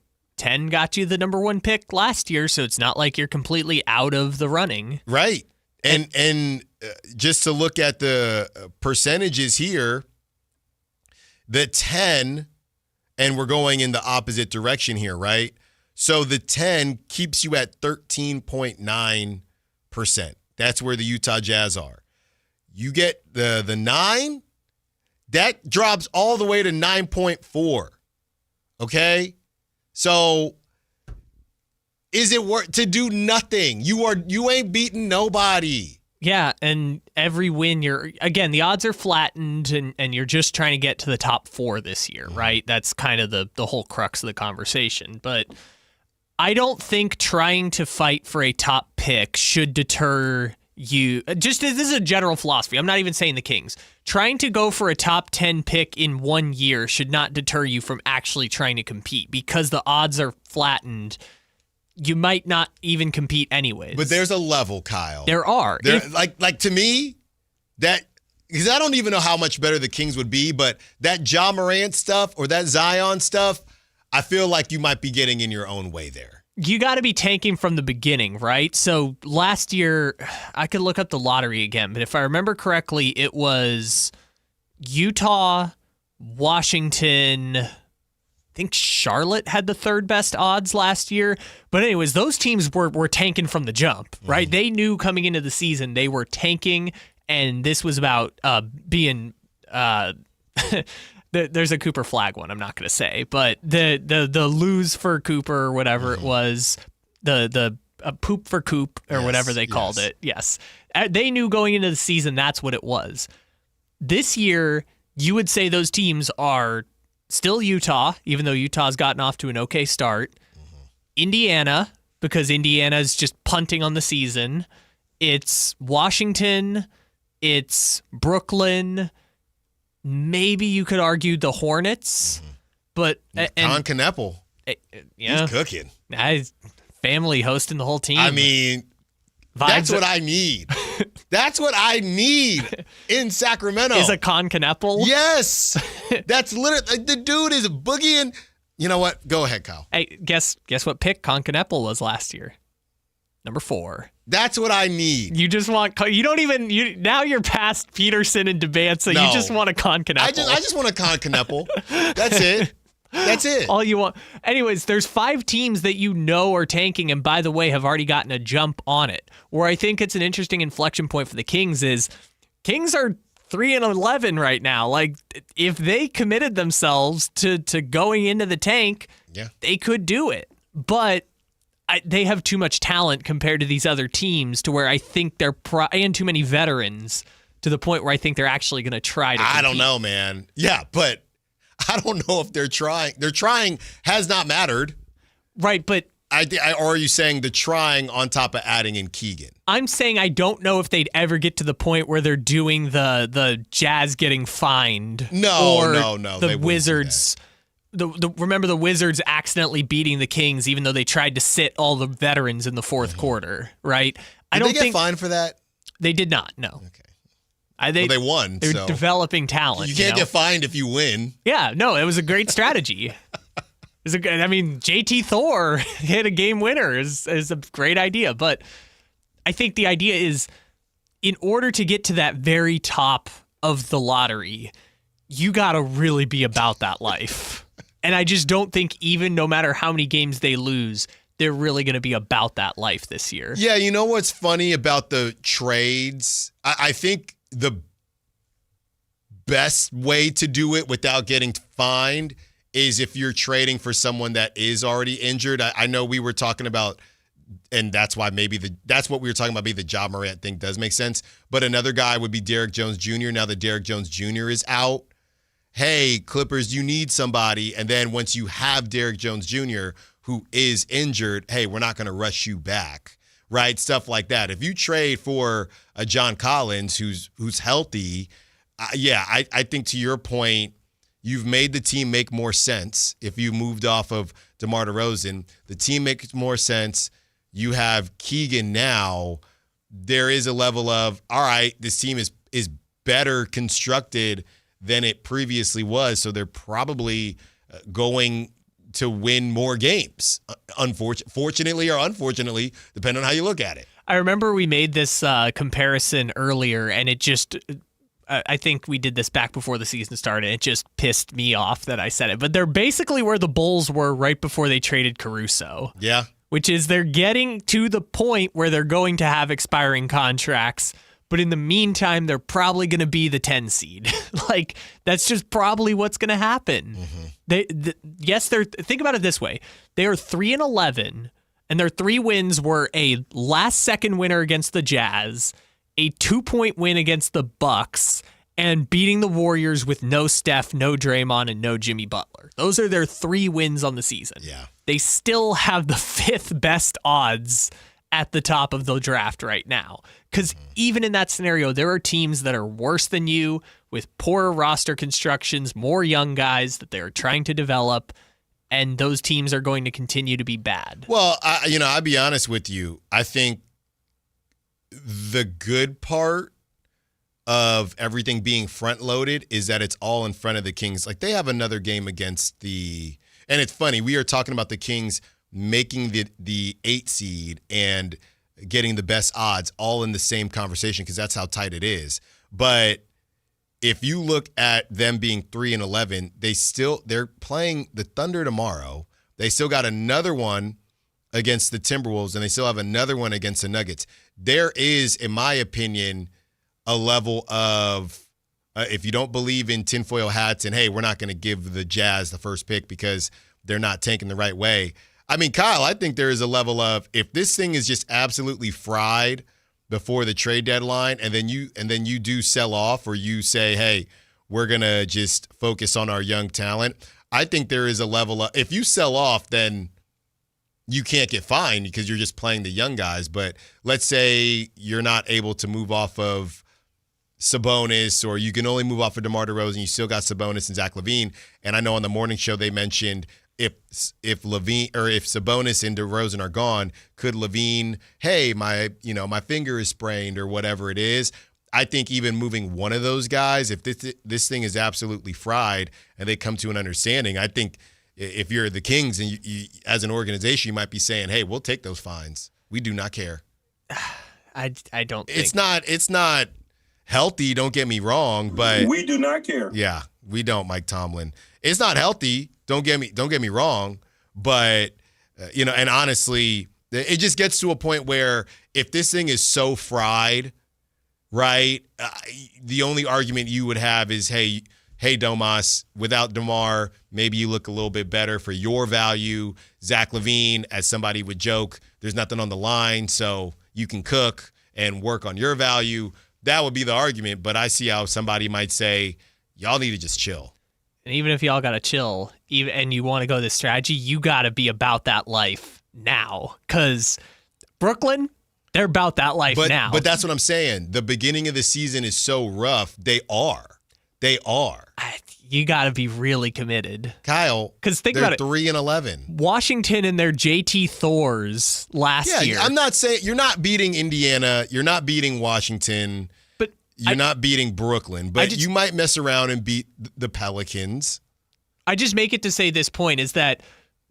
got you the number 1 pick last year, so it's not like you're completely out of the running. Right. And just to look at the percentages here, the 10, and we're going in the opposite direction here, right? So the 10 keeps you at 13.9%. That's where the Utah Jazz are. You get the 9, that drops all the way to 9.4. Okay? So is it worth to do nothing? You ain't beating nobody. Yeah, and every win the odds are flattened and you're just trying to get to the top 4 this year, right? That's kind of the whole crux of the conversation. But I don't think trying to fight for a top pick should deter you. Just this is a general philosophy. I'm not even saying the Kings. Trying to go for a top 10 pick in 1 year should not deter you from actually trying to compete, because the odds are flattened. You might not even compete anyways. But there's a level, Kyle. There are. Like to me, that, because I don't even know how much better the Kings would be, but that Ja Morant stuff or that Zion stuff, I feel like you might be getting in your own way there. You got to be tanking from the beginning, right? So last year, I could look up the lottery again, but if I remember correctly, it was Utah, Washington, I think Charlotte had the 3rd best odds last year. But anyways, those teams were tanking from the jump, right? They knew coming into the season they were tanking, and this was about being there's a Cooper flag one I'm not going to say, but the lose for Cooper or whatever it was, the poop for Coop or whatever they called it. Yes. They knew going into the season that's what it was. This year, you would say those teams are still Utah, even though Utah's gotten off to an okay start. Indiana, because Indiana's just punting on the season. It's Washington. It's Brooklyn. Maybe you could argue the Hornets. But Con Kneppel. Yeah. He's cooking. Family hosting the whole team. I mean, that's what I need. That's what I need in Sacramento. Is a Con Kneppel? Yes. That's literally, the dude is boogieing. You know what? Go ahead, Kyle. Hey, guess what pick Con Kneppel was last year? Number 4. That's what I need. You just want, now you're past Peterson and Debanza. You just want a Con Kneppel. I just want a Con Kneppel. That's it. That's it. All you want. Anyways, there's 5 teams that you know are tanking, and by the way, have already gotten a jump on it. Where I think it's an interesting inflection point for the Kings is Kings are 3-11 right now. Like, if they committed themselves to going into the tank, they could do it. But they have too much talent compared to these other teams to where I think they're and too many veterans to the point where I think they're actually going to try to compete. I don't know, man. Yeah, but I don't know if they're trying. Their trying has not mattered. Right, but or are you saying the trying on top of adding in Keegan? I'm saying I don't know if they'd ever get to the point where they're doing the Jazz getting fined. No. The Wizards. Remember the Wizards accidentally beating the Kings even though they tried to sit all the veterans in the 4th quarter, right? Did they get fined for that? They did not, no. Okay. They won. They're so. developing talent. You can't get fined if you win. Yeah, no, it was a great strategy. JT Thor hit a game winner is a great idea. But I think the idea is, in order to get to that very top of the lottery, you got to really be about that life. And I just don't think, even no matter how many games they lose, they're really going to be about that life this year. Yeah, you know what's funny about the trades? I think the best way to do it without getting fined is if you're trading for someone that is already injured. I know we were talking about, and that's why that's what we were talking about. Maybe the Ja Morant thing does make sense. But another guy would be Derrick Jones Jr. Now that Derrick Jones Jr. is out, hey, Clippers, you need somebody. And then once you have Derrick Jones Jr., who is injured, hey, we're not going to rush you back, right? Stuff like that. If you trade for a John Collins who's healthy, I think to your point, you've made the team make more sense. If you moved off of DeMar DeRozan, the team makes more sense. You have Keegan now. There is a level of, all right, this team is better constructed than it previously was, so they're probably going to win more games, fortunately or unfortunately, depending on how you look at it. I remember we made this comparison earlier, and it just, I think we did this back before the season started. It just pissed me off that I said it. But they're basically where the Bulls were right before they traded Caruso. Yeah. Which is they're getting to the point where they're going to have expiring contracts, but in the meantime, they're probably going to be the 10 seed. Like, that's just probably what's going to happen. Mm-hmm. Think about it this way. They are 3-11, and their 3 wins were a last-second winner against the Jazz, a 2-point win against the Bucks, and beating the Warriors with no Steph, no Draymond, and no Jimmy Butler. Those are their 3 wins on the season. Yeah. They still have the 5th best odds at the top of the draft right now. Because even in that scenario, there are teams that are worse than you with poorer roster constructions, more young guys that they're trying to develop, and those teams are going to continue to be bad. Well, I'll be honest with you. I think the good part of everything being front-loaded is that it's all in front of the Kings. Like, they have another game against and it's funny, we are talking about the Kings making the 8 seed and getting the best odds all in the same conversation because that's how tight it is. But if you look at them being 3-11, they're playing the Thunder tomorrow. They still got another one against the Timberwolves, and they still have another one against the Nuggets. There is, in my opinion, a level of if you don't believe in tinfoil hats and, hey, we're not going to give the Jazz the first pick because they're not tanking the right way. I mean, Kyle, I think there is a level of if this thing is just absolutely fried before the trade deadline and then you do sell off or you say, hey, we're going to just focus on our young talent. I think there is a level of if you sell off, then you can't get fined because you're just playing the young guys. But let's say you're not able to move off of Sabonis or you can only move off of DeMar DeRozan. You still got Sabonis and Zach LaVine. And I know on the morning show they mentioned if LaVine or if Sabonis and DeRozan are gone, could LaVine, hey, my finger is sprained or whatever it is. I think even moving one of those guys, if this thing is absolutely fried and they come to an understanding, I think if you're the Kings and you as an organization, you might be saying, hey, we'll take those fines. We do not care. I don't think. It's not healthy, don't get me wrong, but we do not care. Yeah, we don't, Mike Tomlin. It's not healthy. Don't get me wrong, but and honestly, it just gets to a point where if this thing is so fried, right? The only argument you would have is, hey, Domas, without DeMar, maybe you look a little bit better for your value. Zach LaVine, as somebody would joke, there's nothing on the line, so you can cook and work on your value. That would be the argument, but I see how somebody might say, y'all need to just chill. And even if y'all got to chill and you want to go this strategy, you got to be about that life now. Because Brooklyn, they're about that life now. But that's what I'm saying. The beginning of the season is so rough. They are. You got to be really committed. Kyle, because think about it. 3-11. Washington and their JT Thors last year. I'm not saying you're not beating Indiana. You're not beating Washington. But You're not beating Brooklyn, but you might mess around and beat the Pelicans. I just make it to say this point is that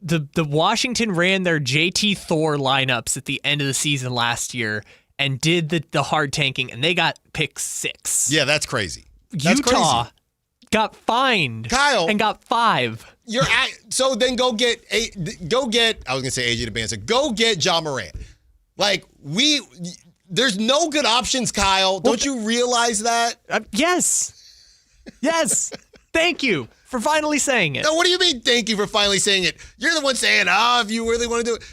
the Washington ran their JT Thor lineups at the end of the season last year and did the hard tanking, and they got pick 6. Yeah, that's crazy. Utah got fined, Kyle, and got 5. So then go get I was gonna say AJ DeBanza. Go get Ja Morant. Like there's no good options, Kyle. Don't you realize that? Yes. Thank you for finally saying it. No, what do you mean? Thank you for finally saying it. You're the one saying, if you really want to do it,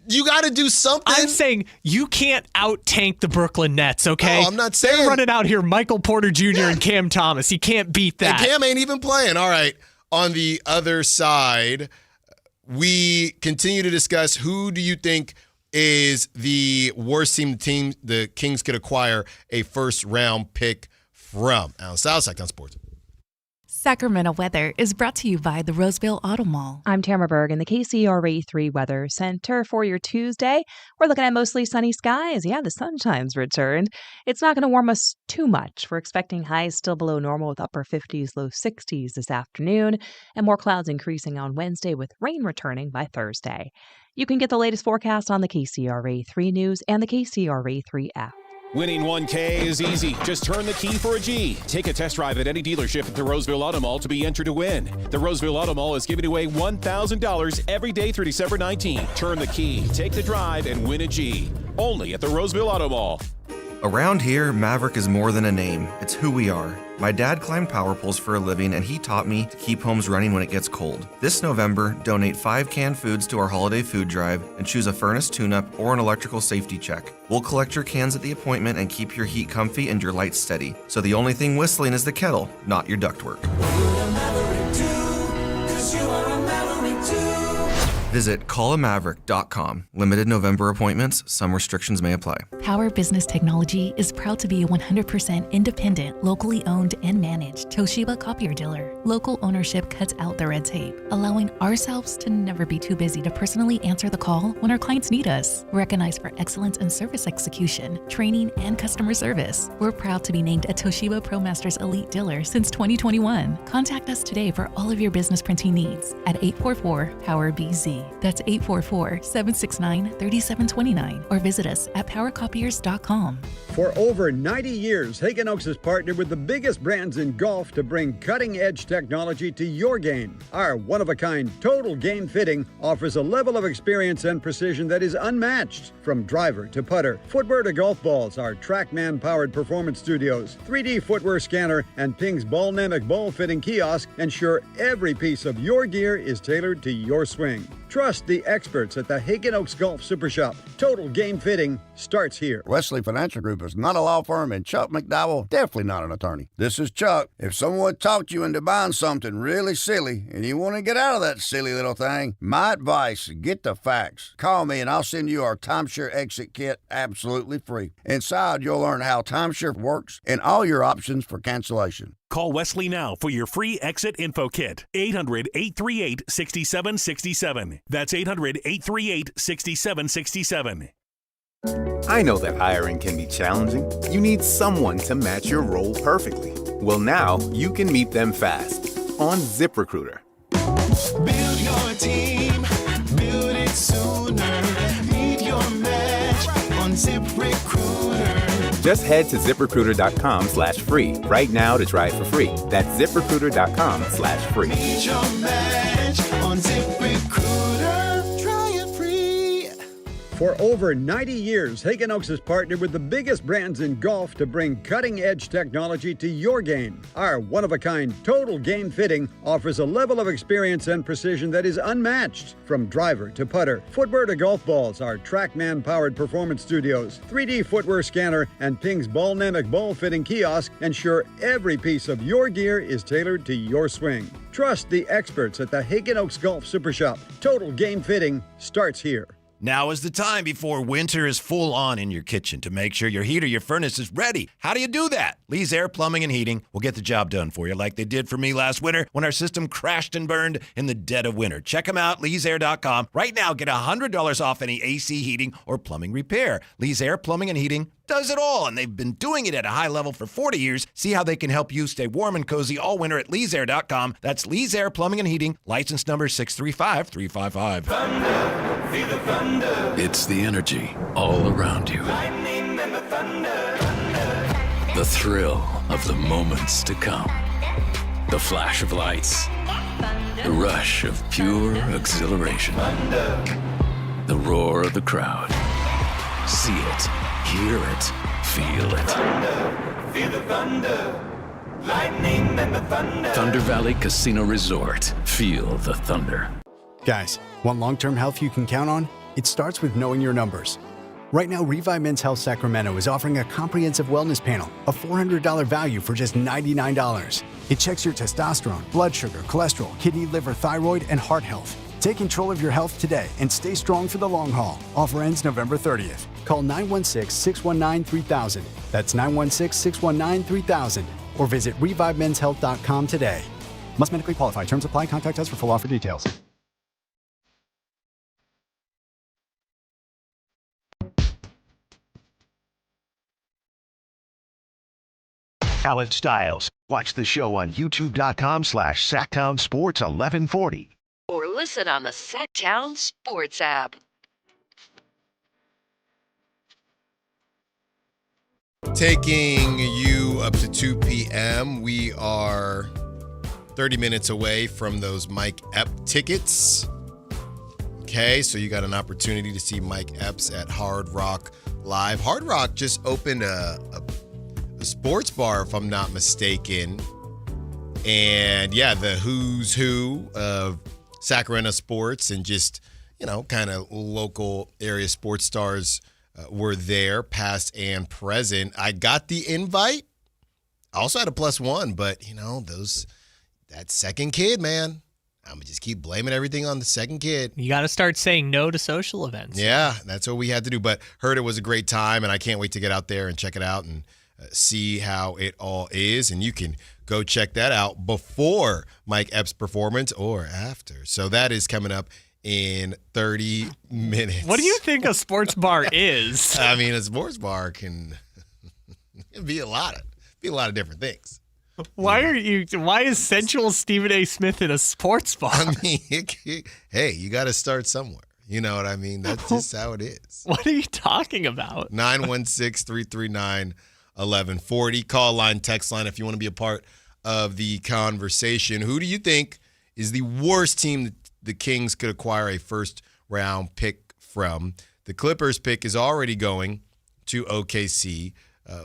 you got to do something. I'm saying you can't out-tank the Brooklyn Nets, okay? No, I'm not saying. They're running out here Michael Porter Jr. and Cam Thomas. He can't beat that. And Cam ain't even playing. All right. On the other side, we continue to discuss who do you think is the worst team the Kings could acquire a first-round pick from. Allen Stiles, Sactown Sports. Sacramento weather is brought to you by the Roseville Auto Mall. I'm Tamara Berg in the KCRA 3 Weather Center for your Tuesday. We're looking at mostly sunny skies. Yeah, the sunshine's returned. It's not going to warm us too much. We're expecting highs still below normal with upper 50s, low 60s this afternoon, and more clouds increasing on Wednesday with rain returning by Thursday. You can get the latest forecast on the KCRA 3 News and the KCRA 3 app. Winning 1K is easy. Just turn the key for a G. Take a test drive at any dealership at the Roseville Auto Mall to be entered to win. The Roseville Auto Mall is giving away $1,000 every day through December 19. Turn the key, take the drive, and win a G. Only at the Roseville Auto Mall. Around here, Maverick is more than a name. It's who we are. My dad climbed power poles for a living, and he taught me to keep homes running when it gets cold. This November, donate 5 canned foods to our holiday food drive and choose a furnace tune-up or an electrical safety check. We'll collect your cans at the appointment and keep your heat comfy and your lights steady. So the only thing whistling is the kettle, not your ductwork. Visit callamaverick.com. Limited November appointments. Some restrictions may apply. Power Business Technology is proud to be a 100% independent, locally owned and managed Toshiba copier dealer. Local ownership cuts out the red tape, allowing ourselves to never be too busy to personally answer the call when our clients need us. Recognized for excellence in service execution, training, and customer service, we're proud to be named a Toshiba ProMasters Elite Dealer since 2021. Contact us today for all of your business printing needs at 844-POWER-BZ. That's 844-769-3729. Or visit us at powercopiers.com. For over 90 years, Hagen Oaks has partnered with the biggest brands in golf to bring cutting-edge technology to your game. Our one-of-a-kind total game fitting offers a level of experience and precision that is unmatched. From driver to putter, footwear to golf balls, our TrackMan-powered performance studios, 3D footwear scanner, and Ping's Ballnamic ball fitting kiosk ensure every piece of your gear is tailored to your swing. Trust the experts at the Hagen Oaks Golf Super Shop. Total game fitting starts here. Wesley Financial Group is not a law firm, and Chuck McDowell definitely not an attorney. This is Chuck. If someone talked you into buying something really silly and you want to get out of that silly little thing, my advice, get the facts. Call me and I'll send you our timeshare exit kit absolutely free. Inside, you'll learn how timeshare works and all your options for cancellation. Call Wesley now for your free exit info kit. 800-838-6767. That's 800-838-6767. I know that hiring can be challenging. You need someone to match your role perfectly. Well, now you can meet them fast on ZipRecruiter. Build your team, build it sooner. Meet your match on ZipRecruiter. Just head to ZipRecruiter.com/free right now to try it for free. That's ZipRecruiter.com/free. Meet your match on ZipRecruiter. Try it free. For over 90 years, Hagen Oaks has partnered with the biggest brands in golf to bring cutting-edge technology to your game. Our one-of-a-kind total game fitting offers a level of experience and precision that is unmatched. From driver to putter, footwear to golf balls, our TrackMan-powered performance studios, 3D footwear scanner, and Ping's Ballnamic ball fitting kiosk ensure every piece of your gear is tailored to your swing. Trust the experts at the Hagen Oaks Golf Super Shop. Total game fitting starts here. Now is the time before winter is full on in your kitchen to make sure your heat or your furnace is ready. How do you do that? Lee's Air Plumbing and Heating will get the job done for you like they did for me last winter when our system crashed and burned in the dead of winter. Check them out, leesair.com. Right now, get $100 off any AC heating or plumbing repair. Lee's Air Plumbing and Heating, does it all, and they've been doing it at a high level for 40 years. See how they can help you stay warm and cozy all winter at leesair.com. That's Lee's Air Plumbing and Heating, license number 635355. Thunder, feel the thunder. It's the energy all around you. Lightning and the thunder. The thrill of the moments to come. The flash of lights. The rush of pure exhilaration. The roar of the crowd. See it, hear it, feel it. Feel the thunder. Lightning and the thunder. Thunder Valley Casino Resort. Feel the thunder. Guys, want long-term health you can count on? It starts with knowing your numbers. Right now, Revive Men's Health Sacramento is offering a comprehensive wellness panel, a $400 value for just $99. It checks your testosterone, blood sugar, cholesterol, kidney, liver, thyroid, and heart health. Take control of your health today and stay strong for the long haul. Offer ends November 30th. Call 916-619-3000. That's 916-619-3000. Or visit ReviveMen'sHealth.com today. Must medically qualify. Terms apply. Contact us for full offer details. Allen Stiles. Watch the show on youtube.com/Sactown Sports 1140. Or listen on the Sactown Sports app. Taking you up to 2 p.m. We are 30 minutes away from those Mike Epps tickets. Okay, so you got an opportunity to see Mike Epps at Hard Rock Live. Hard Rock just opened a sports bar, if I'm not mistaken. And yeah, the who's who of Sacramento sports and just, kind of local area sports stars were there, past and present. I got the invite. I also had a +1, but, that second kid, man. I'm going to just keep blaming everything on the second kid. You got to start saying no to social events. Yeah, that's what we had to do. But heard it was a great time, and I can't wait to get out there and check it out and see how it all is. And you can go check that out before Mike Epps' performance or after. So that is coming up in 30 minutes. What do you think a sports bar is? I mean, a sports bar can be a lot of different things. Why is sensual Stephen A. Smith in a sports bar? I mean, hey, you got to start somewhere. You know what I mean? That's just how it is. What are you talking about? 916-339-1140. Call line, text line if you want to be a part of the conversation. Who do you think is the worst team that the Kings could acquire a first-round pick from? The Clippers pick is already going to OKC.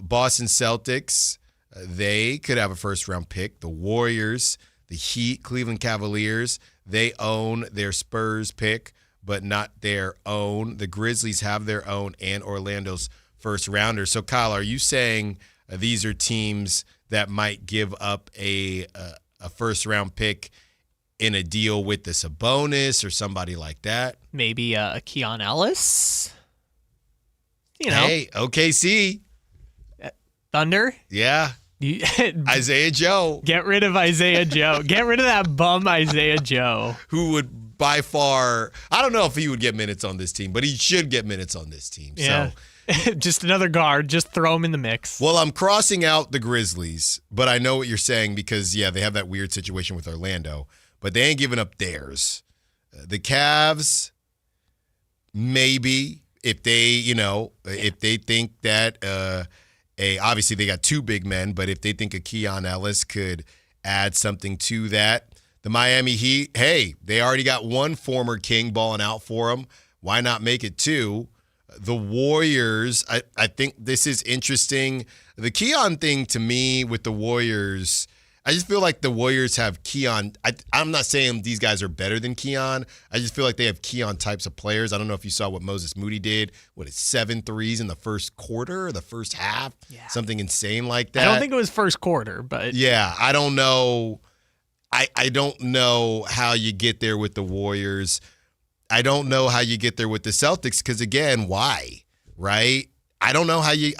Boston Celtics, they could have a first-round pick. The Warriors, the Heat, Cleveland Cavaliers, they own their Spurs pick, but not their own. The Grizzlies have their own and Orlando's first-rounder. So, Kyle, are you saying these are teams that might give up a first-round pick in a deal with the Sabonis or somebody like that? Maybe a Keon Ellis? Hey, OKC. Thunder? Yeah. Isaiah Joe. Get rid of Isaiah Joe. Get rid of that bum Isaiah Joe. Who would by far, I don't know if he would get minutes on this team, but he should get minutes on this team. Yeah. So just another guard. Just throw him in the mix. Well, I'm crossing out the Grizzlies, but I know what you're saying because, yeah, they have that weird situation with Orlando, but they ain't giving up theirs. The Cavs, maybe, if they, if they think that obviously they got two big men, but if they think a Keon Ellis could add something to that. The Miami Heat, hey, they already got one former King balling out for them. Why not make it two? The Warriors, I think this is interesting. The Keon thing to me with the Warriors, I just feel like the Warriors have Keon. I'm not saying these guys are better than Keon. I just feel like they have Keon types of players. I don't know if you saw what Moses Moody did. What is 7 threes in the first quarter or the first half? Yeah. Something insane like that. I don't think it was first quarter, but yeah, I don't know. I don't know how you get there with the Warriors. I don't know how you get there with the Celtics because, again, why? Right? I don't know how you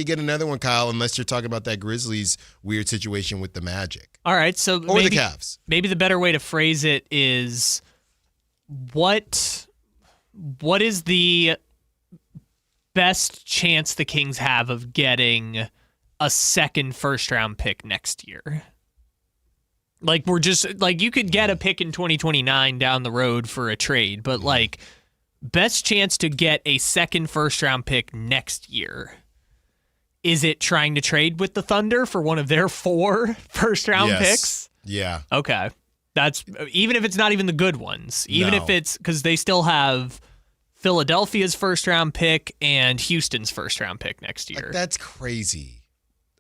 get another one, Kyle, unless you're talking about that Grizzlies weird situation with the Magic. All right, so or maybe, the Cavs. Maybe the better way to phrase it is what is the best chance the Kings have of getting a second first-round pick next year? Like, we're just, like, you could get a pick in 2029 down the road for a trade, but, like, best chance to get a second first-round pick next year. Is it trying to trade with the Thunder for one of their 4 first-round picks? Yeah. Okay. That's, even if it's not even the good ones, even if it's, because they still have Philadelphia's first-round pick and Houston's first-round pick next year. Like, that's crazy.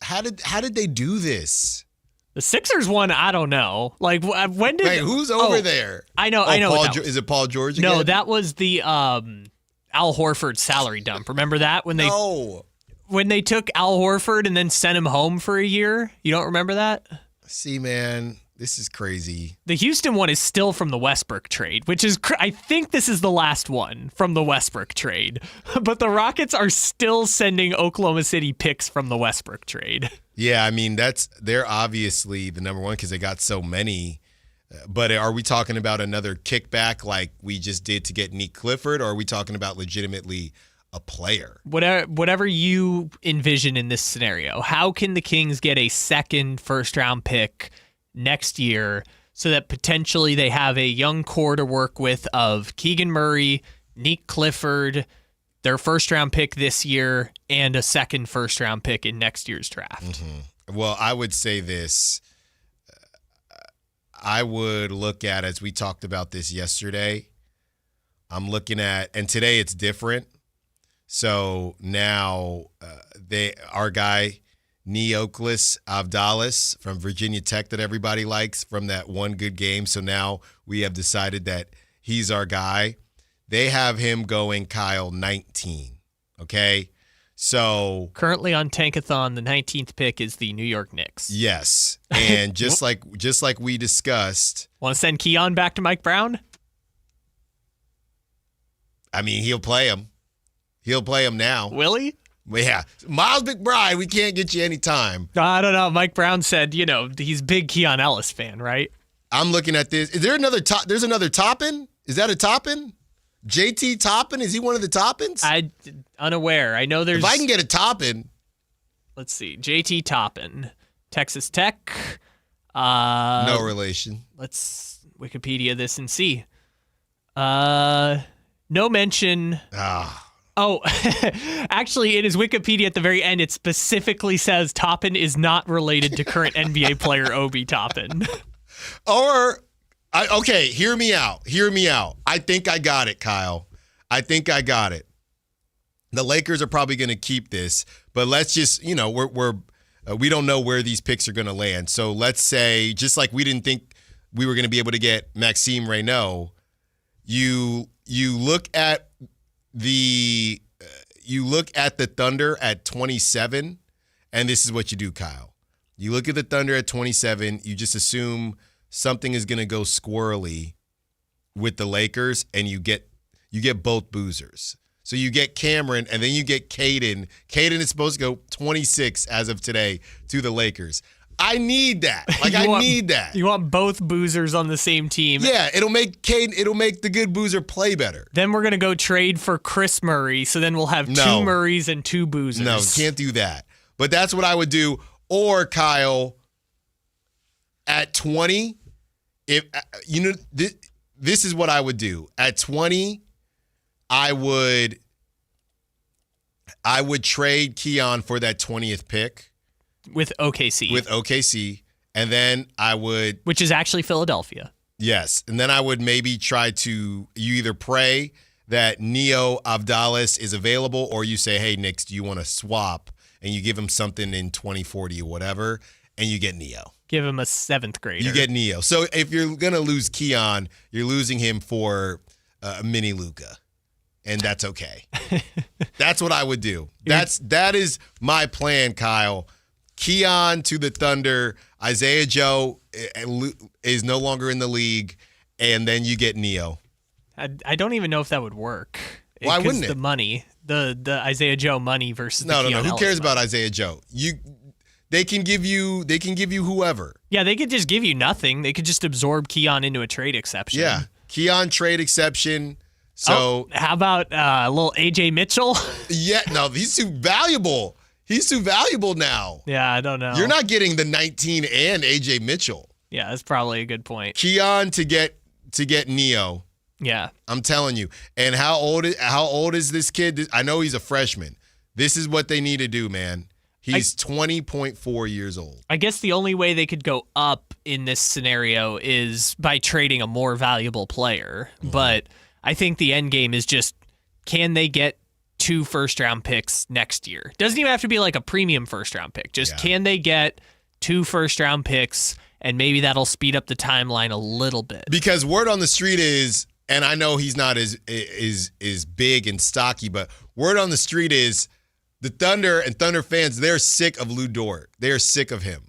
How did they do this? The Sixers one, I don't know. Like, when did... Wait, who's over there? I know. Is it Paul George again? No, that was the Al Horford salary dump. Remember that? When they took Al Horford and then sent him home for a year? You don't remember that? See, man, this is crazy. The Houston one is still from the Westbrook trade, which is, I think this is the last one from the Westbrook trade. But the Rockets are still sending Oklahoma City picks from the Westbrook trade. Yeah, I mean, they're obviously the number one because they got so many. But are we talking about another kickback like we just did to get Nick Clifford, or are we talking about legitimately a player? Whatever you envision in this scenario, how can the Kings get a second first-round pick next year so that potentially they have a young core to work with of Keegan Murray, Nick Clifford, their first-round pick this year, and a second first-round pick in next year's draft? Mm-hmm. Well, I would say this. I would look at, as we talked about this yesterday, I'm looking at, and today it's different. So now our guy, Neoclis Avdalis from Virginia Tech that everybody likes from that one good game. So now we have decided that he's our guy. They have him going, Kyle, 19. Okay? So currently on Tankathon, the 19th pick is the New York Knicks. Yes. And just like we discussed. Want to send Keon back to Mike Brown? I mean, he'll play him. He'll play him now. Will he? Yeah. Miles McBride, we can't get you any time. I don't know. Mike Brown said, he's a big Keon Ellis fan, right? I'm looking at this. Is there another top? There's another Toppin? Is that a Toppin? JT Toppin? Is he one of the Toppins? I'm unaware. I know there's... If I can get a Toppin. Let's see. JT Toppin. Texas Tech. No relation. Let's Wikipedia this and see. No mention... Oh, actually, in his Wikipedia at the very end, it specifically says Toppin is not related to current NBA player Obi Toppin. Okay, hear me out. I think I got it, Kyle. I think I got it. The Lakers are probably going to keep this, but let's just, we don't know where these picks are going to land. So let's say, just like we didn't think we were going to be able to get Maxime Reynaud, you look at the Thunder at 27, and this is what you do, Kyle. You look at the Thunder at 27, you just assume something is going to go squirrely with the Lakers, and you get both boozers. So you get Cameron, and then you get Caden. Caden is supposed to go 26 as of today to the Lakers. I need that. Need that. You want both boozers on the same team. Yeah, it'll make the good boozer play better. Then we're going to go trade for Chris Murray, so then we'll have 2 Murrays and 2 boozers. No, can't do that. But that's what I would do. Or, Kyle, at 20, if this is what I would do. At 20, I would trade Keon for that 20th pick. With OKC. And then I would... Which is actually Philadelphia. Yes. And then I would maybe try to... You either pray that Neo Avdalis is available, or you say, hey, Knicks, do you want to swap? And you give him something in 2040 or whatever, and you get Neo. Give him a 7th grader. You get Neo. So if you're going to lose Keon, you're losing him for mini Luka. And that's okay. That's what I would do. That is my plan, Kyle. Keon to the Thunder, Isaiah Joe is no longer in the league, and then you get Neo. I don't even know if that would work. Why wouldn't it? The money, the Isaiah Joe money versus the Keon No. Who Ellis cares money. about Isaiah Joe? They can give you whoever. Yeah, they could just give you nothing. They could just absorb Keon into a trade exception. Yeah, Keon trade exception. So how about a little AJ Mitchell? Yeah, no, he's too valuable. He's too valuable now. Yeah, I don't know. You're not getting the 19 and AJ Mitchell. Yeah, that's probably a good point. Keon to get Neo. Yeah. I'm telling you. And how old is this kid? I know he's a freshman. This is what they need to do, man. He's 20.4 years old. I guess the only way they could go up in this scenario is by trading a more valuable player. Mm-hmm. But I think the end game is just, can they get 2 first-round picks next year? Doesn't even have to be like a premium first-round pick. Just can they get 2 first-round picks, and maybe that'll speed up the timeline a little bit. Because word on the street is, and I know he's not as big and stocky, but word on the street is the Thunder and Thunder fans, they're sick of Lou Dort. They are sick of him.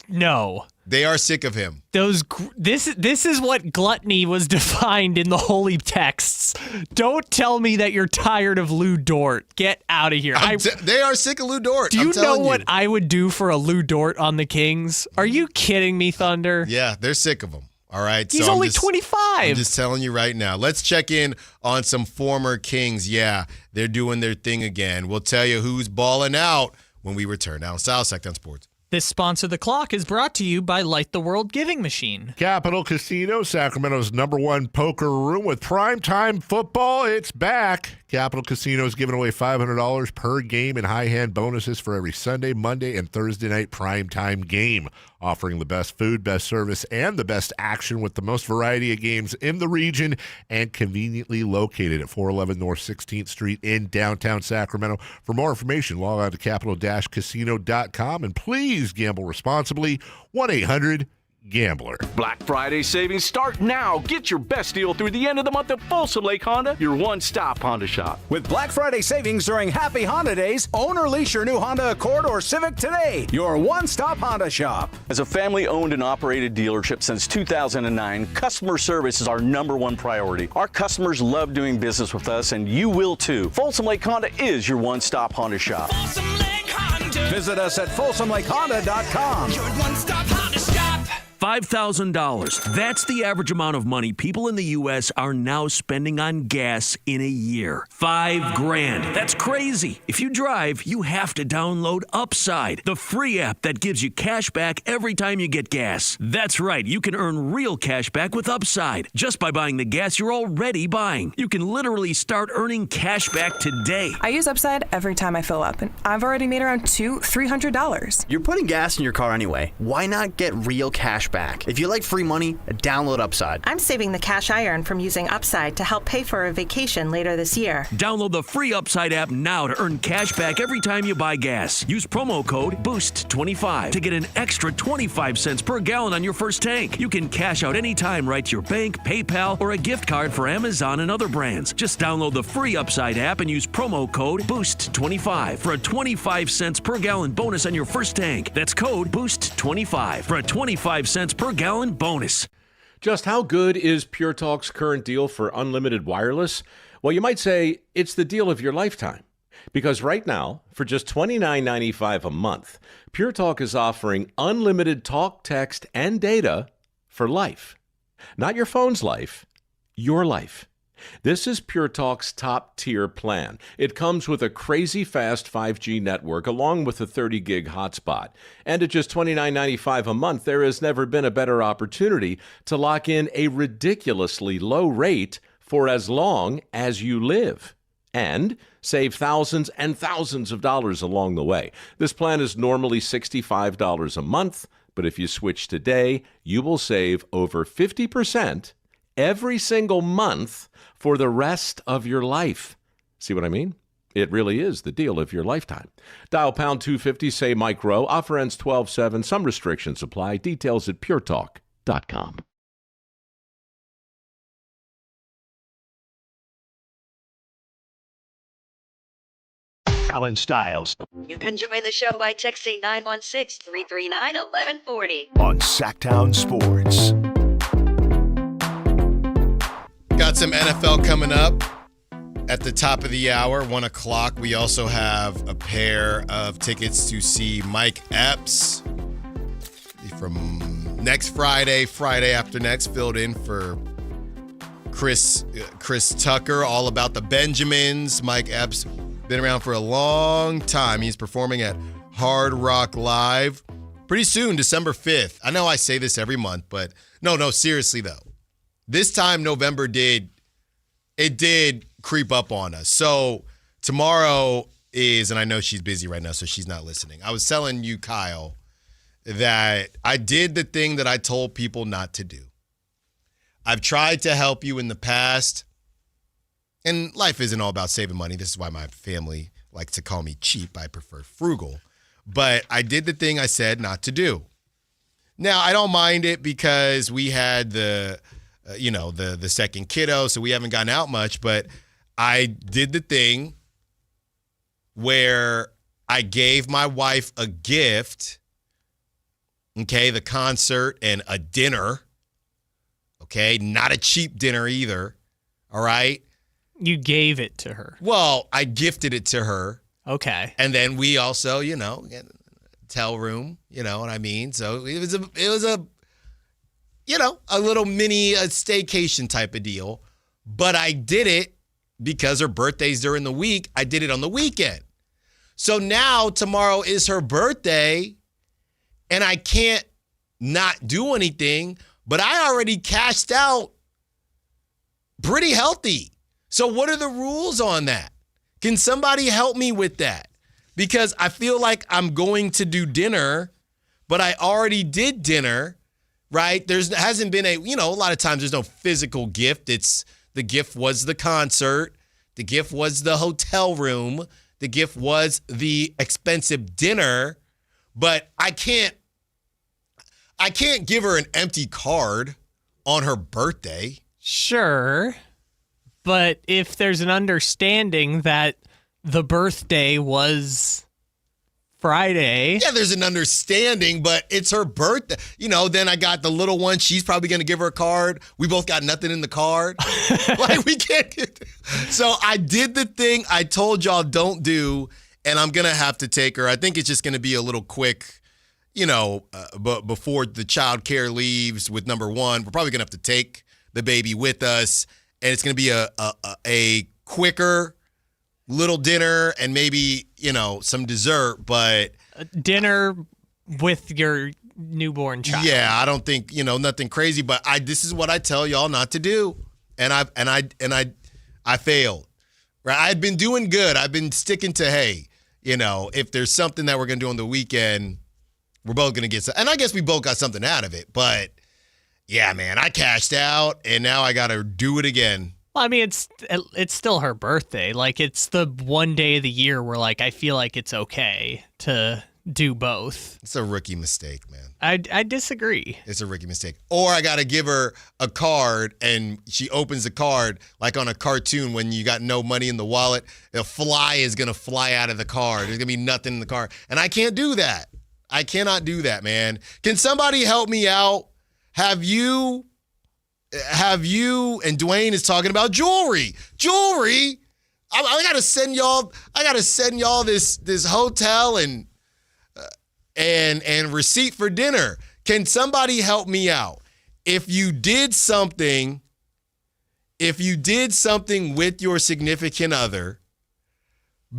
No. They are sick of him. This is what gluttony was defined in the holy texts. Don't tell me that you're tired of Lou Dort. Get out of here. They are sick of Lou Dort. Do you know what I would do for a Lou Dort on the Kings? Are you kidding me, Thunder? Yeah, they're sick of him. All right. He's only 25. I'm just telling you right now. Let's check in on some former Kings. Yeah, they're doing their thing again. We'll tell you who's balling out when we return. Allen Stiles, Sactown Sports. This Sponsor the Clock is brought to you by Light the World Giving Machine. Capital Casino, Sacramento's #1 poker room with primetime football. It's back. Capital Casino is giving away $500 per game in high hand bonuses for every Sunday, Monday, and Thursday night primetime game. Offering the best food, best service, and the best action with the most variety of games in the region and conveniently located at 411 North 16th Street in downtown Sacramento. For more information, log on to capital-casino.com and please gamble responsibly. 1-800-GAMBLER. Black Friday savings start now. Get your best deal through the end of the month at Folsom Lake Honda, your one-stop Honda shop. With Black Friday savings during Happy Honda Days, own or lease your new Honda Accord or Civic today. Your one-stop Honda shop. As a family-owned and operated dealership since 2009, customer service is our #1 priority. Our customers love doing business with us, and you will too. Folsom Lake Honda is your one-stop Honda shop. Folsom Lake Honda. Visit us at folsomlakehonda.com. Your one-stop Honda shop. $5,000. That's the average amount of money people in the U.S. are now spending on gas in a year. $5,000. That's crazy. If you drive, you have to download Upside, the free app that gives you cash back every time you get gas. That's right. You can earn real cash back with Upside just by buying the gas you're already buying. You can literally start earning cash back today. I use Upside every time I fill up, and I've already made around $200-$300. You're putting gas in your car anyway. Why not get real cash back? If you like free money, download Upside. I'm saving the cash I earn from using Upside to help pay for a vacation later this year. Download the free Upside app now to earn cash back every time you buy gas. Use promo code BOOST25 to get an extra 25 cents per gallon on your first tank. You can cash out anytime right to your bank, PayPal, or a gift card for Amazon and other brands. Just download the free Upside app and use promo code BOOST25 for a 25 cents per gallon bonus on your first tank. That's code BOOST25 for a 25 cents per gallon bonus. Just how good is Pure Talk's current deal for unlimited wireless? Well, you might say it's the deal of your lifetime. Because right now, for just $29.95 a month, Pure Talk is offering unlimited talk, text, and data for life. Not your phone's life, your life. This is Pure Talk's top-tier plan. It comes with a crazy fast 5G network along with a 30-gig hotspot. And at just $29.95 a month, there has never been a better opportunity to lock in a ridiculously low rate for as long as you live. And save thousands and thousands of dollars along the way. This plan is normally $65 a month, but if you switch today, you will save over 50% every single month for the rest of your life. See what I mean? It really is the deal of your lifetime. Dial pound 250, say Mike Rowe. Offer ends 12/7. Some restrictions apply. Details at puretalk.com. Allen Stiles You can join the show by texting 916-339-1140. on Sactown Sports. Got some NFL coming up at the top of the hour, 1 o'clock. We also have a pair of tickets to see Mike Epps from next Friday after next, filled in for Chris Tucker, all about the Benjamins. Mike Epps, been around for a long time. He's performing at Hard Rock Live pretty soon, December 5th. I know I say this every month, but no, seriously though. This time November did creep up on us. So tomorrow is, and I know she's busy right now, so she's not listening. I was telling you, Kyle, that I did the thing that I told people not to do. I've tried to help you in the past, and life isn't all about saving money. This is why my family likes to call me cheap. I prefer frugal. But I did the thing I said not to do. Now, I don't mind it because we had the second kiddo, so we haven't gotten out much, but I did the thing where I gave my wife a gift, okay, the concert and a dinner, okay, not a cheap dinner either, all right? You gave it to her. Well, I gifted it to her. Okay. And then we also, hotel room, you know what I mean? So it was a little mini staycation type of deal. But I did it because her birthday's during the week. I did it on the weekend. So now tomorrow is her birthday and I can't not do anything, but I already cashed out pretty healthy. So what are the rules on that? Can somebody help me with that? Because I feel like I'm going to do dinner, but I already did dinner, right? There hasn't been a lot of times there's no physical gift. The gift was the concert. The gift was the hotel room. The gift was the expensive dinner, but I can't give her an empty card on her birthday. Sure. But if there's an understanding that the birthday was Friday. Yeah, there's an understanding, but it's her birthday. Then I got the little one. She's probably going to give her a card. We both got nothing in the card. We can't get. So I did the thing I told y'all don't do, and I'm going to have to take her. I think it's just going to be a little quick, but before the child care leaves with number one, we're probably going to have to take the baby with us, and it's going to be a quicker little dinner and maybe, some dessert, but dinner with your newborn child. Yeah, I don't think, nothing crazy, but this is what I tell y'all not to do. And I failed. Right? I've been doing good. I've been sticking to, hey, if there's something that we're going to do on the weekend, we're both going to get some, and I guess we both got something out of it, but yeah, man, I cashed out and now I got to do it again. Well, I mean, it's still her birthday. Like, it's the one day of the year where, I feel like it's okay to do both. It's a rookie mistake, man. I disagree. It's a rookie mistake. Or I got to give her a card, and she opens the card like on a cartoon when you got no money in the wallet. A fly is going to fly out of the card. There's going to be nothing in the card. And I can't do that. I cannot do that, man. Can somebody help me out? Have you, and Dwayne is talking about jewelry. Jewelry? I gotta send y'all this hotel and receipt for dinner. Can somebody help me out? If you did something with your significant other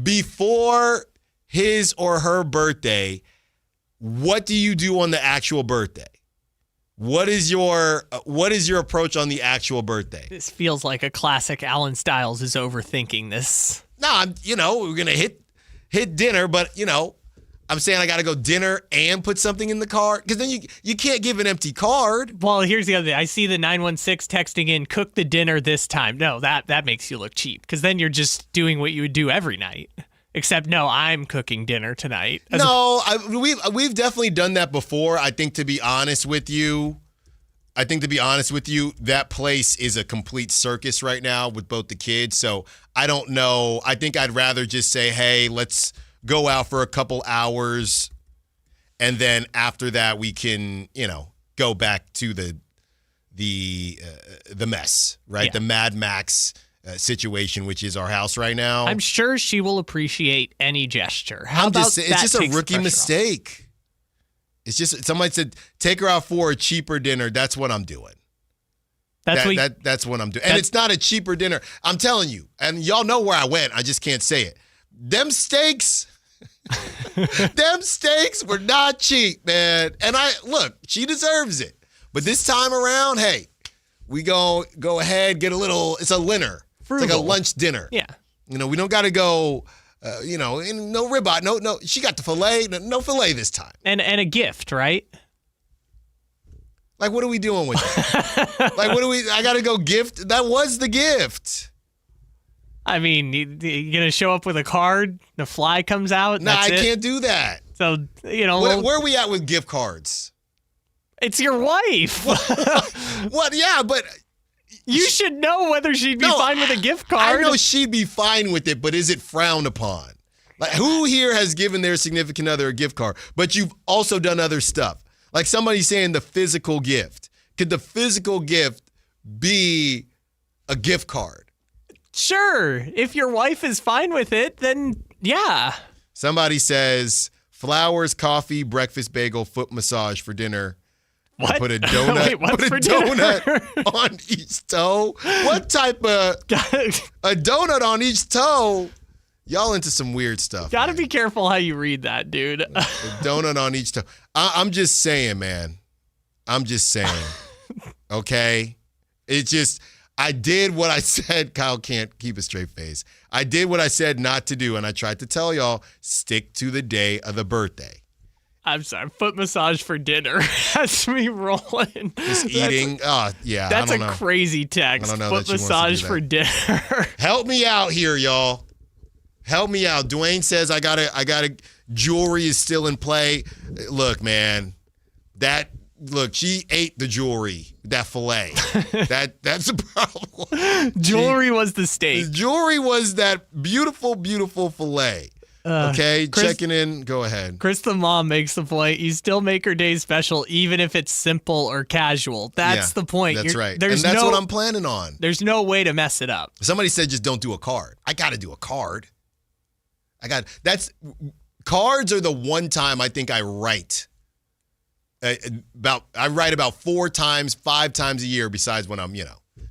before his or her birthday, what do you do on the actual birthday? What is your approach on the actual birthday? This feels like a classic Allen Stiles is overthinking this. No, we're going to hit dinner, but, I'm saying I got to go dinner and put something in the card because then you can't give an empty card. Well, here's the other thing. I see the 916 texting in, cook the dinner this time. No, that makes you look cheap because then you're just doing what you would do every night. Except, no, I'm cooking dinner tonight. We've definitely done that before. I think to be honest with you, that place is a complete circus right now with both the kids. So I don't know. I think I'd rather just say, hey, let's go out for a couple hours. And then after that, we can, go back to the mess, right? Yeah. The Mad Max situation, which is our house right now. I'm sure she will appreciate any gesture. It's just a rookie mistake. It's just somebody said take her out for a cheaper dinner. That's what I'm doing. That's what I'm doing. And it's not a cheaper dinner. I'm telling you, and y'all know where I went. I just can't say it. Them steaks were not cheap, man. And look, she deserves it. But this time around, hey, we go ahead, get a little, it's a dinner. Frugal. It's like a lunch dinner. Yeah. We don't got to go, no ribeye. No, she got the filet. No filet this time. And a gift, right? Like, what are we doing with that? I got to go gift? That was the gift. I mean, you going to show up with a card? The fly comes out? No, I can't do that. So, where are we at with gift cards? It's your wife. What? Yeah, but... You should know whether she'd be fine with a gift card. I know she'd be fine with it, but is it frowned upon? Like, who here has given their significant other a gift card? But you've also done other stuff. Like somebody's saying the physical gift. Could the physical gift be a gift card? Sure. If your wife is fine with it, then yeah. Somebody says flowers, coffee, breakfast bagel, foot massage for dinner. What? Put a donut. Wait, what put for a dinner? donut on each toe. What type of a donut on each toe? Y'all into some weird stuff. Gotta be careful how you read that, dude. A donut on each toe. I'm just saying, man. I'm just saying. Okay? It's just, I did what I said. Kyle can't keep a straight face. I did what I said not to do, and I tried to tell y'all, stick to the day of the birthday. I'm sorry, foot massage for dinner has me rolling. Just eating. Yeah. That's a crazy text. I don't know foot massage for dinner. Help me out here, y'all. Help me out. Dwayne says I gotta jewelry is still in play. Look, man. She ate the jewelry, that filet. That's a problem. Jewelry was the steak. Jewelry was that beautiful, beautiful filet. Okay, Chris, checking in. Go ahead. Chris the mom makes the point. You still make her day special, even if it's simple or casual. That's the point. That's right. And that's what I'm planning on. There's no way to mess it up. Somebody said just don't do a card. I got to do a card. Cards are the one time I think I write. I write about 4 times, 5 times a year besides when I'm,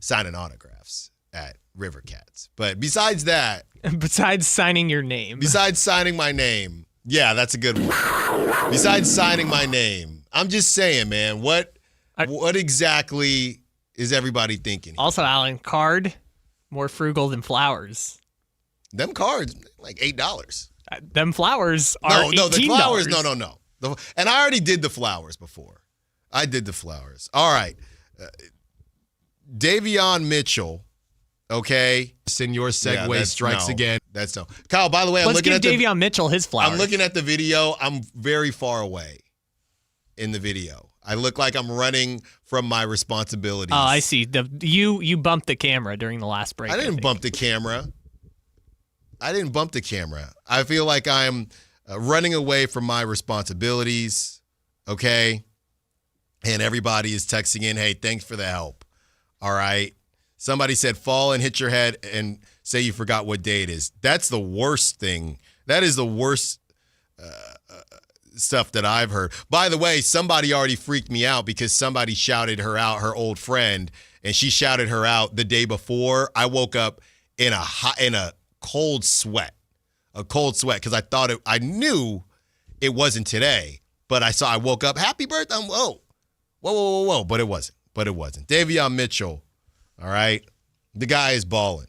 signing autographs at River Cats. But besides that. Besides signing your name. Besides signing my name. Yeah, that's a good one. Besides signing my name. I'm just saying, man, what exactly is everybody thinking? Also, Allen, card, more frugal than flowers. Them cards, like $8. Them flowers are $18. No, the flowers, no. And I already did the flowers before. I did the flowers. All right. Davion Mitchell. Okay, Senor Segway strikes again. That's no. Kyle, by the way, Let's give Davion Mitchell his flowers. I'm looking at the video. I'm very far away in the video. I look like I'm running from my responsibilities. Oh, I see. You bumped the camera during the last break. I didn't bump the camera. I feel like I'm running away from my responsibilities, okay? And everybody is texting in, hey, thanks for the help, all right? Somebody said fall and hit your head and say you forgot what day it is. That's the worst thing. That is the worst stuff that I've heard. By the way, somebody already freaked me out because somebody shouted her out, her old friend, and she shouted her out the day before. I woke up in a cold sweat, because I knew it wasn't today, but I woke up, happy birthday. Whoa, but it wasn't. Davion Mitchell. All right. The guy is balling.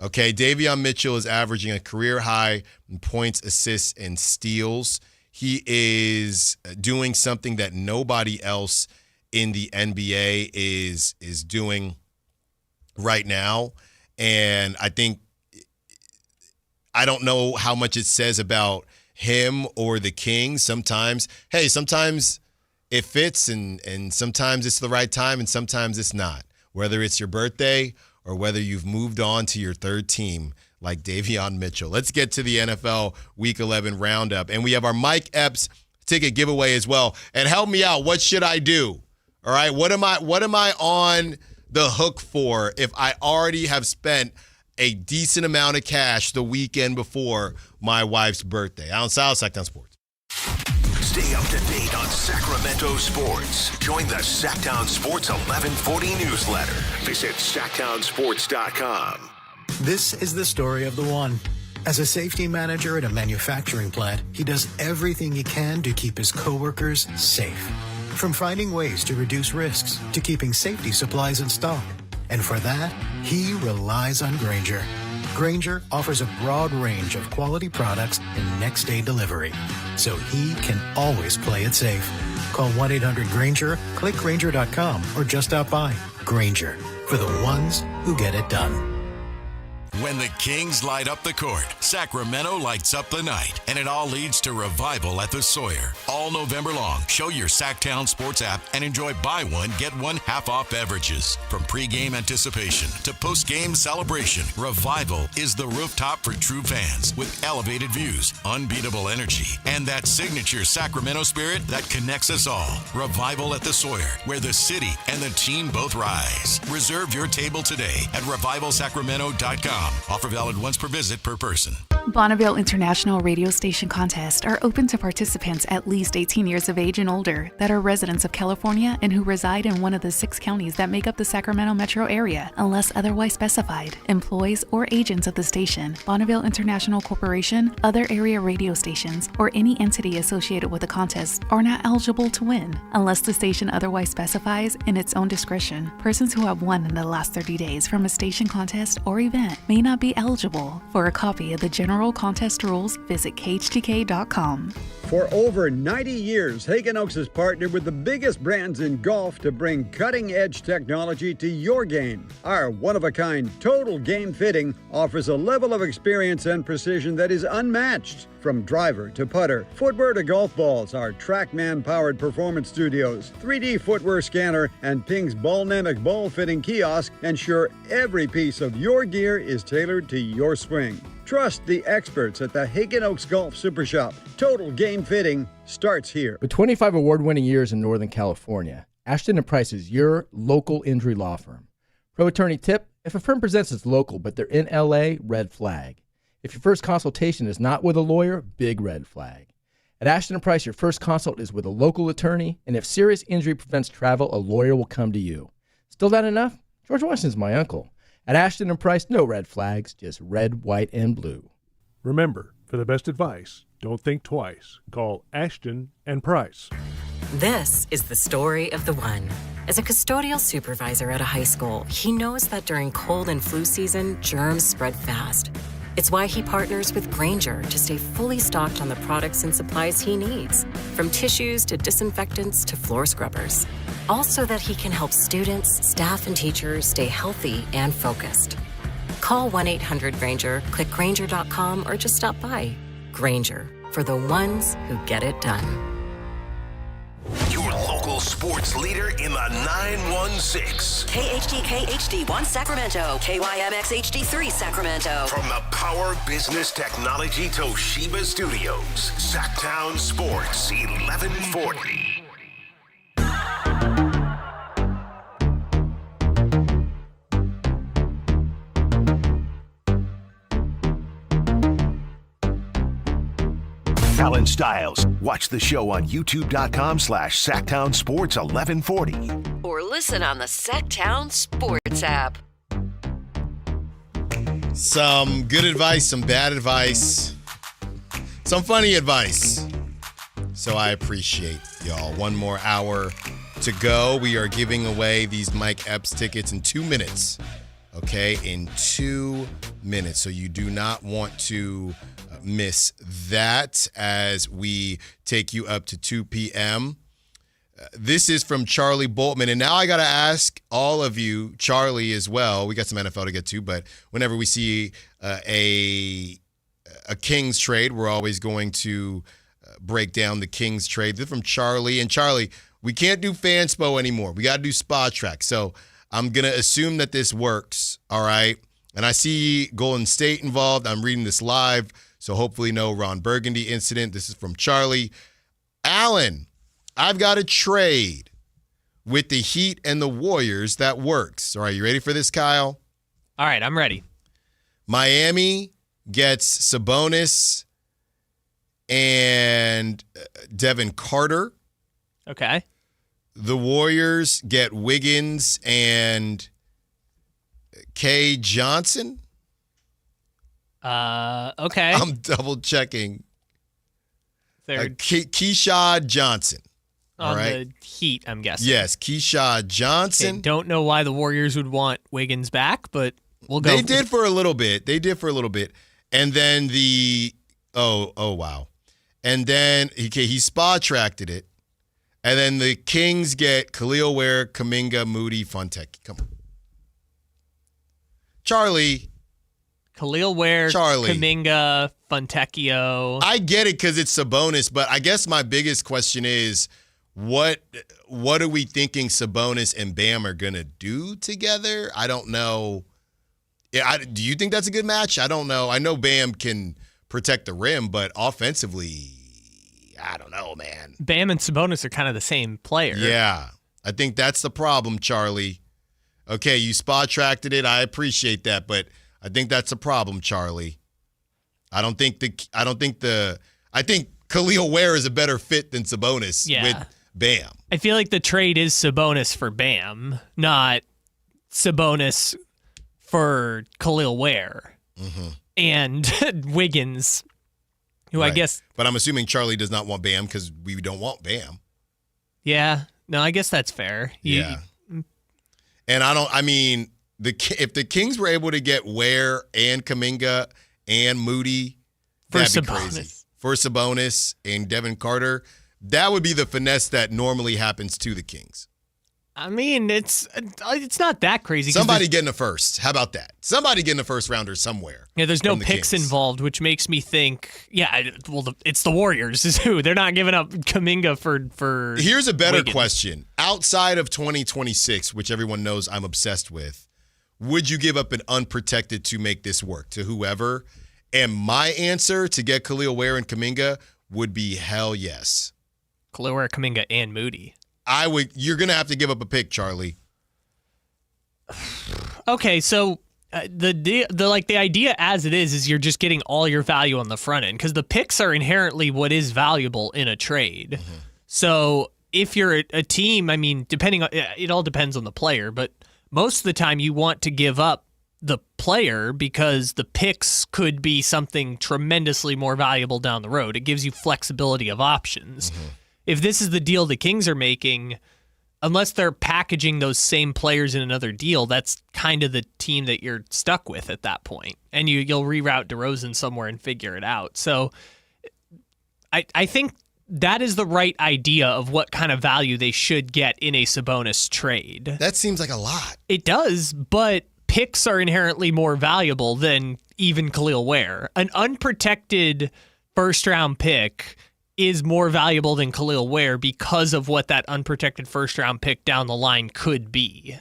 Okay. Davion Mitchell is averaging a career high in points, assists, and steals. He is doing something that nobody else in the NBA is doing right now. And I don't know how much it says about him or the Kings. Sometimes it fits and sometimes it's the right time and sometimes it's not. Whether it's your birthday or whether you've moved on to your third team like Davion Mitchell. Let's get to the NFL Week 11 roundup. And we have our Mike Epps ticket giveaway as well. And help me out. What should I do? All right. What am I on the hook for if I already have spent a decent amount of cash the weekend before my wife's birthday? Allen Stiles, Sactown Sports. Stay up to date on Sacramento sports. Join the Sactown Sports 1140 newsletter. Visit SactownSports.com. This is the story of the one. As a safety manager at a manufacturing plant, he does everything he can to keep his coworkers safe. From finding ways to reduce risks to keeping safety supplies in stock. And for that, he relies on Grainger. Grainger offers a broad range of quality products and next-day delivery, so he can always play it safe. Call 1-800-GRAINGER, click Grainger.com, or just stop by. Grainger, for the ones who get it done. When the Kings light up the court, Sacramento lights up the night, and it all leads to revival at the Sawyer. All November long, show your Sactown Sports app and enjoy buy one, get one half-off beverages. From pregame anticipation to postgame celebration, Revival is the rooftop for true fans with elevated views, unbeatable energy, and that signature Sacramento spirit that connects us all. Revival at the Sawyer, where the city and the team both rise. Reserve your table today at revivalsacramento.com. Offer valid once per visit per person. Bonneville International Radio Station contests are open to participants at least 18 years of age and older that are residents of California and who reside in one of the 6 counties that make up the Sacramento metro area, unless otherwise specified. Employees or agents of the station, Bonneville International Corporation, other area radio stations, or any entity associated with the contest are not eligible to win, unless the station otherwise specifies in its own discretion. Persons who have won in the last 30 days from a station contest or event may not be eligible. For a copy of the general contest rules, visit khtk.com. For over 90 years, Hagen Oaks has partnered with the biggest brands in golf to bring cutting-edge technology to your game. Our one-of-a-kind total game fitting offers a level of experience and precision that is unmatched. From driver to putter, footwear to golf balls, our TrackMan-powered performance studios, 3D footwear scanner, and Ping's Ballnamic ball fitting kiosk ensure every piece of your gear is tailored to your swing. Trust the experts at the Hagen Oaks Golf Super Shop. Total game fitting starts here. With 25 award-winning years in Northern California, Ashton & Price is your local injury law firm. Pro attorney tip: if a firm presents as local but they're in LA, red flag. If your first consultation is not with a lawyer, big red flag. At Ashton & Price, your first consult is with a local attorney, and if serious injury prevents travel, a lawyer will come to you. Still not enough? George Washington's my uncle. At Ashton & Price, no red flags, just red, white, and blue. Remember, for the best advice, don't think twice. Call Ashton & Price. This is the story of the one. As a custodial supervisor at a high school, he knows that during cold and flu season, germs spread fast. It's why he partners with Grainger to stay fully stocked on the products and supplies he needs, from tissues to disinfectants to floor scrubbers. Also that he can help students, staff, and teachers stay healthy and focused. Call 1-800-GRAINGER, click Grainger.com, or just stop by. Grainger, for the ones who get it done. Your local sports leader in the 916. KHTK HD1 Sacramento, KYMX HD3 Sacramento. From the Power Business Technology Toshiba Studios, Sactown Sports 1140. Allen Stiles. Watch the show on youtube.com/Sactown Sports 1140. Or listen on the Sactown Sports app. Some good advice, some bad advice, some funny advice. So I appreciate y'all. One more hour to go. We are giving away these Mike Epps tickets in 2 minutes. Okay, in 2 minutes. So you do not want to miss that as we take you up to 2 p.m. This is from Charlie Boltman. And now I got to ask all of you, Charlie as well. We got some NFL to get to, but whenever we see a Kings trade, we're always going to break down the Kings trade. This is from Charlie. And Charlie, we can't do Fanspo anymore. We got to do Spa Track. So I'm going to assume that this works, all right? And I see Golden State involved. I'm reading this live, so hopefully no Ron Burgundy incident. This is from Charlie. Allen, I've got a trade with the Heat and the Warriors that works. All right, you ready for this, Kyle? All right, I'm ready. Miami gets Sabonis and Devin Carter. Okay. The Warriors get Wiggins and Kay Johnson. Okay. I'm double checking. Keyshawn Johnson. On all right. the Heat, I'm guessing. Yes, Keyshawn Johnson. Okay, don't know why the Warriors would want Wiggins back, but we'll go. They did for a little bit. And then wow. And then he spot tracked it. And then the Kings get Khalil Ware, Kuminga, Moody, Fontecchio. Come on. Charlie. Khalil Ware, Kuminga, Fontecchio. I get it because it's Sabonis, but I guess my biggest question is, what are we thinking Sabonis and Bam are going to do together? I don't know. Do you think that's a good match? I don't know. I know Bam can protect the rim, but offensively, I don't know, man. Bam and Sabonis are kind of the same player. Yeah. I think that's the problem, Charlie. Okay, you spot tracked it. I appreciate that, but I think that's a problem, Charlie. I think Khalil Ware is a better fit than Sabonis with Bam. I feel like the trade is Sabonis for Bam, not Sabonis for Khalil Ware and Wiggins, who I guess. But I'm assuming Charlie does not want Bam because we don't want Bam. Yeah. No, I guess that's fair. Yeah. And if the Kings were able to get Ware and Kuminga and Moody, that'd be crazy. For Sabonis and Devin Carter, that would be the finesse that normally happens to the Kings. I mean, it's not that crazy. Somebody getting a first. How about that? Somebody getting a first rounder somewhere. Yeah, there's no picks involved, which makes me think, it's the Warriors is who. They're not giving up Kuminga for Here's a better Wiggins. question. Outside of 2026, which everyone knows I'm obsessed with, would you give up an unprotected to make this work to whoever? And my answer to get Khalil Ware and Kuminga would be hell yes. Khalil Ware, Kuminga, and Moody. You're going to have to give up a pick, Charlie. Okay, so the idea as it is you're just getting all your value on the front end because the picks are inherently what is valuable in a trade. So if you're a team, I mean, it all depends on the player, but most of the time you want to give up the player because the picks could be something tremendously more valuable down the road. It gives you flexibility of options. If this is the deal the Kings are making, unless they're packaging those same players in another deal, that's kind of the team that you're stuck with at that point. And you'll reroute DeRozan somewhere and figure it out. So I think that is the right idea of what kind of value they should get in a Sabonis trade. That seems like a lot. It does, but picks are inherently more valuable than even Khalil Ware. An unprotected first-round pick is more valuable than Khalil Ware because of what that unprotected first-round pick down the line could be.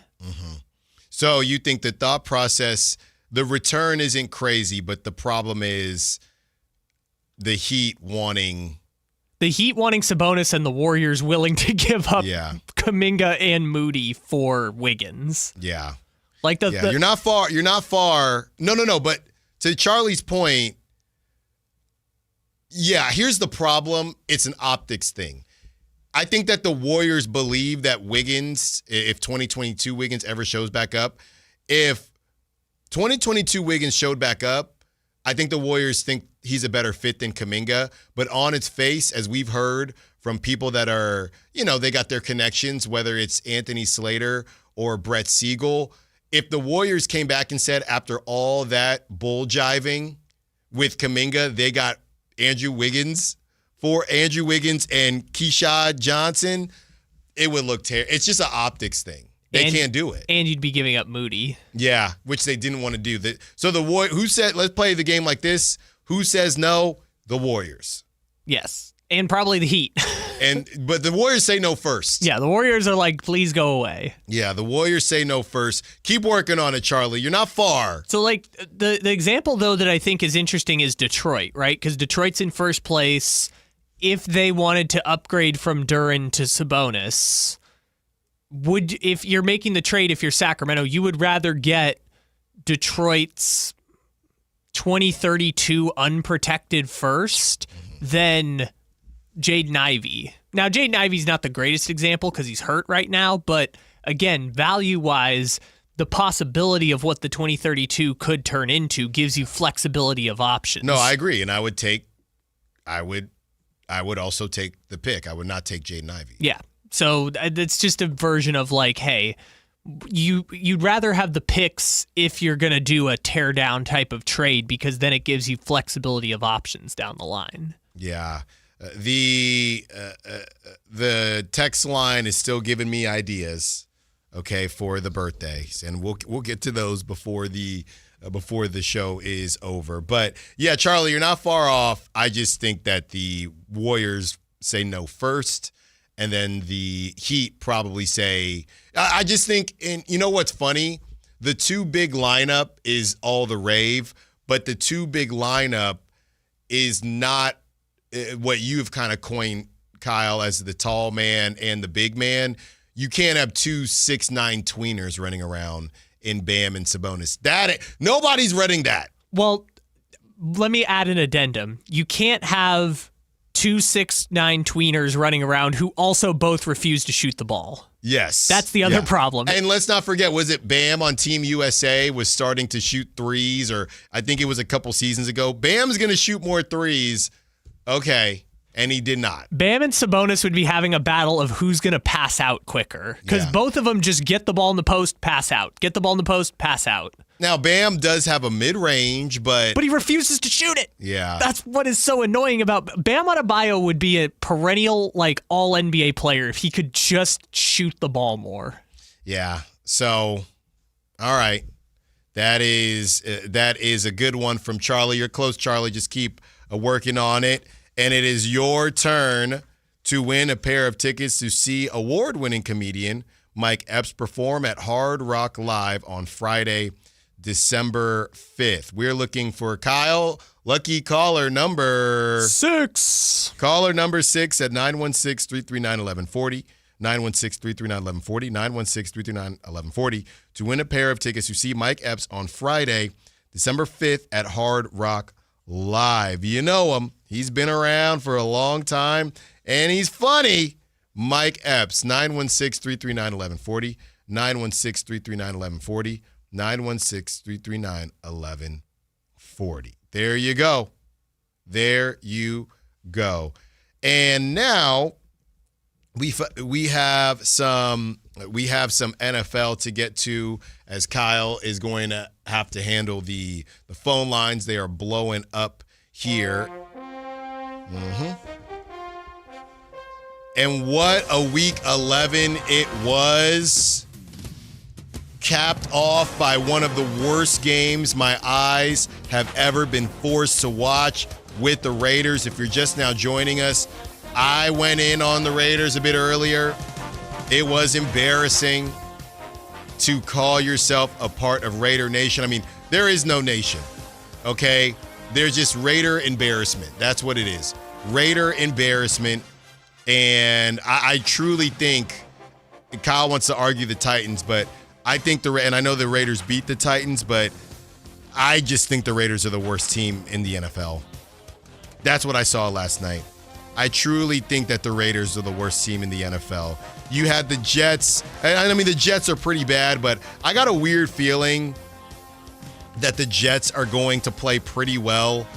So you think the thought process, the return isn't crazy, but the problem is the Heat wanting Sabonis and the Warriors willing to give up Kuminga and Moody for Wiggins. Yeah. You're not far. No. But to Charlie's point, here's the problem. It's an optics thing. I think that the Warriors believe that Wiggins, if 2022 Wiggins ever shows back up, if 2022 Wiggins showed back up, I think the Warriors think he's a better fit than Kuminga. But on its face, as we've heard from people that are, they got their connections, whether it's Anthony Slater or Brett Siegel, if the Warriors came back and said after all that bull jiving with Kuminga, they got Andrew Wiggins and Keyshawn Johnson, it would look terrible. It's just an optics thing. They can't do it. And you'd be giving up Moody. Yeah, which they didn't want to do. So who said, let's play the game like this? Who says no? The Warriors. Yes. And probably the Heat. But the Warriors say no first. Yeah, the Warriors are like, please go away. Yeah, the Warriors say no first. Keep working on it, Charlie. You're not far. So, the example, though, that I think is interesting is Detroit, right? Because Detroit's in first place. If they wanted to upgrade from Duren to Sabonis, if you're making the trade, if you're Sacramento, you would rather get Detroit's 2032 unprotected first than Jaden Ivey. Now, Jaden Ivey's not the greatest example because he's hurt right now, but again, value-wise, the possibility of what the 2032 could turn into gives you flexibility of options. No, I agree, and I would also take the pick. I would not take Jaden Ivey. Yeah. So it's just a version of like, hey, you'd rather have the picks if you're going to do a tear down type of trade because then it gives you flexibility of options down the line. Yeah. The text line is still giving me ideas, okay, for the birthdays, and we'll get to those before the show is over. But yeah, Charlie, you're not far off. I just think that the Warriors say no first, and then the Heat probably say. I just think, and you know what's funny? The two big lineup is all the rave, but the two big lineup is not what you've kind of coined, Kyle, as the tall man and the big man. You can't have 2 6'9" tweeners running around in Bam and Sabonis. Nobody's running that. Well, let me add an addendum. You can't have 2 6'9" tweeners running around who also both refuse to shoot the ball. Yes. That's the other problem. And let's not forget, was it Bam on Team USA was starting to shoot threes, or I think it was a couple seasons ago. Bam's going to shoot more threes. Okay. And he did not. Bam and Sabonis would be having a battle of who's going to pass out quicker because both of them just get the ball in the post, pass out. Get the ball in the post, pass out. Now, Bam does have a mid-range, but he refuses to shoot it. Yeah. That's what is so annoying about Bam Adebayo would be a perennial, like, all-NBA player if he could just shoot the ball more. Yeah. So, all right. That is a good one from Charlie. You're close, Charlie. Just keep working on it. And it is your turn to win a pair of tickets to see award-winning comedian Mike Epps perform at Hard Rock Live on Friday, December 5th. We're looking for Kyle, lucky caller number 6. Caller number 6 at 916-339-1140. 916-339-1140. 916-339-1140 to win a pair of tickets to see Mike Epps on Friday, December 5th at Hard Rock Live. You know him. He's been around for a long time, and he's funny. Mike Epps, 916-339-1140, 916-339-1140, 916-339-1140. There you go. There you go. And now we have some NFL to get to, as Kyle is going to have to handle the phone lines. They are blowing up here. And what a week 11 it was, capped off by one of the worst games my eyes have ever been forced to watch with the Raiders. If you're just now joining us, I went in on the Raiders a bit earlier. It was embarrassing to call yourself a part of Raider Nation. I mean, there is no nation, okay? There's just Raider embarrassment. That's what it is. Raider embarrassment. And I truly think, Kyle wants to argue the Titans, but I think and I know the Raiders beat the Titans, but I just think the Raiders are the worst team in the NFL. That's what I saw last night. I truly think that the Raiders are the worst team in the NFL. You had the Jets. I mean, the Jets are pretty bad, but I got a weird feeling that the Jets are going to play pretty well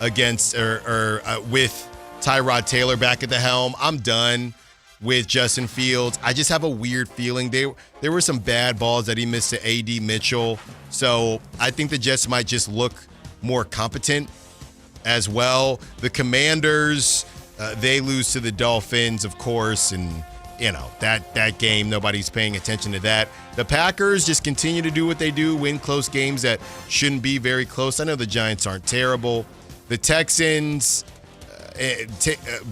against with Tyrod Taylor back at the helm. I'm done with Justin Fields. I just have a weird feeling. There were some bad balls that he missed to A.D. Mitchell. So I think the Jets might just look more competent as well. The Commanders, they lose to the Dolphins, of course, and you know, that game, nobody's paying attention to that. The Packers just continue to do what they do, win close games that shouldn't be very close. I know the Giants aren't terrible. The Texans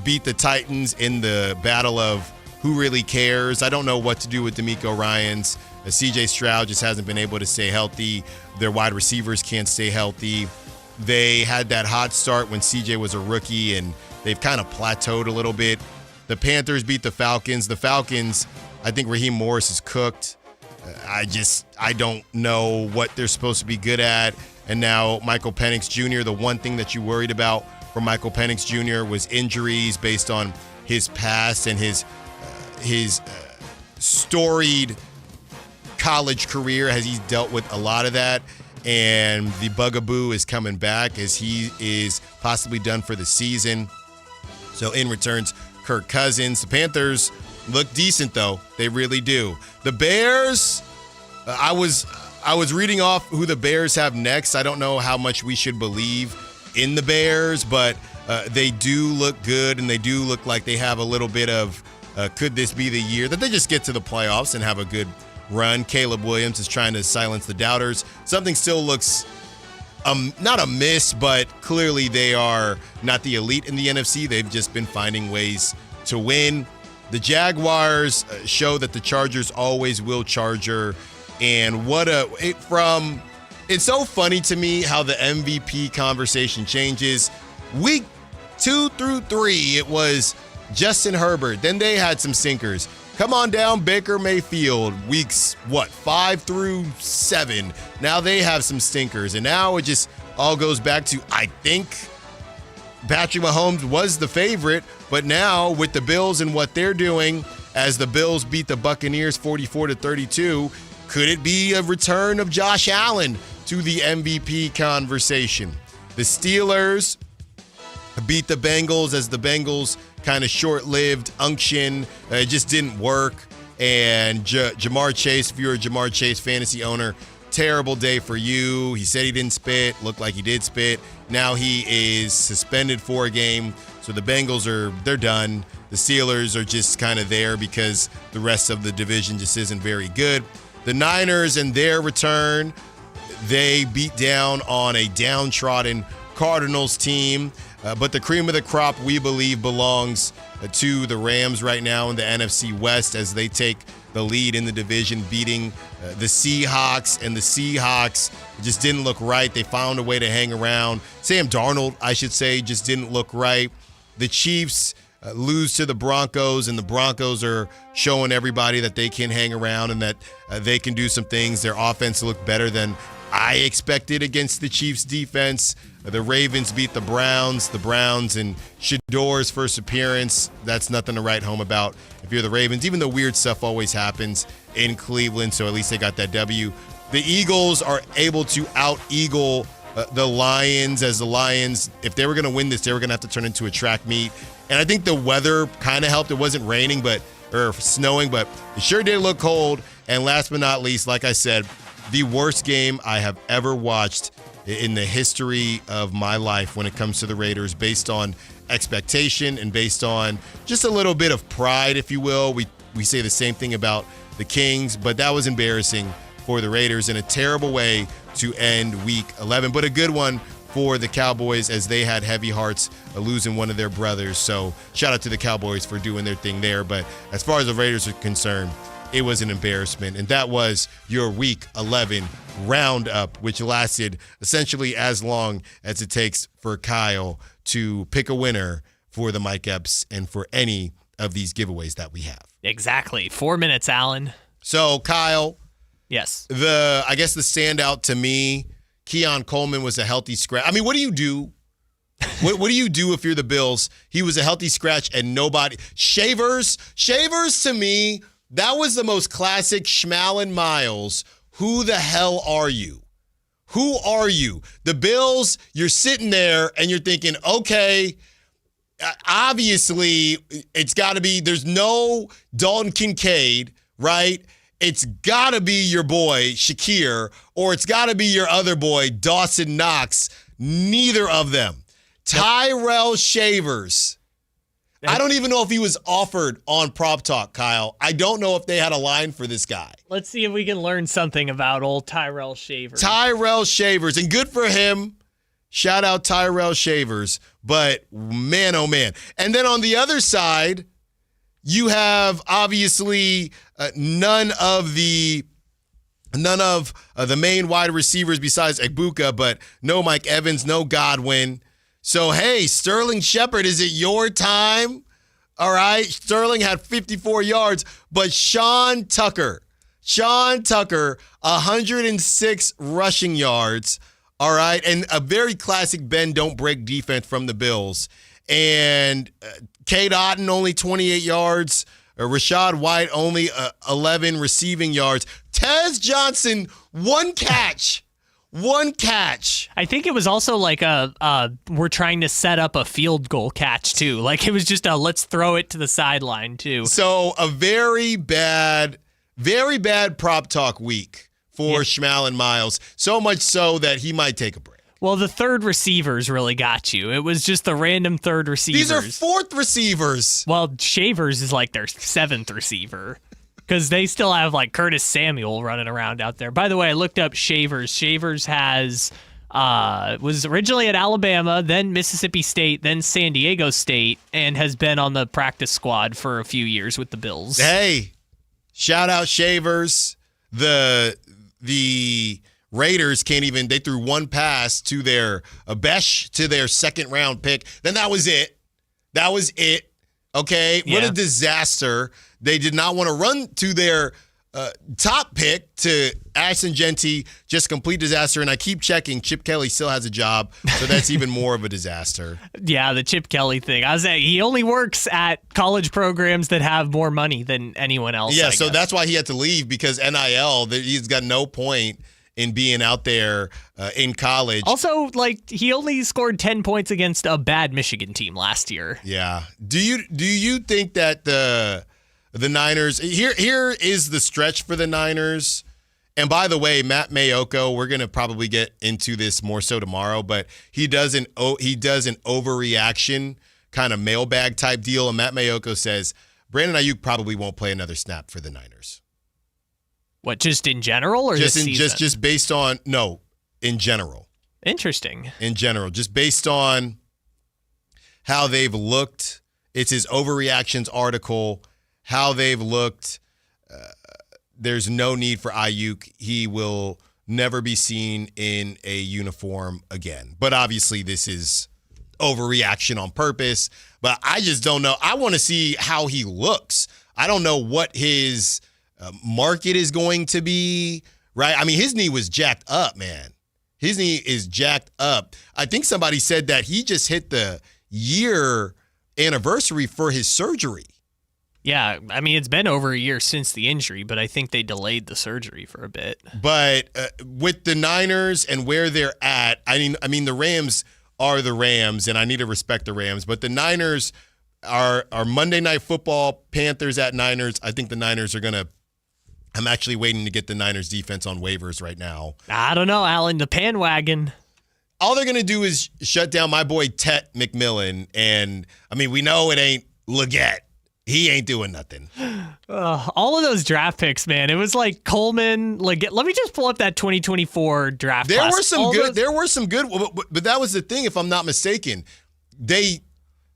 beat the Titans in the battle of who really cares. I don't know what to do with DeMeco Ryans. C.J. Stroud just hasn't been able to stay healthy. Their wide receivers can't stay healthy. They had that hot start when C.J. was a rookie, and they've kind of plateaued a little bit. The Panthers beat the Falcons. The Falcons, I think Raheem Morris is cooked. I don't know what they're supposed to be good at. And now Michael Penix Jr., the one thing that you worried about for Michael Penix Jr. was injuries based on his past and his storied college career, as he's dealt with a lot of that. And the bugaboo is coming back as he is possibly done for the season. So in returns Kirk Cousins. The Panthers look decent, though. They really do. The Bears, I was reading off who the Bears have next. I don't know how much we should believe in the Bears, but they do look good, and they do look like they have a little bit of could this be the year that they just get to the playoffs and have a good run. Caleb Williams is trying to silence the doubters. Something still looks not a miss, but clearly they are not the elite in the NFC. They've just been finding ways to win. The Jaguars show that the Chargers always will Charger. And it's so funny to me how the MVP conversation changes. Week 2 through 3, it was Justin Herbert. Then they had some sinkers. Come on down, Baker Mayfield. Weeks, 5 through 7. Now they have some stinkers. And now it just all goes back to, I think Patrick Mahomes was the favorite. But now with the Bills and what they're doing, as the Bills beat the Buccaneers 44-32, could it be a return of Josh Allen to the MVP conversation? The Steelers beat the Bengals as the Bengals kind of short-lived unction. It just didn't work. And Jamar Chase, if you're a Jamar Chase fantasy owner, terrible day for you. He said he didn't spit. Looked like he did spit. Now he is suspended for a game. So the Bengals they're done. The Steelers are just kind of there because the rest of the division just isn't very good. The Niners and their return, they beat down on a downtrodden Cardinals team. But the cream of the crop, we believe, belongs to the Rams right now in the NFC West as they take the lead in the division, beating the Seahawks. And the Seahawks just didn't look right. They found a way to hang around. Sam Darnold, I should say, just didn't look right. The Chiefs lose to the Broncos, and the Broncos are showing everybody that they can hang around and that they can do some things. Their offense looked better than I expected against the Chiefs' defense. The Ravens beat the Browns. The Browns in Shador's first appearance. That's nothing to write home about if you're the Ravens, even though weird stuff always happens in Cleveland, so at least they got that W. The Eagles are able to out-eagle the Lions, as the Lions, if they were going to win this, they were going to have to turn into a track meet. And I think the weather kind of helped. It wasn't raining or snowing, but it sure did look cold. And last but not least, like I said, the worst game I have ever watched in the history of my life when it comes to the Raiders, based on expectation and based on just a little bit of pride, if you will. We say the same thing about the Kings, but that was embarrassing for the Raiders in a terrible way to end Week 11, but a good one for the Cowboys as they had heavy hearts losing one of their brothers. So shout out to the Cowboys for doing their thing there. But as far as the Raiders are concerned, it was an embarrassment. And that was your Week 11 roundup, which lasted essentially as long as it takes for Kyle to pick a winner for the Mike Epps and for any of these giveaways that we have. Exactly. 4 minutes, Allen. So, Kyle. Yes. I guess the standout to me, Keon Coleman was a healthy scratch. I mean, what do you do? What do you do if you're the Bills? He was a healthy scratch and nobody. Shavers to me, that was the most classic Schmalin Miles. Who the hell are you? Who are you? The Bills, you're sitting there and you're thinking, okay, obviously it's got to be, there's no Dalton Kincaid, right? It's got to be your boy, Shakir, or it's got to be your other boy, Dawson Knox. Neither of them. Tyrell Shavers. I don't even know if he was offered on Prop Talk, Kyle. I don't know if they had a line for this guy. Let's see if we can learn something about old Tyrell Shavers. Tyrell Shavers, and good for him. Shout out Tyrell Shavers. But man, oh man. And then on the other side, you have obviously none of the main wide receivers besides Egbuka, but no Mike Evans, no Godwin. So, hey, Sterling Shepard, is it your time? All right, Sterling had 54 yards, but Sean Tucker, 106 rushing yards All right. And a very classic bend, don't break defense from the Bills. And Cade Otton, only 28 yards. Rashad White, only 11 receiving yards. Tez Johnson, one catch. One catch. I think it was also like we're trying to set up a field goal catch, too. Like, it was just a let's throw it to the sideline, too. So a very bad prop talk week for Schmal and Miles. So much so that he might take a break. Well, the third receivers really got you. It was just the random third receivers. These are fourth receivers. Well, Shavers is like their seventh receiver because they still have like Curtis Samuel running around out there. By the way, I looked up Shavers. Shavers was originally at Alabama, then Mississippi State, then San Diego State, and has been on the practice squad for a few years with the Bills. Hey, shout out Shavers. The Raiders they threw one pass to their Besh to their second round pick. Then that was it. Okay. Yeah. What a disaster. They did not want to run to their top pick to Ashton Genty. Just complete disaster. And I keep checking. Chip Kelly still has a job. So that's even more of a disaster. Yeah, the Chip Kelly thing. I was saying he only works at college programs that have more money than anyone else. Yeah. So that's why he had to leave, because NIL, he's got no point in being out there in college. Also, like, he only scored 10 points against a bad Michigan team last year. Yeah. Do you think that the Niners, here is the stretch for the Niners. And by the way, Matt Mayoko, we're going to probably get into this more so tomorrow, but he does an overreaction kind of mailbag type deal. And Matt Mayoko says Brandon Ayuk probably won't play another snap for the Niners. What, just in general or just this season? Just based on in general. Interesting. In general, just based on how they've looked. It's his overreactions article. How they've looked. There's no need for Ayuk. He will never be seen in a uniform again. But obviously, this is overreaction on purpose. But I just don't know. I want to see how he looks. I don't know what his market is going to be, right? I mean, his knee was jacked up, man. His knee is jacked up. I think somebody said that he just hit the year anniversary for his surgery. Yeah, I mean, it's been over a year since the injury, but I think they delayed the surgery for a bit. But with the Niners and where they're at, I mean, the Rams are the Rams, and I need to respect the Rams, but the Niners are Monday Night Football, Panthers at Niners. I think the Niners are going to I'm actually waiting to get the Niners defense on waivers right now. I don't know, Allen, the pan wagon. All they're going to do is shut down my boy Tet McMillan. And, I mean, we know it ain't Leggett. He ain't doing nothing. All of those draft picks, man. It was like Coleman, Leggett. Let me just pull up that 2024 draft class. There were some good, but that was the thing, if I'm not mistaken. They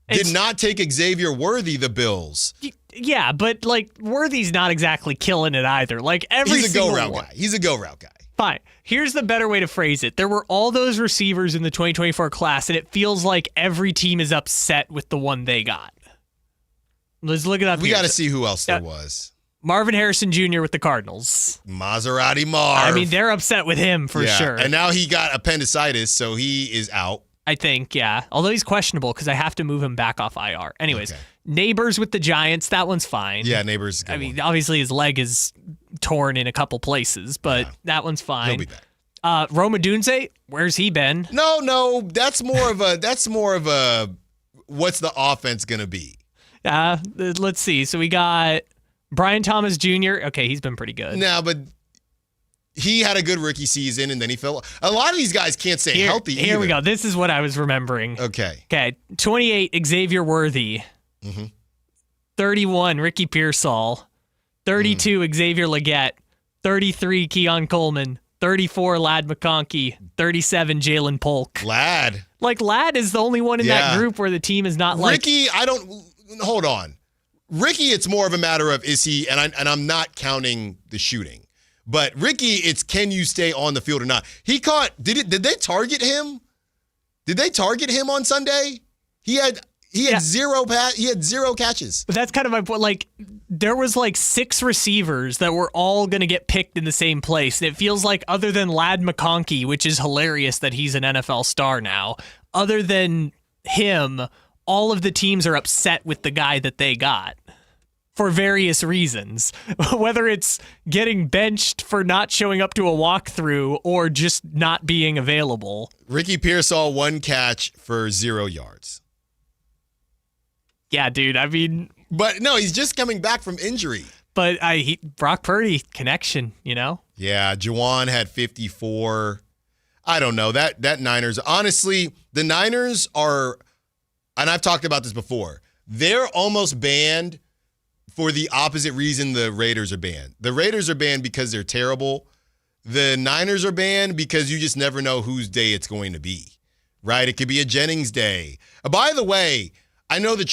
did not take Xavier Worthy, the Bills. Yeah, but like Worthy's not exactly killing it either. Like He's a go-route guy. He's a go-route guy. Fine. Here's the better way to phrase it. There were all those receivers in the 2024 class, and it feels like every team is upset with the one they got. Let's look it up. We got to see who else there was. Marvin Harrison Jr. with the Cardinals. Maserati Marv. I mean, they're upset with him for sure. And now he got appendicitis, so he is out. I think, yeah. Although he's questionable because I have to move him back off IR. Anyways, Neighbors with the Giants, that one's fine. Yeah, Neighbors. I mean, obviously his leg is torn in a couple places, but that one's fine. He'll be back. Roma Dunze, where's he been? No, that's more of a what's the offense gonna be? Let's see. So we got Brian Thomas Jr. Okay, he's been pretty good. No, but he had a good rookie season, and then he fell. A lot of these guys can't stay healthy either. Here we go. This is what I was remembering. Okay. 28, Xavier Worthy. Mm-hmm. 31, Ricky Pearsall. 32, Xavier Leggett. 33, Keon Coleman. 34, Ladd McConkey. 37, Jalen Polk. Ladd. Like, Ladd is the only one in that group where the team is not like... Ricky, hold on. Ricky, it's more of a matter of is he, and I'm not counting the shooting. But Ricky, it's can you stay on the field or not? He caught, did they target him? Did they target him on Sunday? He had He had zero catches. But that's kind of my point. Like, there was like 6 receivers that were all going to get picked in the same place. And it feels like, other than Ladd McConkey, which is hilarious that he's an NFL star now, other than him, all of the teams are upset with the guy that they got for various reasons, whether it's getting benched for not showing up to a walkthrough or just not being available. Ricky Pearsall 1 catch for 0 yards. Yeah, dude. I mean, but no, he's just coming back from injury. But Brock Purdy connection, you know? Yeah, Juwan had 54. I don't know. That Niners, honestly, the Niners are, and I've talked about this before, they're almost banned for the opposite reason the Raiders are banned. The Raiders are banned because they're terrible. The Niners are banned because you just never know whose day it's going to be, right? It could be a Jennings day. By the way, I know the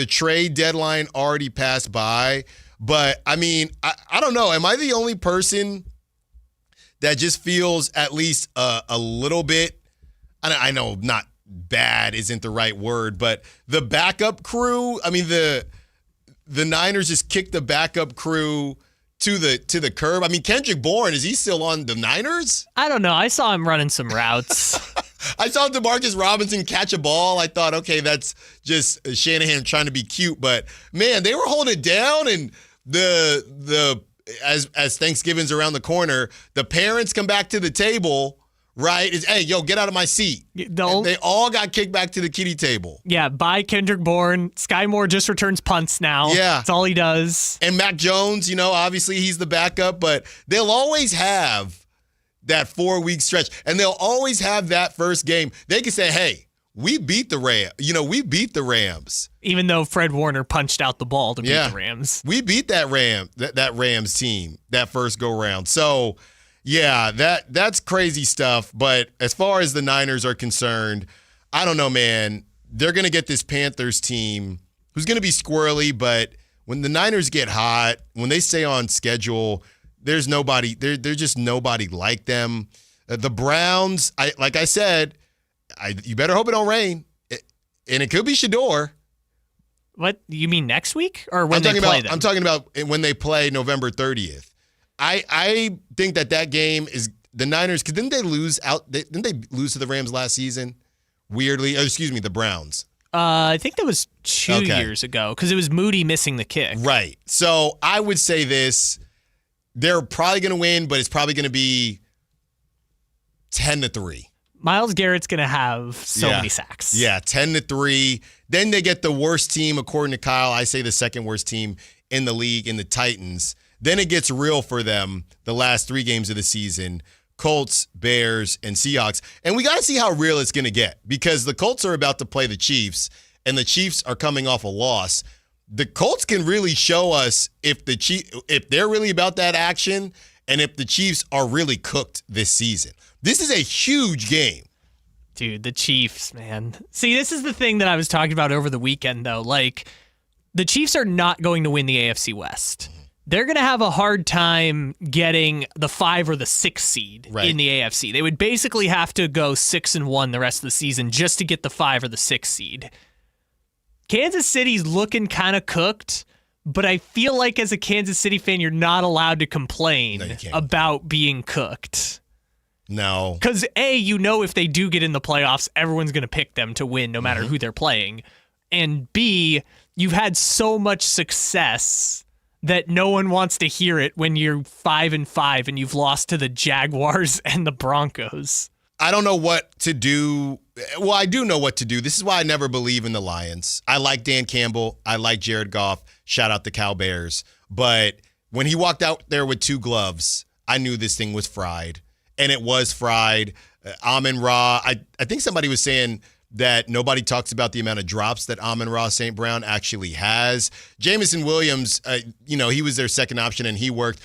trade deadline already passed by, but I mean, I don't know. Am I the only person that just feels at least a little bit, I know not bad isn't the right word, but the backup crew, I mean, the Niners just kicked the backup crew to the curb. I mean, Kendrick Bourne, is he still on the Niners? I don't know. I saw him running some routes. I saw DeMarcus Robinson catch a ball. I thought, okay, that's just Shanahan trying to be cute. But, man, they were holding it down, and as Thanksgiving's around the corner, the parents come back to the table, right? It's, hey, yo, get out of my seat. They all got kicked back to the kiddie table. Yeah, bye Kendrick Bourne. Sky Moore just returns punts now. Yeah. That's all he does. And Mac Jones, obviously he's the backup, but they'll always have that 4-week stretch, and they'll always have that first game. They can say, hey, we beat the Rams. We beat the Rams. Even though Fred Warner punched out the ball to beat the Rams. We beat that Rams team that first go-round. So, yeah, that's crazy stuff. But as far as the Niners are concerned, I don't know, man. They're going to get this Panthers team who's going to be squirrely, but when the Niners get hot, when they stay on schedule, there's just nobody like them. The Browns, like I said, you better hope it don't rain. And it could be Shador. What? You mean next week? Or when they play them? I'm talking about when they play November 30th. I think that game is the Niners, because didn't they lose to the Rams last season? Weirdly. Oh, excuse me, the Browns. I think that was 2 years ago, because it was Moody missing the kick. Right. So I would say this. They're probably going to win, but it's probably going to be 10-3. Myles Garrett's going to have so many sacks. Yeah, 10-3. Then they get the worst team, according to Kyle. I say the second worst team in the league, in the Titans. Then it gets real for them the last 3 games of the season. Colts, Bears, and Seahawks. And we got to see how real it's going to get, because the Colts are about to play the Chiefs, and the Chiefs are coming off a loss. The Colts can really show us if they're really about that action, and if the Chiefs are really cooked this season. This is a huge game. Dude, the Chiefs, man. See, this is the thing that I was talking about over the weekend, though. Like, the Chiefs are not going to win the AFC West. They're going to have a hard time getting the 5 or the 6 seed in the AFC. They would basically have to go 6-1 the rest of the season just to get the 5 or the 6 seed. Kansas City's looking kind of cooked, but I feel like as a Kansas City fan, you're not allowed to complain about being cooked. No. Because, A, if they do get in the playoffs, everyone's going to pick them to win no matter who they're playing. And B, you've had so much success that no one wants to hear it when you're 5-5 and you've lost to the Jaguars and the Broncos. I don't know what to do. Well, I do know what to do. This is why I never believe in the Lions. I like Dan Campbell. I like Jared Goff. Shout out the Cowbears. But when he walked out there with 2 gloves, I knew this thing was fried. And it was fried. Amon-Ra, I think somebody was saying that nobody talks about the amount of drops that Amon-Ra St. Brown actually has. Jameson Williams, he was their second option and he worked.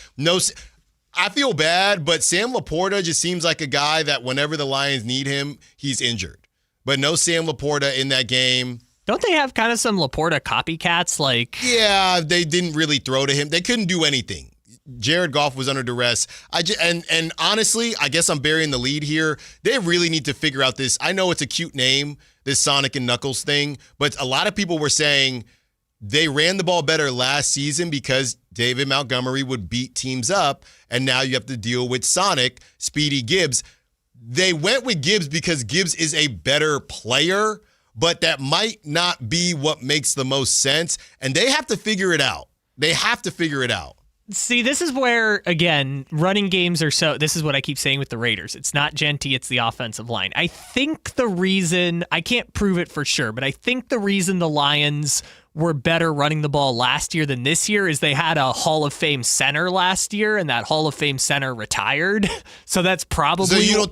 I feel bad, but Sam Laporta just seems like a guy that whenever the Lions need him, he's injured. But no Sam Laporta in that game. Don't they have kind of some Laporta copycats? Yeah, they didn't really throw to him. They couldn't do anything. Jared Goff was under duress. And honestly, I guess I'm burying the lead here. They really need to figure out this. I know it's a cute name, this Sonic and Knuckles thing, but a lot of people were saying they ran the ball better last season because David Montgomery would beat teams up, and now you have to deal with Sonic, Speedy Gibbs. They went with Gibbs because Gibbs is a better player, but that might not be what makes the most sense, and they have to figure it out. They have to figure it out. See, this is where, again, running games are so... This is what I keep saying with the Raiders. It's not Genty, it's the offensive line. I think the reason... I can't prove it for sure, but I think the reason the Lions were better running the ball last year than this year is they had a Hall of Fame center last year, and that Hall of Fame center retired. So that's probably... So you don't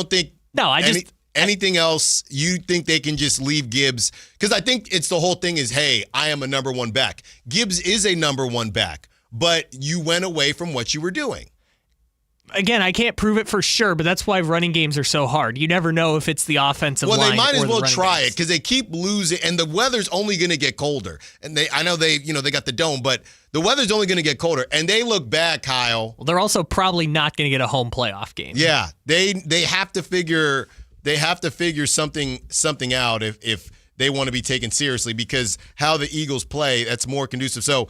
think... No, anything else, you think they can just leave Gibbs? Because I think it's the whole thing is, hey, I am a number one back. Gibbs is a number one back, but you went away from what you were doing. Again, I can't prove it for sure, but that's why running games are so hard. You never know if it's the offensive line. Well, they might as well try backs. it because they keep losing, and the weather's only going to get colder. And I know they got the dome, but the weather's only going to get colder. And they look bad, Kyle. Well, they're also probably not going to get a home playoff game. Yeah, they have to figure something out if they want to be taken seriously, because how the Eagles play, that's more conducive. So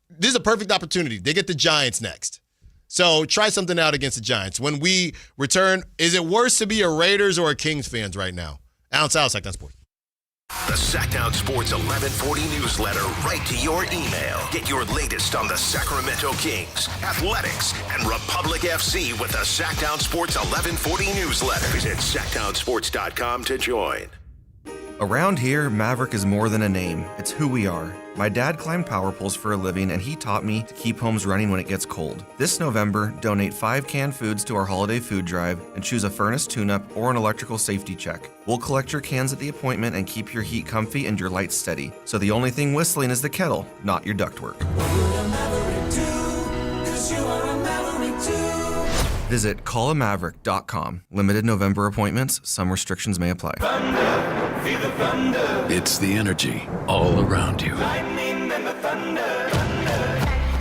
this is a perfect opportunity. They get the Giants next. So try something out against the Giants. When we return, is it worse to be a Raiders or a Kings fans right now? Allen Stiles, Sactown Sports. The Sactown Sports 1140 newsletter right to your email. Get your latest on the Sacramento Kings, athletics, and Republic FC with the Sactown Sports 1140 newsletter. Visit SactownSports.com to join. Around here, Maverick is more than a name. It's who we are. My dad climbed power poles for a living, and he taught me to keep homes running when it gets cold. This November, donate 5 canned foods to our holiday food drive and choose a furnace tune-up or an electrical safety check. We'll collect your cans at the appointment and keep your heat comfy and your lights steady. So the only thing whistling is the kettle, not your ductwork. Visit callamaverick.com. Limited November appointments. Some restrictions may apply. It's the energy all around you.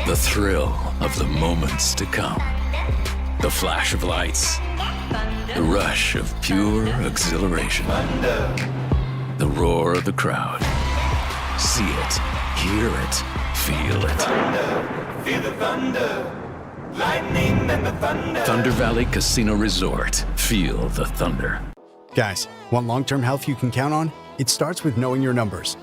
The thrill of the moments to come. The flash of lights. The rush of pure exhilaration. The roar of the crowd. See it, hear it, feel it. Feel the thunder. Lightning and the thunder. Thunder Valley Casino Resort. Feel the thunder. Guys, want long-term health you can count on? It starts with knowing your numbers.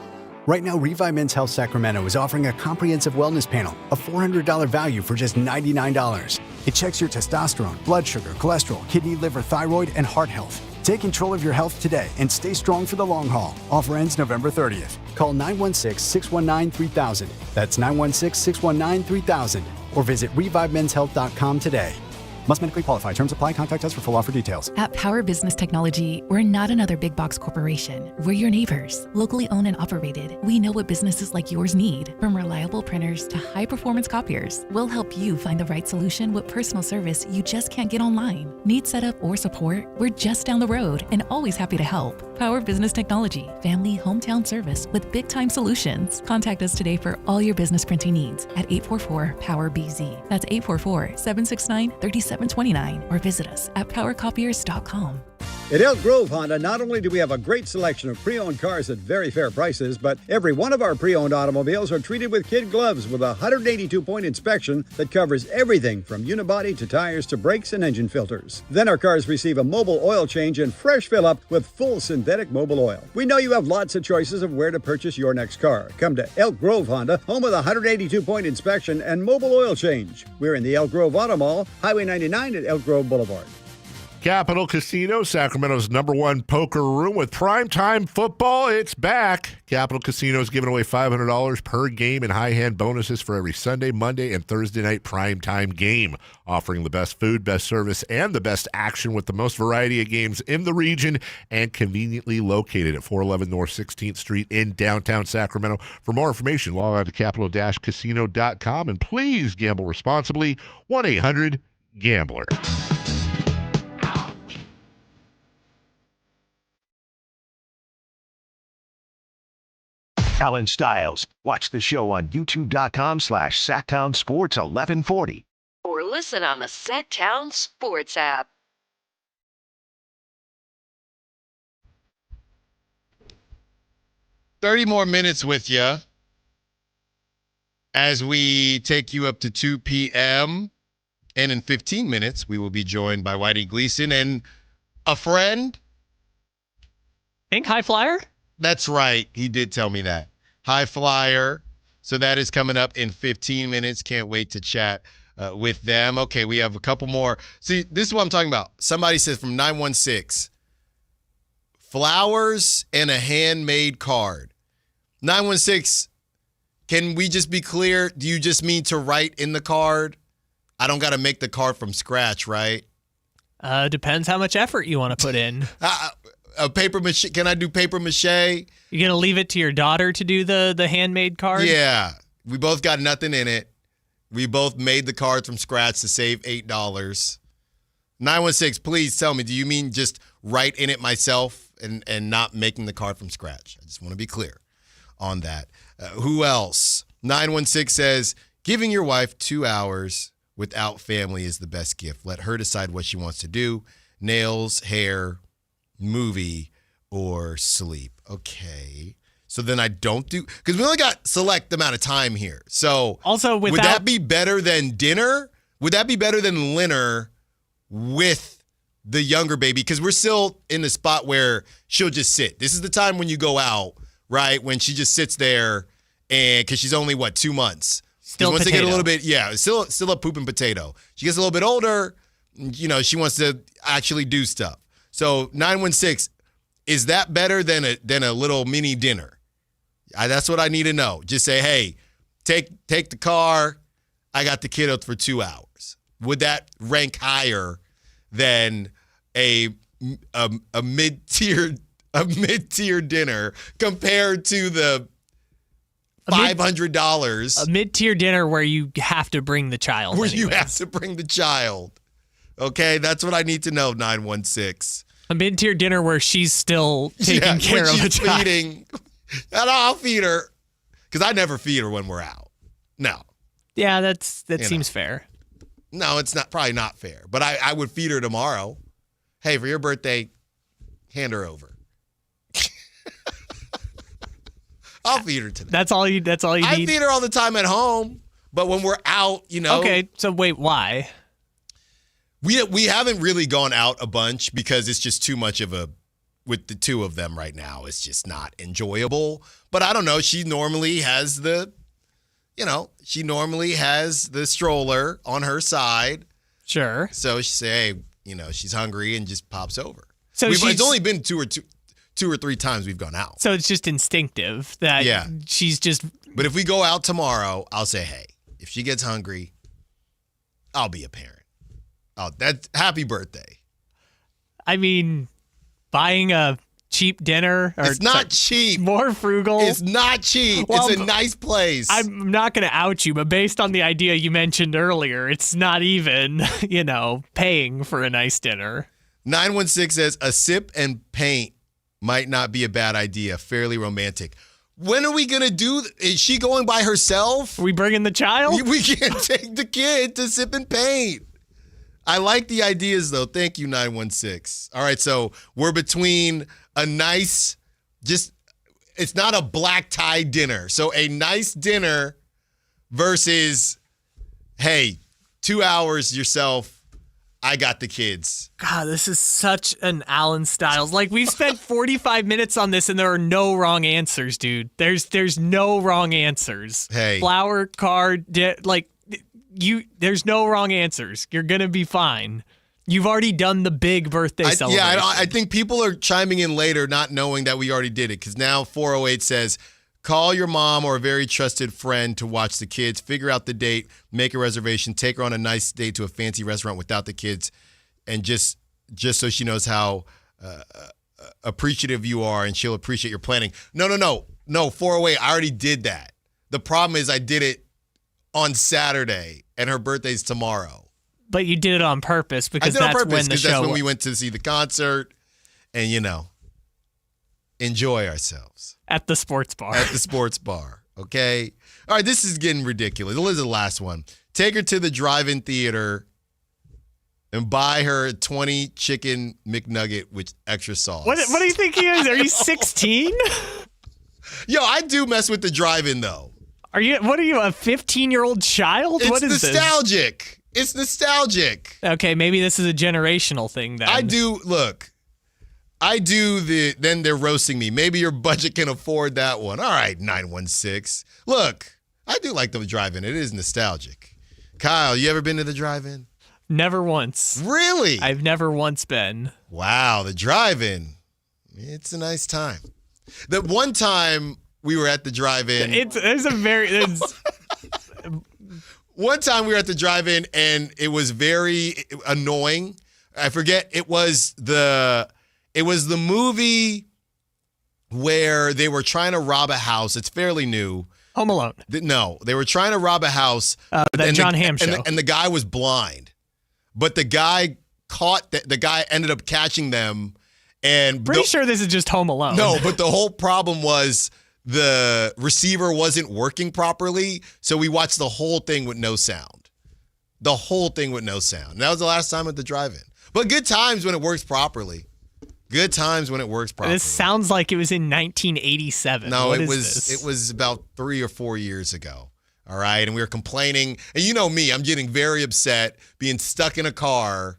Right now, Revive Men's Health Sacramento is offering a comprehensive wellness panel, a $400 value for just $99. It checks your testosterone, blood sugar, cholesterol, kidney, liver, thyroid, and heart health. Take control of your health today and stay strong for the long haul. Offer ends November 30th. Call 916-619-3000. That's 916-619-3000. Or visit ReviveMen'sHealth.com today. Must medically qualify. Terms apply. Contact us for full offer details. At Power Business Technology, we're not another big box corporation. We're your neighbors, locally owned and operated. We know what businesses like yours need, from reliable printers to high-performance copiers. We'll help you find the right solution with personal service you just can't get online. Need setup or support? We're just down the road and always happy to help. Power Business Technology, family hometown service with big-time solutions. Contact us today for all your business printing needs at 844-POWER-BZ. That's 844-769-3729, or visit us at powercopiers.com. At Elk Grove Honda, not only do we have a great selection of pre-owned cars at very fair prices, but every one of our pre-owned automobiles are treated with kid gloves with a 182-point inspection that covers everything from unibody to tires to brakes and engine filters. Then our cars receive a mobile oil change and fresh fill-up with full synthetic mobile oil. We know you have lots of choices of where to purchase your next car. Come to Elk Grove Honda, home of the 182-point inspection and mobile oil change. We're in the Elk Grove Auto Mall, Highway 99 at Elk Grove Boulevard. Capital Casino, Sacramento's #1 poker room with primetime football. It's back. Capital Casino is giving away $500 per game and high hand bonuses for every Sunday, Monday, and Thursday night primetime game. Offering the best food, best service, and the best action with the most variety of games in the region and conveniently located at 411 North 16th Street in downtown Sacramento. For more information, log on to capital-casino.com and please gamble responsibly. 1-800-GAMBLER. Allen Stiles. Watch the show on youtube.com/Sactown Sports 1140. listen on the Sactown Sports app. "30 more minutes with you as we take you up to 2 p.m. And in 15 minutes, we will be joined by Whitey Gleason and a friend. Think High Flyer? That's right. He did tell me that. High Flyer. So that is coming up in 15 minutes. Can't wait to chat with them. Okay, we have a couple more. See, this is what I'm talking about. Somebody says from 916, flowers and a handmade card. 916, can we just be clear? Do you just mean to write in the card? I don't got to make the card from scratch, right? Depends how much effort you want to put in. A paper mache? Can I do paper mache? You gonna leave it to your daughter to do the handmade card? Yeah. We both got nothing in it. We both made the cards from scratch to save $8. 916, please tell me, do you mean just write in it myself and not making the card from scratch? I just want to be clear on that. Who else? 916 says, giving your wife 2 hours without family is the best gift. Let her decide what she wants to do. Nails, hair, movie, or sleep. Okay. So then I don't do, because we only got select amount of time here. So also would that be better than dinner? Would that be better than dinner with the younger baby? Because we're still in the spot where she'll just sit. This is the time when you go out, right? When she just sits there, and because she's only 2 months. Still once potato. they get a little bit, still a pooping potato. She gets a little bit older, she wants to actually do stuff. So 916, is that better than a little mini dinner? That's what I need to know. Just say, hey, take the car. I got the kiddos for 2 hours. Would that rank higher than a mid-tier dinner compared to the $500? A mid-tier dinner where you have to bring the child. Where you have to bring the child. Okay, that's what I need to know, 916. A mid-tier dinner where she's still taking care of the child. Feeding. And I'll feed her. Because I never feed her when we're out. No. Yeah, that seems fair. No, it's probably not fair. But I would feed her tomorrow. Hey, for your birthday, hand her over. I'll feed her today. That's all you need? I feed her all the time at home. But when we're out, Okay, so wait, why? We haven't really gone out a bunch because it's just too much of with the two of them right now, it's just not enjoyable. But I don't know. She normally has the stroller on her side. Sure. So she say, she's hungry and just pops over. So it's only been two or three times we've gone out. So it's just instinctive that she's just. But if we go out tomorrow, I'll say, hey, if she gets hungry, I'll be a parent. Oh, that's happy birthday. I mean, buying a cheap dinner. It's not cheap. More frugal. It's not cheap. Well, it's a nice place. I'm not going to out you, but based on the idea you mentioned earlier, it's not even, paying for a nice dinner. 916 says, a sip and paint might not be a bad idea. Fairly romantic. When are we going to do? Is she going by herself? Are we bringing the child? We can't take the kid to sip and paint. I like the ideas, though. Thank you, 916. All right, so we're between a nice, it's not a black tie dinner. So a nice dinner versus, hey, 2 hours yourself, I got the kids. God, this is such an Allen Stiles. Like, we've spent 45 minutes on this, and there are no wrong answers, dude. There's no wrong answers. Hey. Flower, card, there's no wrong answers. You're going to be fine. You've already done the big birthday celebration. Yeah, I think people are chiming in later not knowing that we already did it because now 408 says, call your mom or a very trusted friend to watch the kids, figure out the date, make a reservation, take her on a nice date to a fancy restaurant without the kids, and just so she knows how appreciative you are and she'll appreciate your planning. No, 408, I already did that. The problem is I did it on Saturday, and her birthday's tomorrow. But you did it on purpose because that's when the show. That's when we went to see the concert, and enjoy ourselves at the sports bar. At the sports bar. okay? All right, this is getting ridiculous. This is the last one. Take her to the drive-in theater and buy her a 20 chicken McNugget with extra sauce. What do you think he is? Are you 16? Yo, I do mess with the drive-in, though. What are you, a 15-year-old child? What is nostalgic. It's nostalgic. Okay, maybe this is a generational thing then. Then they're roasting me. Maybe your budget can afford that one. All right, 916. Look, I do like the drive-in. It is nostalgic. Kyle, you ever been to the drive-in? Never once. Really? I've never once been. Wow, the drive-in. It's a nice time. The one time we were at the drive-in. One time we were at the drive-in and it was very annoying. I forget, it was the movie where they were trying to rob a house. It's fairly new. Home Alone. No, they were trying to rob a house. That John Hamm show. And the guy was blind. But the guy ended up catching them. And pretty sure this is just Home Alone. No, but the whole problem was the receiver wasn't working properly. So we watched the whole thing with no sound. The whole thing with no sound. And that was the last time at the drive-in. But good times when it works properly. Good times when it works properly. This sounds like it was in 1987. No, it was about 3 or 4 years ago. All right. And we were complaining. And you know me, I'm getting very upset being stuck in a car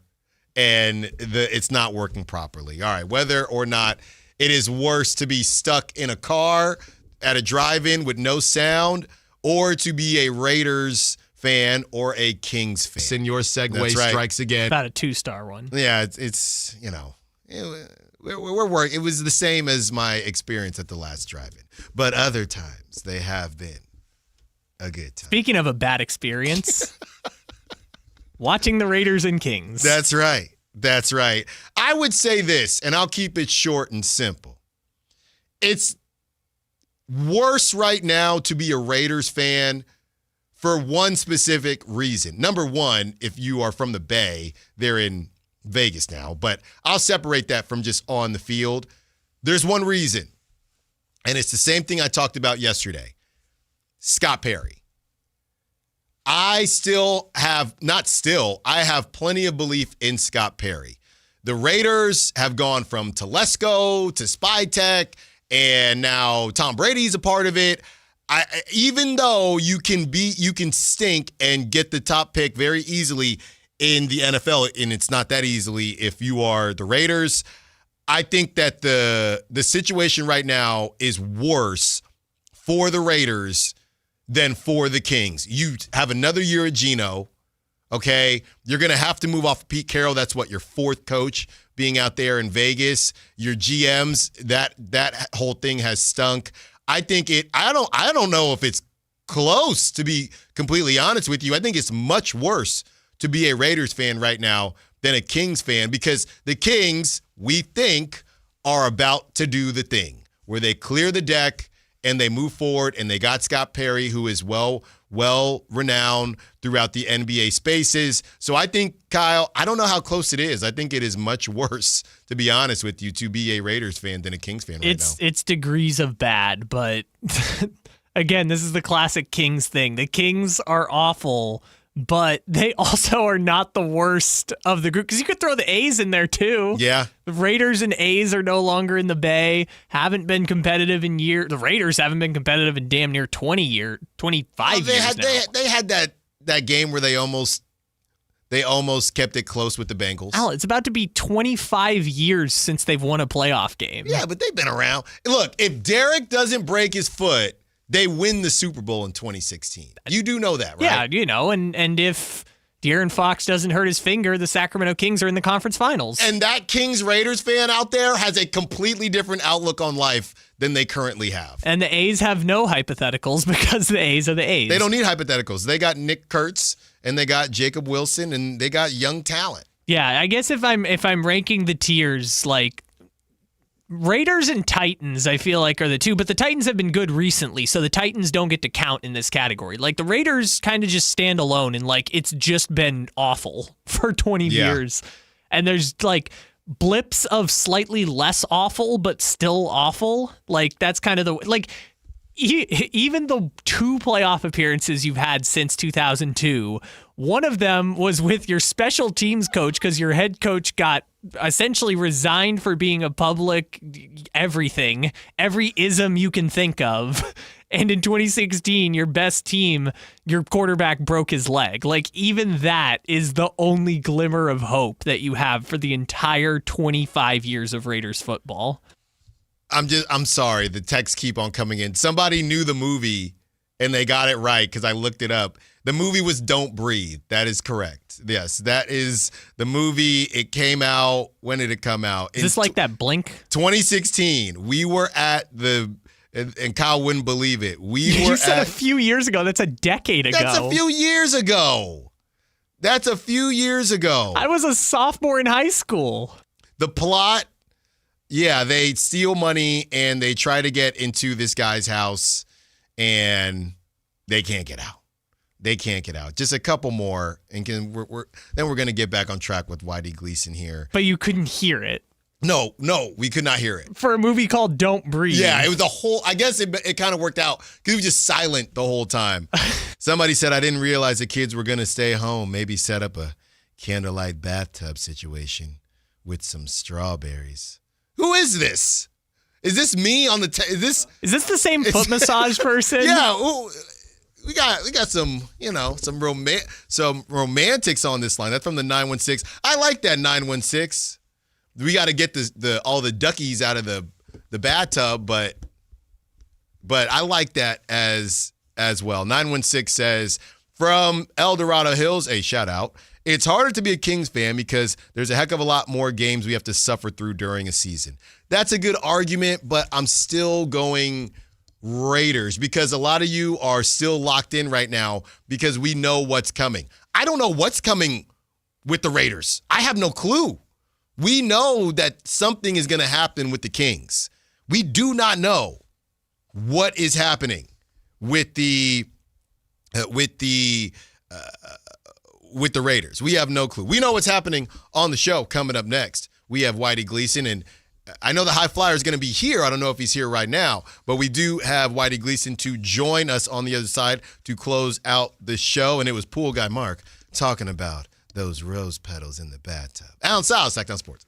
and it's not working properly. All right. Whether or not it is worse to be stuck in a car at a drive-in with no sound or to be a Raiders fan or a Kings fan. Senor Segway strikes again. About a 2-star one. Yeah, it's you know, we're working. It was the same as my experience at the last drive-in. But other times they have been a good time. Speaking of a bad experience, watching the Raiders and Kings. That's right. That's right. I would say this, and I'll keep it short and simple. It's worse right now to be a Raiders fan for one specific reason. Number one, if you are from the Bay, they're in Vegas now, but I'll separate that from just on the field. There's one reason, and it's the same thing I talked about yesterday. Scott Perry. I have plenty of belief in Scott Perry. The Raiders have gone from Telesco to Spytech, and now Tom Brady's a part of it. Even though you can stink and get the top pick very easily in the NFL, and it's not that easily if you are the Raiders, I think that the situation right now is worse for the Raiders than for the Kings. You have another year at Geno, okay? You're going to have to move off Pete Carroll. That's what, your fourth coach being out there in Vegas. Your GMs, that whole thing has stunk. I think I don't know if it's close, to be completely honest with you. I think it's much worse to be a Raiders fan right now than a Kings fan, because the Kings, we think, are about to do the thing where they clear the deck and they move forward, and they got Scott Perry, who is well renowned throughout the NBA spaces. So I think, Kyle, I don't know how close it is. I think it is much worse, to be honest with you, to be a Raiders fan than a Kings fan right now. It's degrees of bad, but again, this is the classic Kings thing. The Kings are awful, but they also are not the worst of the group, because you could throw the A's in there too. Yeah. The Raiders and A's are no longer in the Bay, haven't been competitive in years. The Raiders haven't been competitive in damn near 25 years now. They had that game where they almost kept it close with the Bengals. Al, it's about to be 25 years since they've won a playoff game. Yeah, but they've been around. Look, if Derek doesn't break his foot, they win the Super Bowl in 2016. You do know that, right? Yeah, and if De'Aaron Fox doesn't hurt his finger, the Sacramento Kings are in the conference finals. And that Kings Raiders fan out there has a completely different outlook on life than they currently have. And the A's have no hypotheticals, because the A's are the A's. They don't need hypotheticals. They got Nick Kurtz, and they got Jacob Wilson, and they got young talent. Yeah, I guess if I'm ranking the tiers, like Raiders and Titans, I feel like, are the two, but the Titans have been good recently, so the Titans don't get to count in this category. Like, the Raiders kind of just stand alone, and like it's just been awful for 20 years. And there's like blips of slightly less awful, but still awful. Like, that's kind of the, like, even the 2 playoff appearances you've had since 2002, one of them was with your special teams coach because your head coach got essentially resigned for being a public everything, every ism you can think of. And in 2016, your best team, your quarterback broke his leg. Like, even that is the only glimmer of hope that you have for the entire 25 years of Raiders football. I'm sorry. The texts keep on coming in. Somebody knew the movie and they got it right because I looked it up. The movie was Don't Breathe. That is correct. Yes, that is the movie. It came out. When did it come out? Is this like that Blink? 2016. We were at and Kyle wouldn't believe it. You said a few years ago. That's a decade ago. That's a few years ago. I was a sophomore in high school. The plot, yeah, they steal money and they try to get into this guy's house and they can't get out. Just a couple more, and then we're going to get back on track with Whitey Gleason here. But you couldn't hear it. No, we could not hear it. For a movie called Don't Breathe. Yeah, it was I guess it kind of worked out because it was just silent the whole time. Somebody said, I didn't realize the kids were going to stay home. Maybe set up a candlelight bathtub situation with some strawberries. Who is this? Is this me on the is this the same foot massage person? Yeah. Ooh, we got some, some romantics on this line. That's from the 916. I like that 916. We got to get all the duckies out of the bathtub, but I like that as well. 916 says, from El Dorado Hills, a shout out. It's harder to be a Kings fan because there's a heck of a lot more games we have to suffer through during a season. That's a good argument, but I'm still going Raiders because a lot of you are still locked in right now because we know what's coming. I don't know what's coming with the Raiders. I have no clue. We know that something is going to happen with the Kings. We do not know what is happening with the Raiders. We have no clue. We know what's happening on the show coming up next. We have Whitey Gleason, and I know the High Flyer is going to be here. I don't know if he's here right now, but we do have Whitey Gleason to join us on the other side to close out the show. And it was Pool Guy Mark talking about those rose petals in the bathtub. Allen Stiles, Sactown Sports.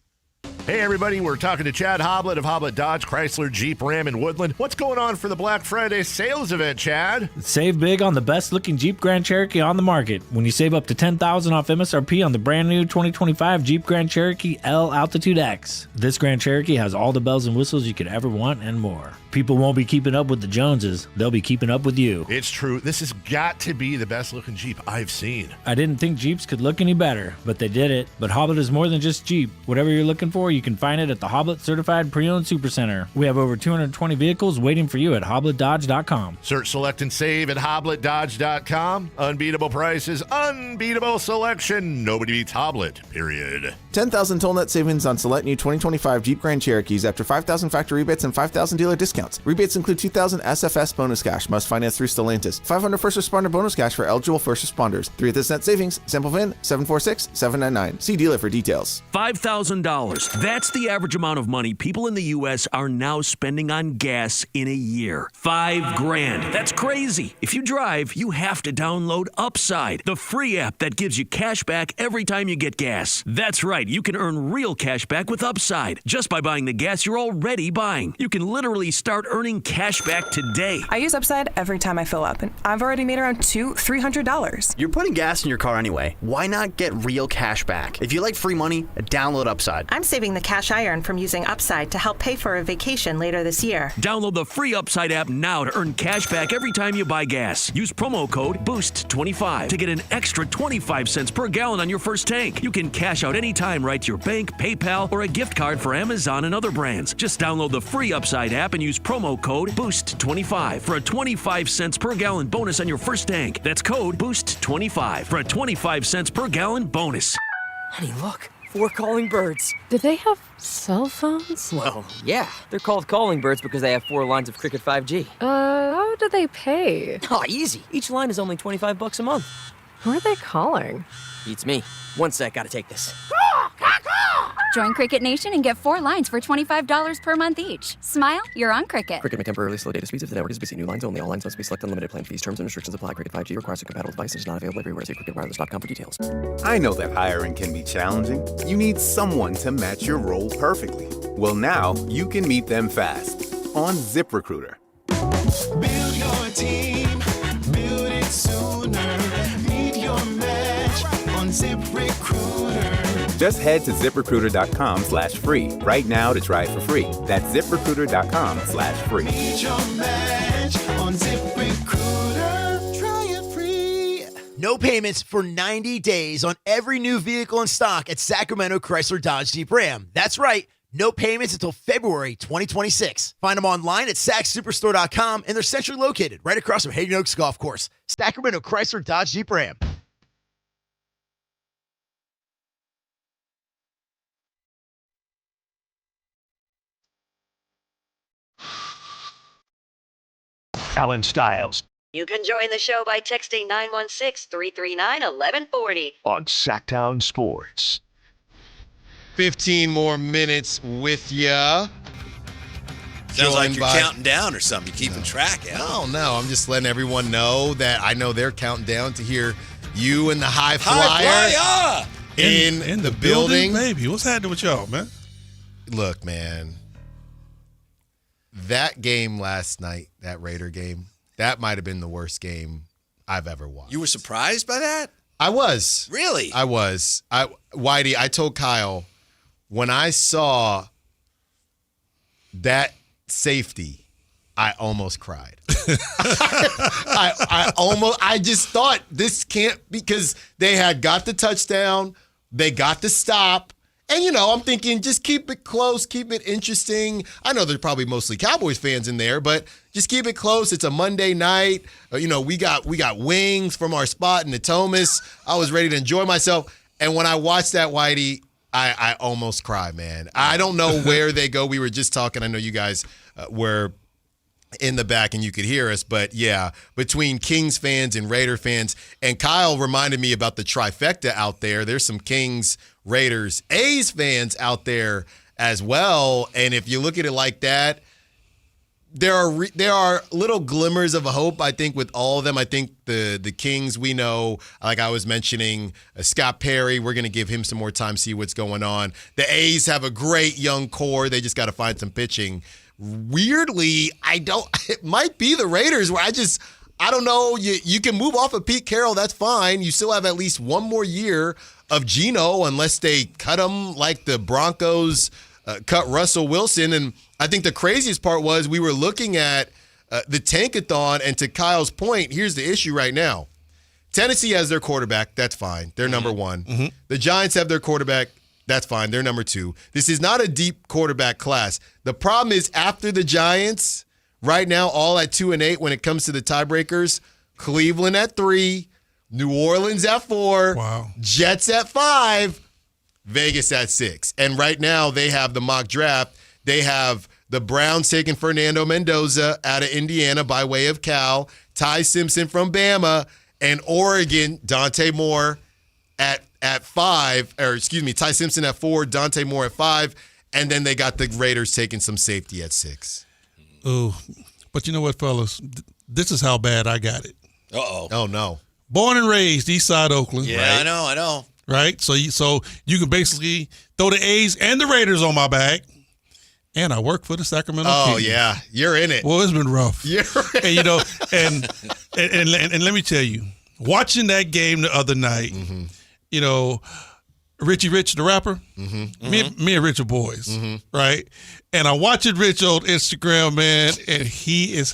Hey, everybody. We're talking to Chad Hoblet of Hoblet Dodge, Chrysler, Jeep, Ram, and Woodland. What's going on for the Black Friday sales event, Chad? Save big on the best-looking Jeep Grand Cherokee on the market. When you save up to $10,000 off MSRP on the brand-new 2025 Jeep Grand Cherokee L Altitude X. This Grand Cherokee has all the bells and whistles you could ever want and more. People won't be keeping up with the Joneses. They'll be keeping up with you. It's true. This has got to be the best-looking Jeep I've seen. I didn't think Jeeps could look any better, but they did it. But Hoblet is more than just Jeep. Whatever you're looking for, you can find it at the Hoblet Certified Pre-Owned Supercenter. We have over 220 vehicles waiting for you at HobletDodge.com. Search, select, and save at HobletDodge.com. Unbeatable prices, unbeatable selection. Nobody beats Hoblet, period. 10,000 total net savings on select new 2025 Jeep Grand Cherokees after 5,000 factory rebates and 5,000 dealer discounts. Rebates include 2,000 SFS bonus cash. Must finance through Stellantis. 500 first responder bonus cash for eligible first responders. 3 of this net savings. Sample VIN 746799. See dealer for details. $5,000. That's the average amount of money people in the U.S. are now spending on gas in a year. $5,000. That's crazy. If you drive, you have to download Upside, the free app that gives you cash back every time you get gas. That's right. You can earn real cash back with Upside just by buying the gas you're already buying. You can literally start earning cash back today. I use Upside every time I fill up, and I've already made around $200-$300. You're putting gas in your car anyway. Why not get real cash back? If you like free money, download Upside. I'm saving the cash I earn from using Upside to help pay for a vacation later this year. Download the free Upside app now to earn cash back every time you buy gas. Use promo code BOOST25 to get an extra 25 cents per gallon on your first tank. You can cash out anytime right to your bank, PayPal, or a gift card for Amazon and other brands. Just download the free Upside app and use promo code BOOST25 for a 25 cents per gallon bonus on your first tank. That's code BOOST25 for a 25 cents per gallon bonus. Honey, look. 4 calling birds. Do they have cell phones? Well, yeah. They're called calling birds because they have 4 lines of Cricket 5G. How do they pay? Oh, easy. Each line is only $25 a month. Who are they calling? Beats me. One sec, gotta take this. Join Cricket Nation and get 4 lines for $25 per month each. Smile, you're on Cricket. Cricket may temporarily slow data speeds if the network is busy. New lines only. All lines must be selected. Unlimited plan fees. Terms and restrictions apply. Cricket 5G requires a compatible device and is not available everywhere. See cricketwireless.com for details. I know that hiring can be challenging. You need someone to match your role perfectly. Well, now you can meet them fast on ZipRecruiter. Build your team, build it sooner. Meet your match on ZipRecruiter. Just head to ZipRecruiter.com/free right now to try it for free. That's ZipRecruiter.com/free. Meet your match on ZipRecruiter. Try it free. No payments for 90 days on every new vehicle in stock at Sacramento Chrysler Dodge Jeep Ram. That's right. No payments until February 2026. Find them online at SacSuperstore.com, and they're centrally located right across from Hayden Oaks Golf Course. Sacramento Chrysler Dodge Jeep Ram. Allen Stiles You can join the show by texting 916-339-1140. on Sactown Sports. 15 more minutes with ya. Sounds like you're counting down or something. You're keeping track, yeah? No. I'm just letting everyone know that I know they're counting down to hear you and the High Flyer in the building. Baby, what's happening with y'all, man? Look, man, that game last night, that Raider game, that might have been the worst game I've ever watched. You were surprised by that? I was. Really? I was. Whitey, I told Kyle, when I saw that safety, I almost cried. I just thought this can't, because they had got the touchdown, they got the stop, and I'm thinking just keep it close, keep it interesting. I know there's probably mostly Cowboys fans in there, but just keep it close. It's a Monday night. We got wings from our spot in the Thomas. I was ready to enjoy myself, and when I watched that, Whitey, I almost cried, man. I don't know where they go. We were just talking. I know you guys were in the back and you could hear us, but yeah, between Kings fans and Raider fans, and Kyle reminded me about the trifecta out there. There's some Kings, Raiders, A's fans out there as well, and if you look at it like that, there are little glimmers of a hope, I think, with all of them. I think the Kings, we know, like I was mentioning, Scott Perry, we're going to give him some more time, see what's going on. The A's have a great young core. They just got to find some pitching. Weirdly, it might be the Raiders where I don't know. You can move off of Pete Carroll. That's fine. You still have at least one more year of Geno unless they cut him like the Broncos cut Russell Wilson. And I think the craziest part was we were looking at the Tankathon, and to Kyle's point, here's the issue right now. Tennessee has their quarterback. That's fine. They're number one. Mm-hmm. The Giants have their quarterback. That's fine. They're number two. This is not a deep quarterback class. The problem is after the Giants, right now, all at 2-8 when it comes to the tiebreakers, Cleveland at 3, New Orleans at 4, Jets at 5, Vegas at 6. And right now they have the mock draft. They have the Browns taking Fernando Mendoza out of Indiana by way of Cal, Ty Simpson from Bama, and Oregon, Dante Moore at 5, Ty Simpson at 4, Dante Moore at 5, and then they got the Raiders taking some safety at 6. Oh, but you know what, fellas? This is how bad I got it. Uh-oh. Oh, no. Born and raised East Side Oakland. Yeah, right? I know. Right? So you can basically throw the A's and the Raiders on my back. And I work for the Sacramento Kings. Oh, yeah. You're in it. Well, it's been rough. And, and let me tell you, watching that game the other night, Richie Rich, the rapper, me and Rich are boys, right? And I'm watching Rich on Instagram, man, and he is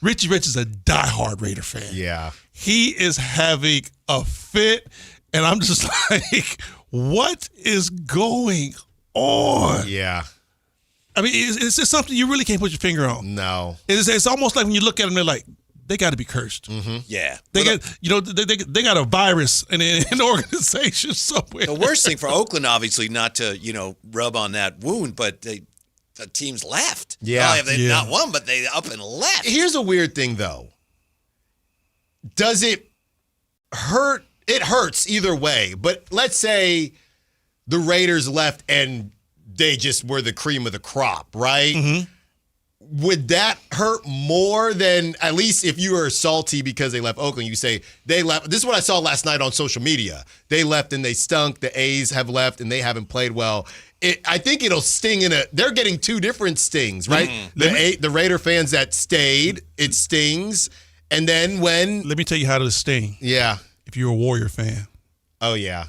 Richie Rich is a diehard Raider fan. Yeah. He is having a fit, and I'm just like, what is going on? Yeah. I mean, it's just something you really can't put your finger on. No. It's almost like when you look at them, they're like, they got to be cursed. Mm-hmm. Yeah. They got a virus in an organization somewhere. The worst thing for Oakland, obviously, not to, rub on that wound, but the team's left. Yeah. They not won, but they up and left. Here's a weird thing, though. Does it hurt? It hurts either way. But let's say the Raiders left and they just were the cream of the crop, right? Mm-hmm. Would that hurt more than, at least if you were salty because they left Oakland, you say they left. This is what I saw last night on social media. They left and they stunk. The A's have left and they haven't played well. I think it'll sting they're getting two different stings, right? Mm-hmm. The Raider fans that stayed, it stings. And then when... Let me tell you how to sting. Yeah. If you're a Warrior fan. Oh, yeah.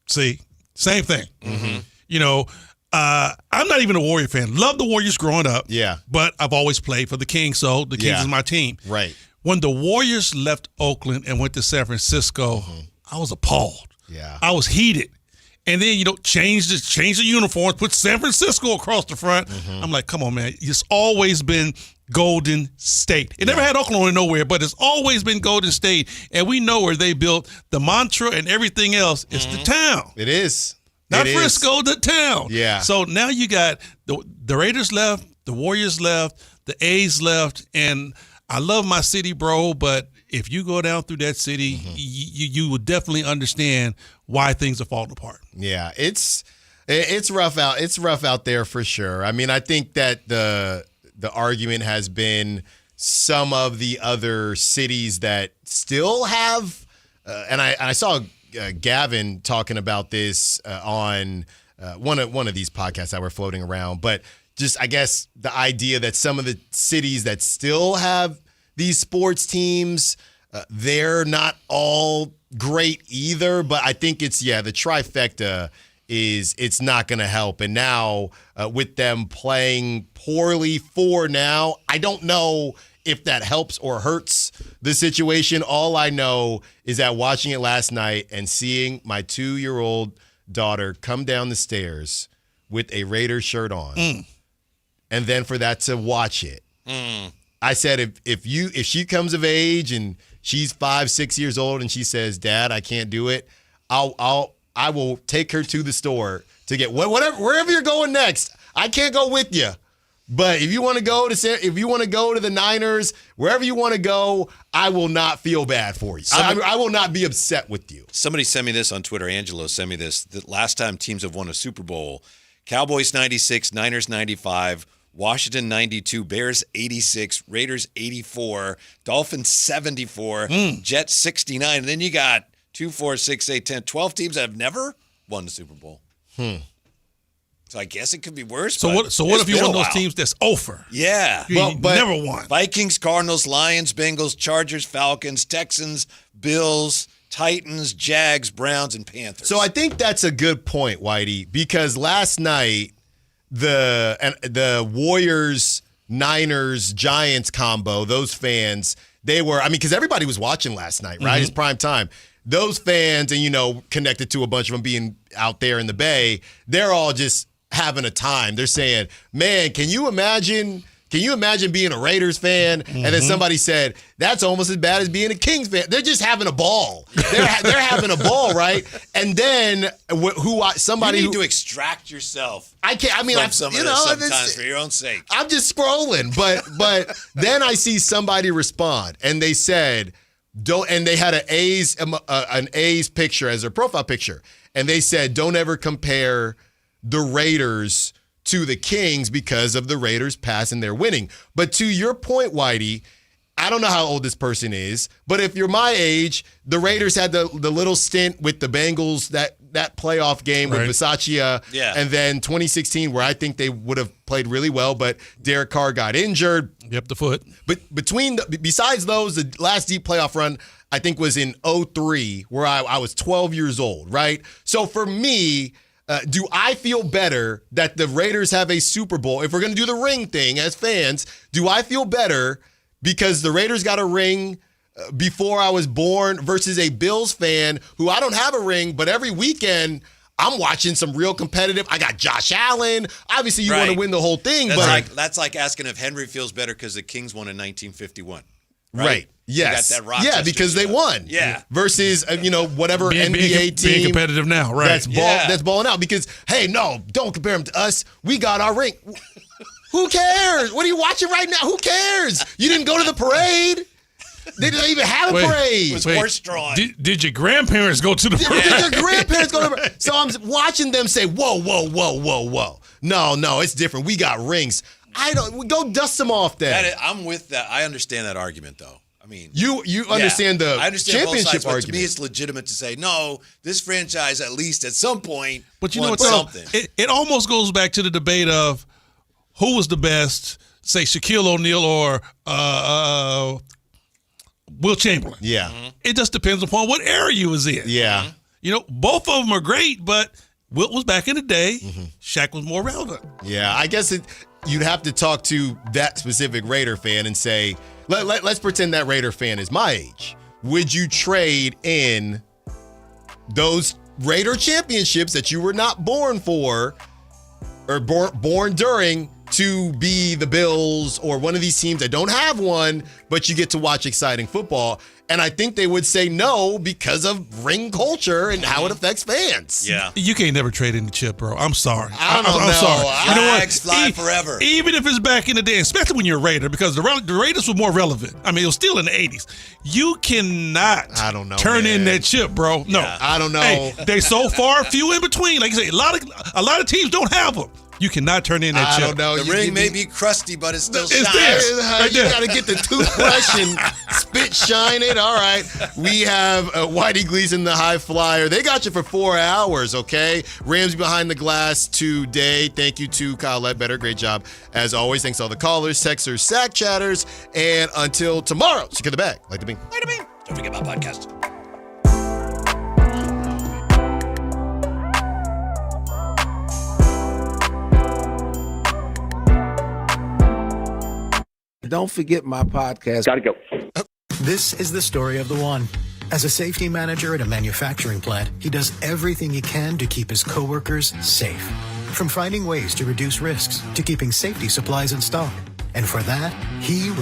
See, same thing. Mm-hmm. You know, I'm not even a Warrior fan. Love the Warriors growing up. Yeah. But I've always played for the Kings, so the Kings is my team. Right. When the Warriors left Oakland and went to San Francisco, I was appalled. Yeah. I was heated. And then, change the uniforms, put San Francisco across the front. Mm-hmm. I'm like, come on, man. It's always been Golden State. It never had Oklahoma nowhere, but it's always been Golden State. And we know where they built the mantra and everything else. It's the town. It is. Not Frisco, the town. Yeah. So now you got the Raiders left, the Warriors left, the A's left, and I love my city, bro, but if you go down through that city, you would definitely understand why things are falling apart. Yeah, it's rough out. It's rough out there for sure. I mean, I think that the argument has been some of the other cities that still have, and I saw Gavin talking about this on one of these podcasts that were floating around, but just I guess the idea that some of the cities that still have these sports teams, they're not all great either, but I think it's the trifecta it's not going to help. And now with them playing poorly for now, I don't know if that helps or hurts the situation. All I know is that watching it last night and seeing my 2-year-old daughter come down the stairs with a Raiders shirt on, and then for that to watch it, I said, if she comes of age and she's 5-6 years old and she says, "Dad, I can't do it," I will take her to the store to get wherever you're going next. I can't go with you, but if you want to go to the Niners, wherever you want to go, I will not feel bad for you. I will not be upset with you. Somebody sent me this on Twitter. Angelo sent me this. The last time teams have won a Super Bowl: Cowboys 96, Niners 95. Washington 92, Bears 86, Raiders 84, Dolphins 74, Jets 69, and then you got 2, 4, 6, 8, 10, 12 teams that have never won the Super Bowl. So I guess it could be worse. So what if you're one of those teams that's over? Yeah. But never won. Vikings, Cardinals, Lions, Bengals, Chargers, Falcons, Texans, Bills, Titans, Jags, Browns, and Panthers. So I think that's a good point, Whitey, because last night the Warriors, Niners, Giants combo, those fans, because everybody was watching last night, right? It's prime time. Those fans, and connected to a bunch of them being out there in the Bay, they're all just having a time. They're saying, "Man, can you imagine being a Raiders fan?" And then somebody said, "That's almost as bad as being a Kings fan." They're just having a ball. They're having a ball, right? And then somebody you need to extract yourself. I can't. I mean, from some of this sometimes for your own sake. I'm just scrolling, but then I see somebody respond, and they said, "Don't." And they had an A's picture as their profile picture, and they said, "Don't ever compare the Raiders to the Kings because of the Raiders' past and their winning." But to your point, Whitey, I don't know how old this person is, but if you're my age, the Raiders had the little stint with the Bengals, that playoff game with Bisaccia, and then 2016 where I think they would have played really well, but Derek Carr got injured. Yep, the foot. But besides those, the last deep playoff run I think was in 2003 where I was 12 years old, right? So for me, do I feel better that the Raiders have a Super Bowl? If we're going to do the ring thing as fans, do I feel better because the Raiders got a ring before I was born versus a Bills fan who I don't have a ring, but every weekend I'm watching some real competitive. I got Josh Allen. Obviously, you want to win the whole thing. That's like asking if Henry feels better because the Kings won in 1951. Right. Yes. You got that Rochester because they won. Yeah. Versus whatever NBA team being competitive now, right? That's balling out. Because hey, no, don't compare them to us. We got our ring. Who cares? What are you watching right now? Who cares? You didn't go to the parade. They didn't even have a parade. It was horse-drawn. Did your grandparents go to the parade? Did your grandparents go to the parade? So I'm watching them say, whoa. No, it's different. We got rings. Go dust them off then. I'm with that. I understand that argument, though. I mean, you understand the I understand championship both sides, argument. but to me, it's legitimate to say, no, this franchise, at least at some point, but you know wants what? something. It almost goes back to the debate of who was the best, say Shaquille O'Neal or Will Chamberlain. Yeah. It just depends upon what era you was in. Yeah. You know, both of them are great, but Wilt was back in the day. Shaq was more relevant. Yeah, I guess you'd have to talk to that specific Raider fan and say, let's pretend that Raider fan is my age. Would you trade in those Raider championships that you were not born for or born during to be the Bills or one of these teams that don't have one, but you get to watch exciting football? And I think they would say no because of ring culture and how it affects fans. Yeah. You can't never trade in the chip, bro. I'm sorry. I don't know. I'm sorry. You know what? Flags fly forever. Even if it's back in the day, especially when you're a Raider, because the Raiders were more relevant. I mean, it was still in the 80s. You cannot turn in that chip, bro. No. Yeah. I don't know. Hey, they so far few in between. Like you say, a lot of teams don't have them. You cannot turn in that chip. I don't know. The ring may be crusty, but it still shines. You got to get the toothbrush and spit shine it. All right. We have Whitey Gleason, the high flyer. They got you for 4 hours, okay? Ramsey behind the glass today. Thank you to Kyle Ledbetter. Great job. As always, thanks to all the callers, texters, sack chatters. And until tomorrow, secure the bag. Like the beam. Like the beam. Don't forget about podcasts. Don't forget my podcast. Gotta go. This is the story of the one. As a safety manager at a manufacturing plant, he does everything he can to keep his coworkers safe. From finding ways to reduce risks to keeping safety supplies in stock. And for that, he